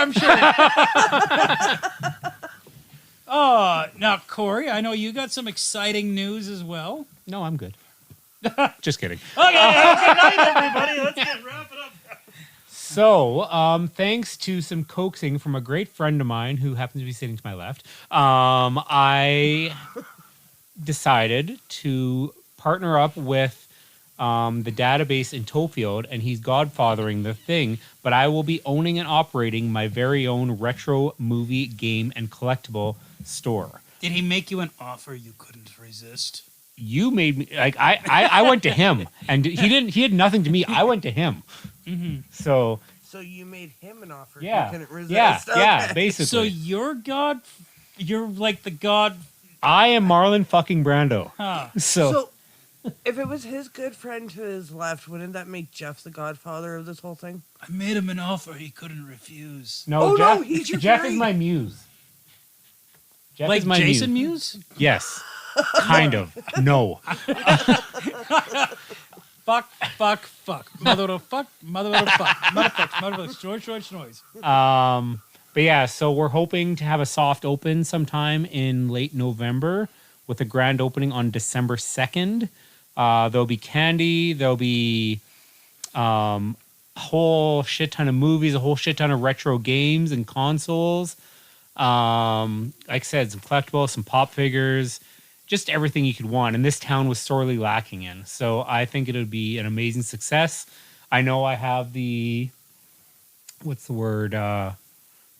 Oh, now Corey, I know you got some exciting news as well. No, I'm good. Just kidding. Okay, good night, everybody. Let's get wrap it up. So, thanks to some coaxing from a great friend of mine who happens to be sitting to my left, I decided to partner up with the database in Tofield, and he's godfathering the thing, but I will be owning and operating my very own retro movie, game, and collectible store. Did he make you an offer you couldn't resist? You made me like I went to him, and he had nothing to me. I went to him. Mm-hmm. So So you made him an offer yeah, you couldn't resist. yeah, Okay. basically. So you're like the god. I am Marlon fucking Brando. Huh. So, if it was his good friend to his left, wouldn't that make Jeff the godfather of this whole thing? I made him an offer he couldn't refuse. No, Oh, Jeff, no, he's your Jeff fairy. is my muse. Jeff Like is my Jason muse. Mewes? Yes, kind of. No. Fuck. Mother of fuck. Motherfuck. Short noise. But yeah, so we're hoping to have a soft open sometime in late November with a grand opening on December 2nd. There'll be candy. There'll be a whole shit ton of movies, a whole shit ton of retro games and consoles. Like I said, some collectibles, some pop figures, just everything you could want. And this town was sorely lacking in. So I think it would be an amazing success. I know I have the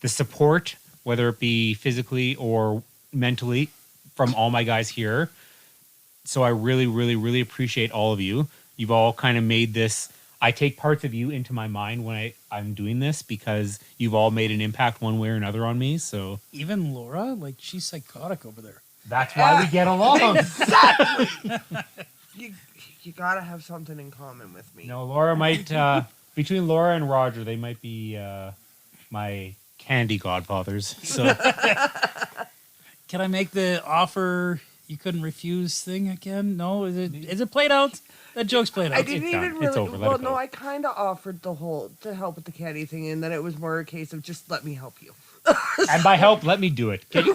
support, whether it be physically or mentally, from all my guys here. So I really, really, really appreciate all of you. You've all kind of made this. I take parts of you into my mind when I'm doing this because you've all made an impact one way or another on me. So Even Laura, like she's psychotic over there. that's why we get along. You gotta have something in common with me. No, Laura might, between Laura and Roger, they might be my candy godfathers. So Can I make the offer you couldn't refuse thing again? No, is it played out? That joke's played out. I didn't It's done. even It's really. over. Let Well, it go. no, I kind of offered to help with the candy thing, and then it was more a case of just let me help you. And by help, let me do it. Get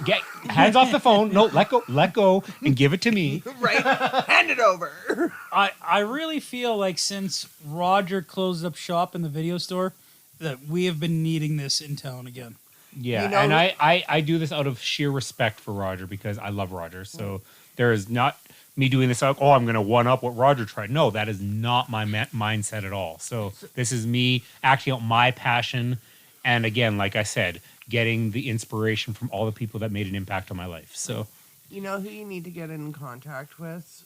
hands off the phone. No, let go, and give it to me. Right? Hand it over. I really feel like since Roger closed up shop in the video store, that we have been needing this in town again. Yeah, You know- and I do this out of sheer respect for Roger because I love Roger. So there is not me doing this like, oh, I'm going to one up what Roger tried. No, that is not my mindset at all. So this is me acting out my passion. And again, like I said, getting the inspiration from all the people that made an impact on my life. So You know who you need to get in contact with?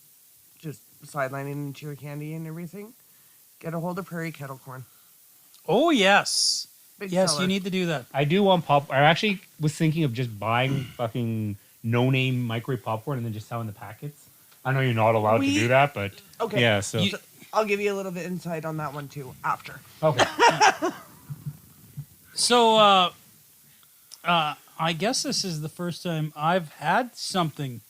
Just sidelining into your candy and everything. Get a hold of Prairie Kettle Corn. Oh yes, Big yes, seller. you need to do that. I do want pop. I actually was thinking of just buying fucking no-name microwave popcorn and then just selling the packets. I know you're not allowed to do that, but Okay. yeah. So I'll give you a little bit insight on that one too after. okay. So, I guess this is the first time I've had something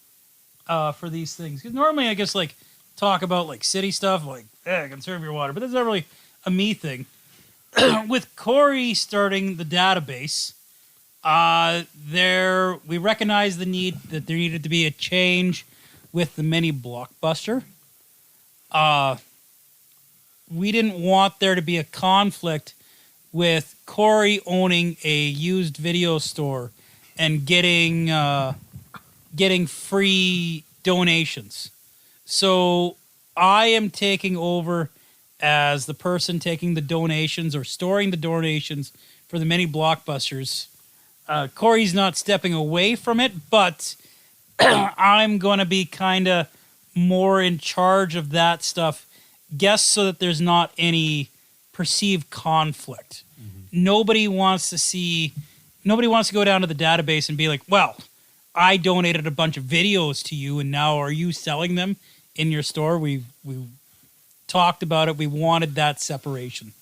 for these things. Because normally I guess like talk about like city stuff, like conserve your water, but that's not really a me thing. With Corey starting the database, we recognized the need that there needed to be a change with the mini blockbuster. We didn't want there to be a conflict with Corey owning a used video store and getting free donations. So I am taking over as the person taking the donations or storing the donations for the many blockbusters. Corey's not stepping away from it, but I'm going to be kind of more in charge of that stuff, guess so that there's not any perceived conflict. Nobody wants to go down to the database and be like, well, I donated a bunch of videos to you and now are you selling them in your store? We talked about it. We wanted that separation.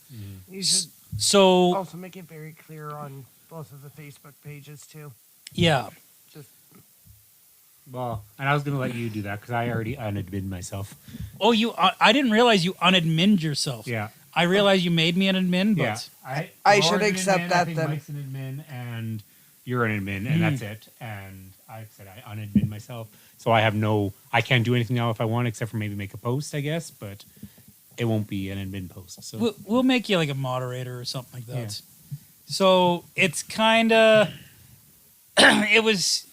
You should So, also make it very clear on both of the Facebook pages too. yeah. Just Well, and I was going to let you do that because I already unadmitted myself. Oh, I didn't realize you unadminned yourself. Yeah. I realized you made me an admin, but Yeah. I Laura's should an accept admin, that I think then. Mike's an admin and you're an admin and that's it. And I said I unadmin myself. So I can't do anything now if I want except for maybe make a post, I guess, but it won't be an admin post. So we'll make you like a moderator or something like that. Yeah. So it's kind of it's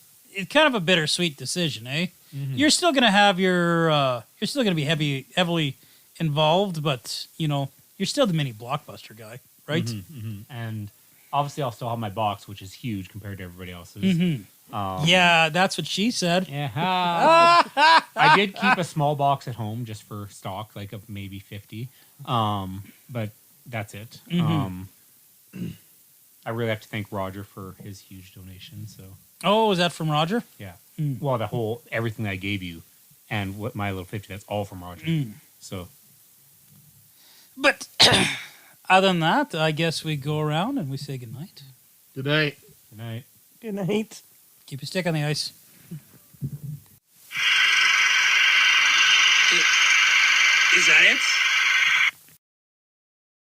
kind of a bittersweet decision, eh? Mm-hmm. You're still gonna have you're still gonna be heavily involved, but you're still the mini blockbuster guy, right? And obviously I'll still have my box, which is huge compared to everybody else's. Yeah, that's what she said. Yeah. I did keep a small box at home just for stock, like of maybe 50. But that's it. I really have to thank Roger for his huge donation. So Oh, is that from Roger? yeah. Well, everything I gave you and what my little 50, that's all from Roger. So But other than that, I guess we go around and we say goodnight. Good night. good night. good night. Keep your stick on the ice. Is that it?